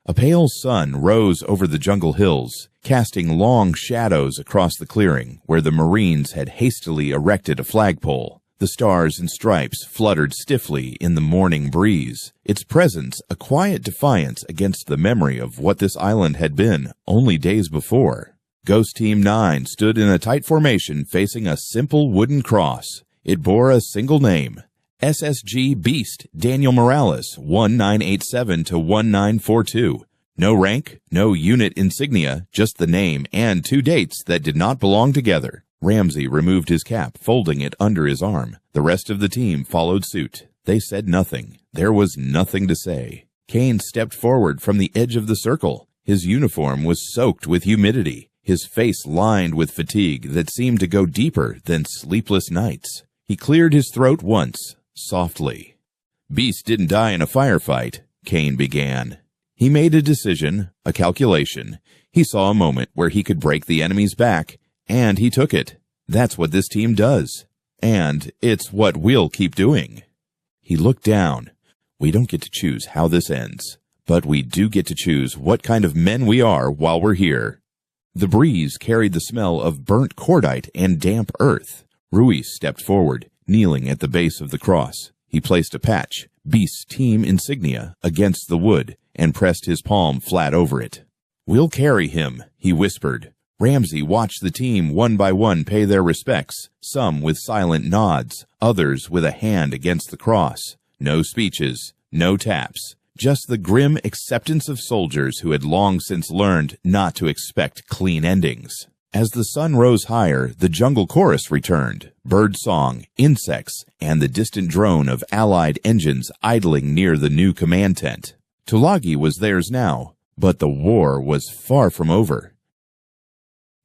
A pale sun rose over the jungle hills, casting long shadows across the clearing where the Marines had hastily erected a flagpole. The stars and stripes fluttered stiffly in the morning breeze, its presence a quiet defiance against the memory of what this island had been only days before. Ghost Team 9 stood in a tight formation facing a simple wooden cross. It bore a single name, SSG Beast Daniel Morales 1987 to 1942. No rank, no unit insignia, just the name and 2 dates that did not belong together. Ramsey removed his cap, folding it under his arm. The rest of the team followed suit. They said nothing. There was nothing to say. Kane stepped forward from the edge of the circle. His uniform was soaked with humidity, his face lined with fatigue that seemed to go deeper than sleepless nights. He cleared his throat once, softly. Beast didn't die in a firefight, Kane began. He made a decision, a calculation. He saw a moment where he could break the enemy's back, and he took it. That's what this team does. And it's what we'll keep doing. He looked down. We don't get to choose how this ends, but we do get to choose what kind of men we are while we're here. The breeze carried the smell of burnt cordite and damp earth. Ruiz stepped forward, kneeling at the base of the cross. He placed a patch, Beast's team insignia, against the wood and pressed his palm flat over it. We'll carry him, he whispered. Ramsey watched the team one by one pay their respects, some with silent nods, others with a hand against the cross. No speeches, no taps, just the grim acceptance of soldiers who had long since learned not to expect clean endings. As the sun rose higher, the jungle chorus returned, bird song, insects, and the distant drone of Allied engines idling near the new command tent. Tulagi was theirs now, but the war was far from over.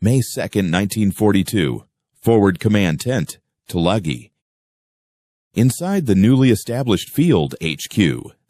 May 2nd, 1942. Forward Command Tent, Tulagi. Inside the newly established field HQ,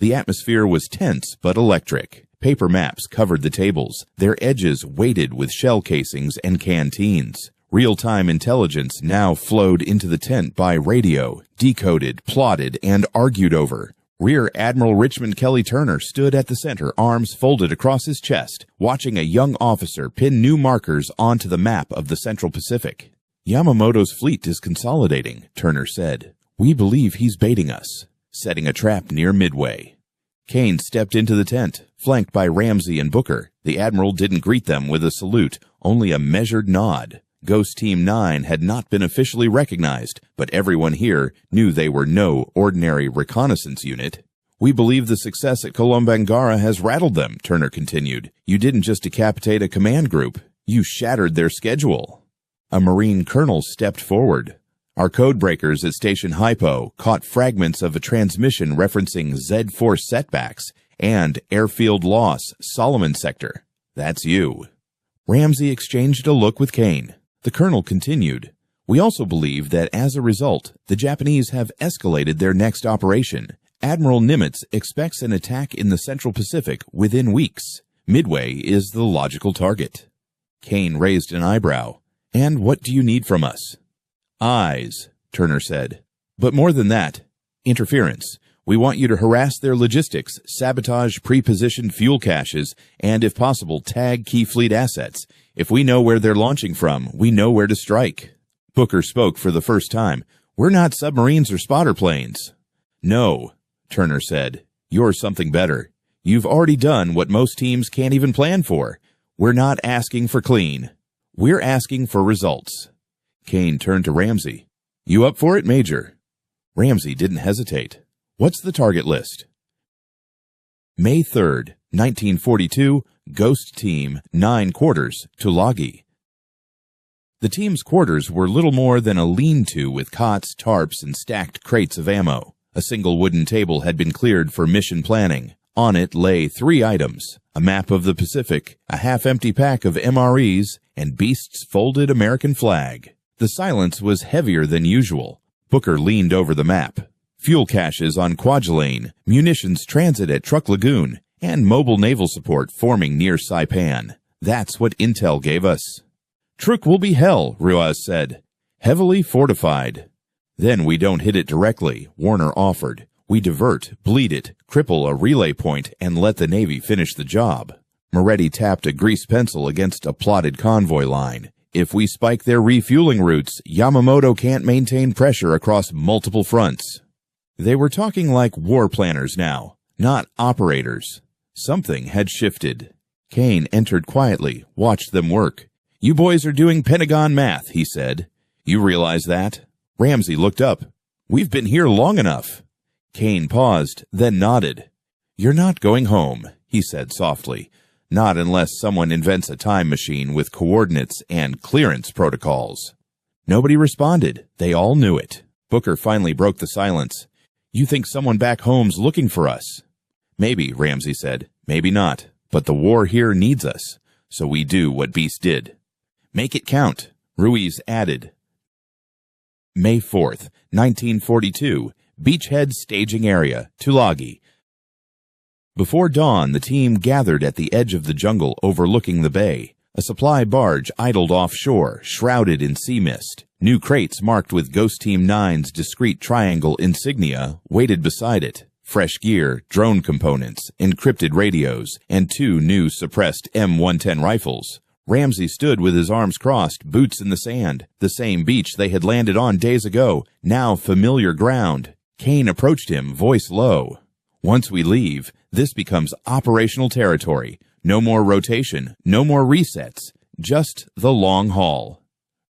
the atmosphere was tense but electric. Paper maps covered the tables, their edges weighted with shell casings and canteens. Real-time intelligence now flowed into the tent by radio, decoded, plotted, and argued over. Rear Admiral Richmond Kelly Turner stood at the center, arms folded across his chest, watching a young officer pin new markers onto the map of the Central Pacific. Yamamoto's fleet is consolidating, Turner said. We believe he's baiting us, setting a trap near Midway. Kane stepped into the tent, flanked by Ramsey and Booker. The Admiral didn't greet them with a salute, only a measured nod. Ghost Team 9 had not been officially recognized, but everyone here knew they were no ordinary reconnaissance unit. We believe the success at Kolombangara has rattled them, Turner continued. You didn't just decapitate a command group, you shattered their schedule. A Marine colonel stepped forward. Our codebreakers at Station Hypo caught fragments of a transmission referencing Z-Force setbacks and airfield loss, Solomon Sector. That's you. Ramsey exchanged a look with Kane. The colonel continued. We also believe that as a result, the Japanese have escalated their next operation. Admiral Nimitz expects an attack in the Central Pacific within weeks. Midway is the logical target. Kane raised an eyebrow. And what do you need from us? Eyes, Turner said. But more than that, interference. We want you to harass their logistics, sabotage pre-positioned fuel caches, and if possible, tag key fleet assets. If we know where they're launching from, we know where to strike. Booker spoke for the first time. We're not submarines or spotter planes. No, Turner said. You're something better. You've already done what most teams can't even plan for. We're not asking for clean. We're asking for results. Kane turned to Ramsey. You up for it, Major? Ramsey didn't hesitate. What's the target list? May 3rd, 1942, Ghost Team, 9 quarters, Tulagi. The team's quarters were little more than a lean-to with cots, tarps, and stacked crates of ammo. A single wooden table had been cleared for mission planning. On it lay 3 items, a map of the Pacific, a half-empty pack of MREs, and Beast's folded American flag. The silence was heavier than usual. Booker leaned over the map. Fuel caches on Kwajalein, munitions transit at Truck Lagoon, and mobile naval support forming near Saipan. That's what intel gave us. Truk will be hell, Ruiz said. Heavily fortified. Then we don't hit it directly, Warner offered. We divert, bleed it, cripple a relay point, and let the Navy finish the job. Moretti tapped a grease pencil against a plotted convoy line. If we spike their refueling routes, Yamamoto can't maintain pressure across multiple fronts. They were talking like war planners now, not operators. Something had shifted. Kane entered quietly, watched them work. "You boys are doing Pentagon math," he said. "You realize that?" Ramsey looked up. "We've been here long enough." Kane paused, then nodded. "You're not going home," he said softly. "Not unless someone invents a time machine with coordinates and clearance protocols." Nobody responded. They all knew it. Booker finally broke the silence. "You think someone back home's looking for us?" "Maybe," Ramsey said. "Maybe not. But the war here needs us. So we do what Beast did." "Make it count," Ruiz added. May 4th, 1942, Beachhead Staging Area, Tulagi. Before dawn, the team gathered at the edge of the jungle overlooking the bay. A supply barge idled offshore, shrouded in sea mist. New crates marked with Ghost Team 9's discrete triangle insignia waited beside it. Fresh gear, drone components, encrypted radios, and 2 new suppressed M110 rifles. Ramsey stood with his arms crossed, boots in the sand. The same beach they had landed on days ago, now familiar ground. Kane approached him, voice low. "Once we leave, this becomes operational territory. No more rotation, no more resets, just the long haul."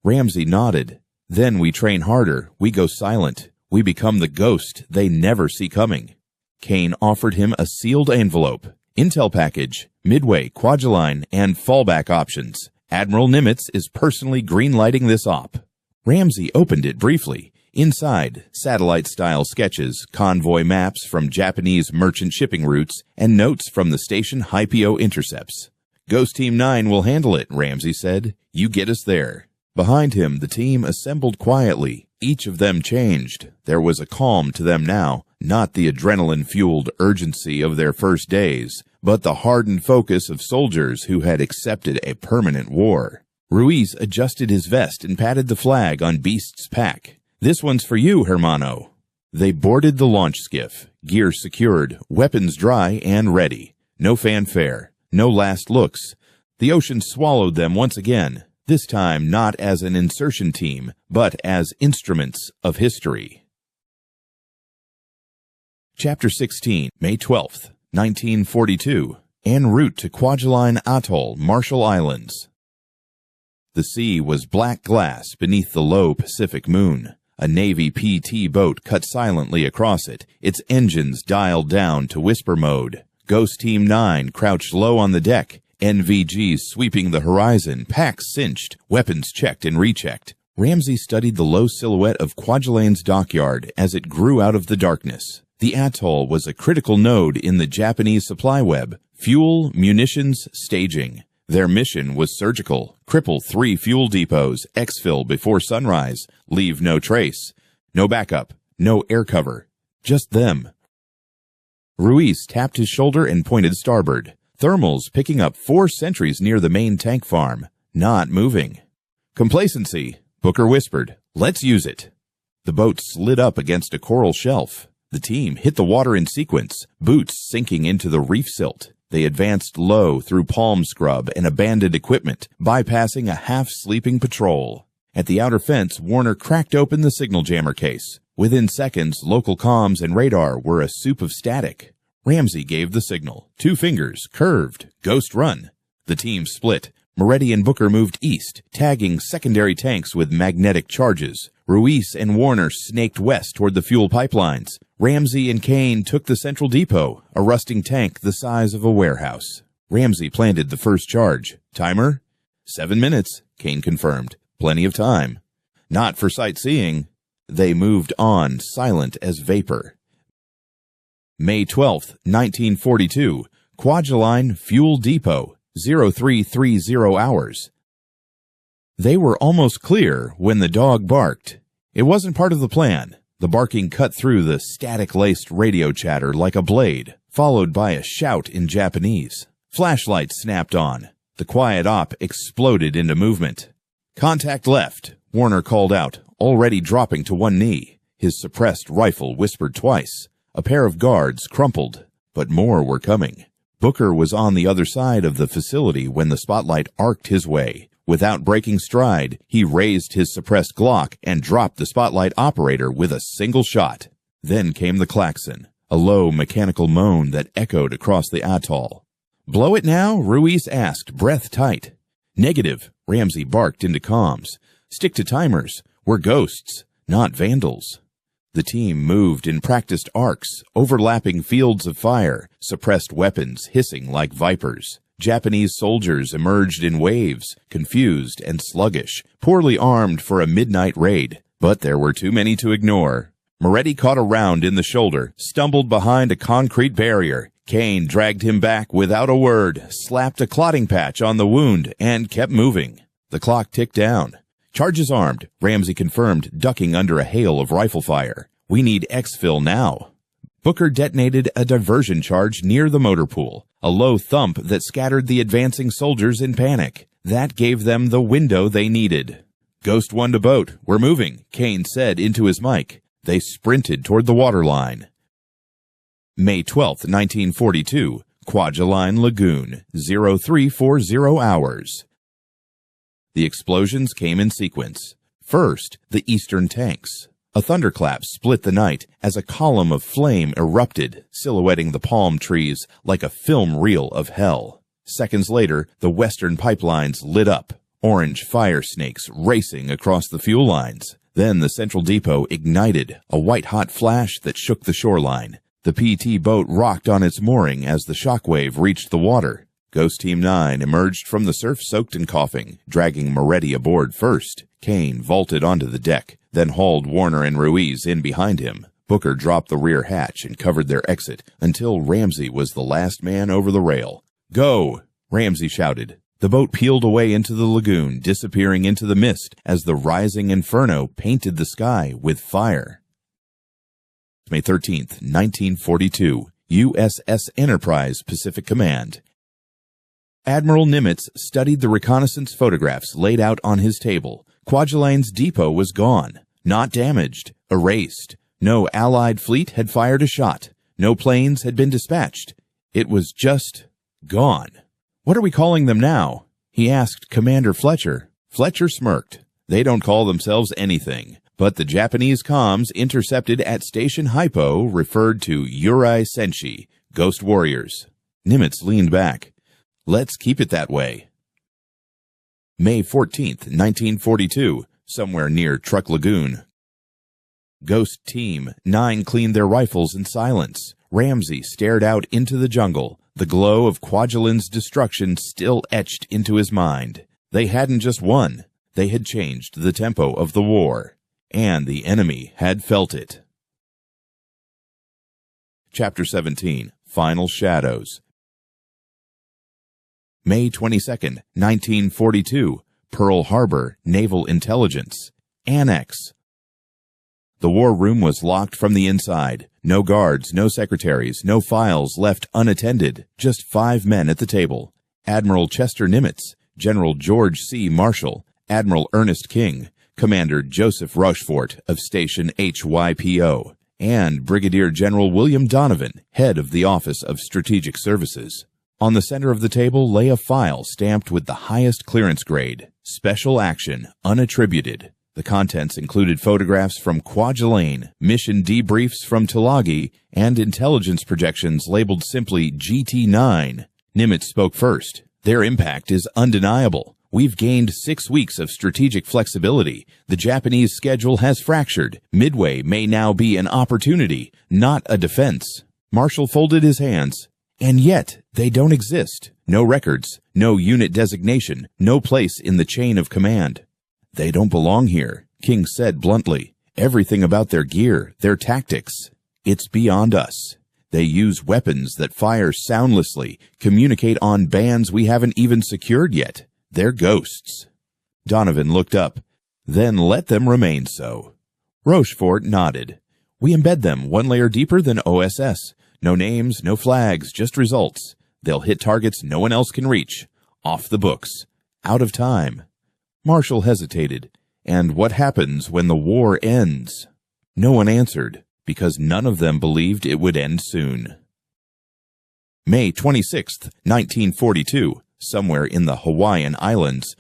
Ramsey nodded. "Then we train harder, we go silent. We become the ghost they never see coming." Kane offered him a sealed envelope. Intel package, Midway, Kwajalein, and fallback options. Admiral Nimitz is personally greenlighting this op. Ramsey opened it briefly. Inside, satellite-style sketches, convoy maps from Japanese merchant shipping routes, and notes from the station Hypeo intercepts. "Ghost Team 9 will handle it," Ramsey said. "You get us there." Behind him, the team assembled quietly. Each of them changed. There was a calm to them now, not the adrenaline-fueled urgency of their first days, but the hardened focus of soldiers who had accepted a permanent war. Ruiz adjusted his vest and patted the flag on Beast's pack. "This one's for you, hermano." They boarded the launch skiff, gear secured, weapons dry and ready. No fanfare, no last looks. The ocean swallowed them once again, this time not as an insertion team, but as instruments of history. Chapter 16, May 12th, 1942, en route to Kwajalein Atoll, Marshall Islands. The sea was black glass beneath the low Pacific moon. A Navy PT boat cut silently across it, its engines dialed down to whisper mode. Ghost Team 9 crouched low on the deck, NVGs sweeping the horizon, packs cinched, weapons checked and rechecked. Ramsey studied the low silhouette of Kwajalein's dockyard as it grew out of the darkness. The atoll was a critical node in the Japanese supply web: fuel, munitions, staging. Their mission was surgical: cripple 3 fuel depots, exfil before sunrise, leave no trace. No backup, no air cover, just them. Ruiz tapped his shoulder and pointed starboard. Thermals picking up 4 sentries near the main tank farm, not moving. "Complacency," Booker whispered. "Let's use it." The boat slid up against a coral shelf. The team hit the water in sequence, boots sinking into the reef silt. They advanced low through palm scrub and abandoned equipment, bypassing a half-sleeping patrol. At the outer fence, Warner cracked open the signal jammer case. Within seconds, local comms and radar were a soup of static. Ramsey gave the signal. 2 fingers, curved, ghost run. The team split. Moretti and Booker moved east, tagging secondary tanks with magnetic charges. Ruiz and Warner snaked west toward the fuel pipelines. Ramsey and Kane took the central depot, a rusting tank the size of a warehouse. Ramsey planted the first charge. "Timer?" 7 minutes, Kane confirmed. "Plenty of time." "Not for sightseeing." They moved on, silent as vapor. May 12th, 1942, Kwajalein Fuel Depot, 0330 hours. They were almost clear when the dog barked. It wasn't part of the plan. The barking cut through the static-laced radio chatter like a blade, followed by a shout in Japanese. Flashlights snapped on. The quiet op exploded into movement. "Contact left," Warner called out, already dropping to one knee. His suppressed rifle whispered twice. A pair of guards crumpled, but more were coming. Booker was on the other side of the facility when the spotlight arced his way. Without breaking stride, he raised his suppressed Glock and dropped the spotlight operator with a single shot. Then came the klaxon, a low mechanical moan that echoed across the atoll. "Blow it now?" Ruiz asked, breath tight. "Negative," Ramsey barked into comms. "Stick to timers. We're ghosts, not vandals." The team moved in practiced arcs, overlapping fields of fire, suppressed weapons hissing like vipers. Japanese soldiers emerged in waves, confused and sluggish, poorly armed for a midnight raid. But there were too many to ignore. Moretti caught a round in the shoulder, stumbled behind a concrete barrier. Kane dragged him back without a word, slapped a clotting patch on the wound, and kept moving. The clock ticked down. "Charges armed," Ramsey confirmed, ducking under a hail of rifle fire. "We need exfil now." Booker detonated a diversion charge near the motor pool, a low thump that scattered the advancing soldiers in panic. That gave them the window they needed. "Ghost 1 to boat. We're moving," Kane said into his mic. They sprinted toward the waterline. May 12, 1942, Kwajalein Lagoon, 0340 hours. The explosions came in sequence. First, the eastern tanks. A thunderclap split the night as a column of flame erupted, silhouetting the palm trees like a film reel of hell. Seconds later, the western pipelines lit up, orange fire snakes racing across the fuel lines. Then the central depot ignited, a white-hot flash that shook the shoreline. The PT boat rocked on its mooring as the shockwave reached the water. Ghost Team 9 emerged from the surf soaked and coughing, dragging Moretti aboard first. Kane vaulted onto the deck, then hauled Warner and Ruiz in behind him. Booker dropped the rear hatch and covered their exit until Ramsey was the last man over the rail. "Go!" Ramsey shouted. The boat peeled away into the lagoon, disappearing into the mist as the rising inferno painted the sky with fire. May 13th, 1942, USS Enterprise, Pacific Command. Admiral Nimitz studied the reconnaissance photographs laid out on his table. Kwajalein's depot was gone, not damaged, erased. No Allied fleet had fired a shot. No planes had been dispatched. It was just gone. "What are we calling them now?" he asked Commander Fletcher. Fletcher smirked. "They don't call themselves anything." But the Japanese comms intercepted at Station Hypo referred to Yurei Senshi, Ghost Warriors. Nimitz leaned back. "Let's keep it that way." May 14th, 1942, somewhere near Truck Lagoon. Ghost Team 9 cleaned their rifles in silence. Ramsey stared out into the jungle, the glow of Kwajalein's destruction still etched into his mind. They hadn't just won. They had changed the tempo of the war. And the enemy had felt it. Chapter 17, Final Shadows. May 22nd, 1942, Pearl Harbor, Naval Intelligence. Annex. The war room was locked from the inside. No guards, no secretaries, no files left unattended. Just 5 men at the table. Admiral Chester Nimitz, General George C. Marshall, Admiral Ernest King, Commander Joseph Rochefort of Station HYPO, and Brigadier General William Donovan, head of the Office of Strategic Services. On the center of the table lay a file stamped with the highest clearance grade, Special Action, Unattributed. The contents included photographs from Kwajalein, mission debriefs from Tulagi, and intelligence projections labeled simply GT-9. Nimitz spoke first. "Their impact is undeniable. We've gained 6 weeks of strategic flexibility. The Japanese schedule has fractured. Midway may now be an opportunity, not a defense." Marshall folded his hands. "And yet, they don't exist. No records, no unit designation, no place in the chain of command." "They don't belong here," King said bluntly. "Everything about their gear, their tactics, it's beyond us. They use weapons that fire soundlessly, communicate on bands we haven't even secured yet. They're ghosts." Donovan looked up. "Then let them remain so." Rochefort nodded. "We embed them 1 layer deeper than OSS. No names, no flags, just results. They'll hit targets no one else can reach. Off the books. Out of time." Marshall hesitated. "And what happens when the war ends?" No one answered, because none of them believed it would end soon. May 26th, 1942, somewhere in the Hawaiian Islands.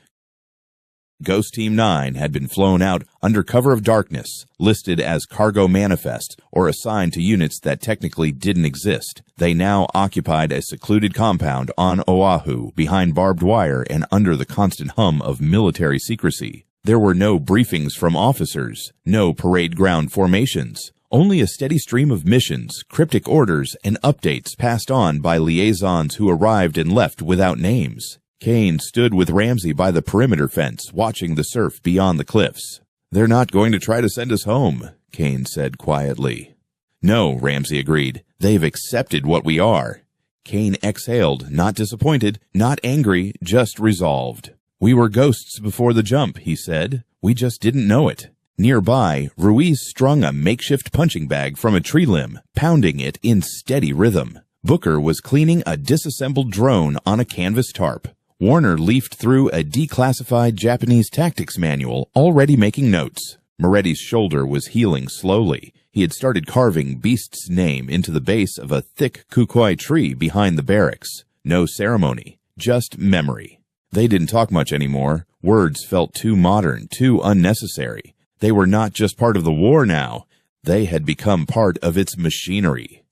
Ghost Team 9 had been flown out under cover of darkness, listed as cargo manifest, or assigned to units that technically didn't exist. They now occupied a secluded compound on Oahu, behind barbed wire and under the constant hum of military secrecy. There were no briefings from officers, no parade ground formations, only a steady stream of missions, cryptic orders, and updates passed on by liaisons who arrived and left without names. Kane stood with Ramsey by the perimeter fence, watching the surf beyond the cliffs. "They're not going to try to send us home," Kane said quietly. "No," Ramsey agreed. "They've accepted what we are." Kane exhaled, not disappointed, not angry, just resolved. "We were ghosts before the jump," he said. "We just didn't know it." Nearby, Ruiz strung a makeshift punching bag from a tree limb, pounding it in steady rhythm. Booker was cleaning a disassembled drone on a canvas tarp. Warner leafed through a declassified Japanese tactics manual, already making notes. Moretti's shoulder was healing slowly. He had started carving Beast's name into the base of a thick kukui tree behind the barracks. No ceremony, just memory. They didn't talk much anymore. Words felt too modern, too unnecessary. They were not just part of the war now. They had become part of its machinery.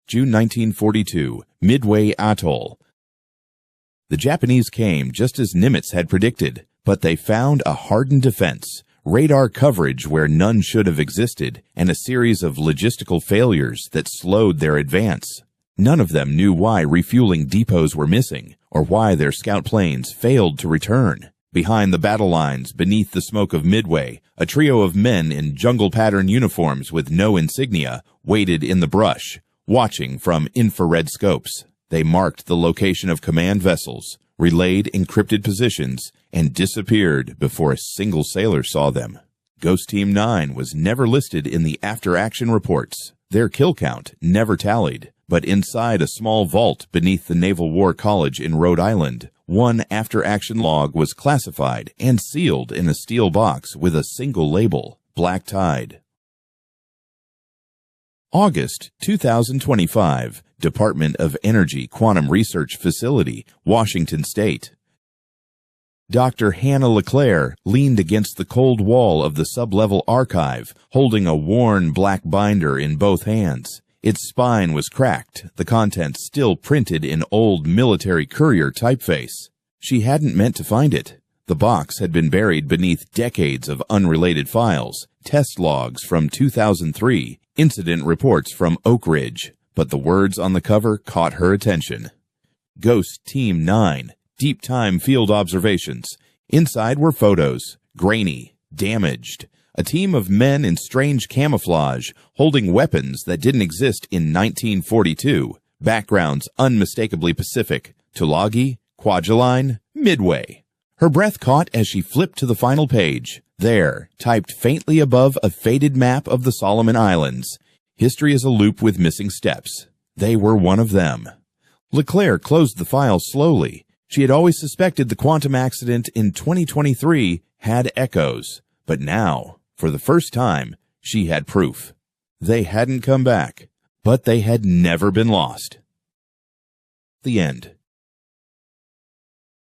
June 1942, Midway Atoll. The Japanese came just as Nimitz had predicted, but they found a hardened defense, radar coverage where none should have existed, and a series of logistical failures that slowed their advance. None of them knew why refueling depots were missing, or why their scout planes failed to return. Behind the battle lines, beneath the smoke of Midway, a trio of men in jungle-pattern uniforms with no insignia waited in the brush, watching from infrared scopes. They marked the location of command vessels, relayed encrypted positions, and disappeared before a single sailor saw them. Ghost Team 9 was never listed in the after-action reports. Their kill count never tallied, but inside a small vault beneath the Naval War College in Rhode Island, one after-action log was classified and sealed in a steel box with a single label, Black Tide. August 2025, Department of Energy Quantum Research Facility, Washington State. Dr. Hannah LeClaire leaned against the cold wall of the sub-level archive, holding a worn black binder in both hands. Its spine was cracked, the contents still printed in old military courier typeface. She hadn't meant to find it. The box had been buried beneath decades of unrelated files, test logs from 2003, incident reports from Oak Ridge, but the words on the cover caught her attention. Ghost Team 9, Deep Time Field Observations. Inside were photos, grainy, damaged. A team of men in strange camouflage, holding weapons that didn't exist in 1942. Backgrounds unmistakably Pacific. Tulagi, Kwajalein, Midway. Her breath caught as she flipped to the final page. There, typed faintly above a faded map of the Solomon Islands. History is a loop with missing steps. They were one of them. LeClaire closed the file slowly. She had always suspected the quantum accident in 2023 had echoes. But now, for the first time, she had proof. They hadn't come back, but they had never been lost. The end.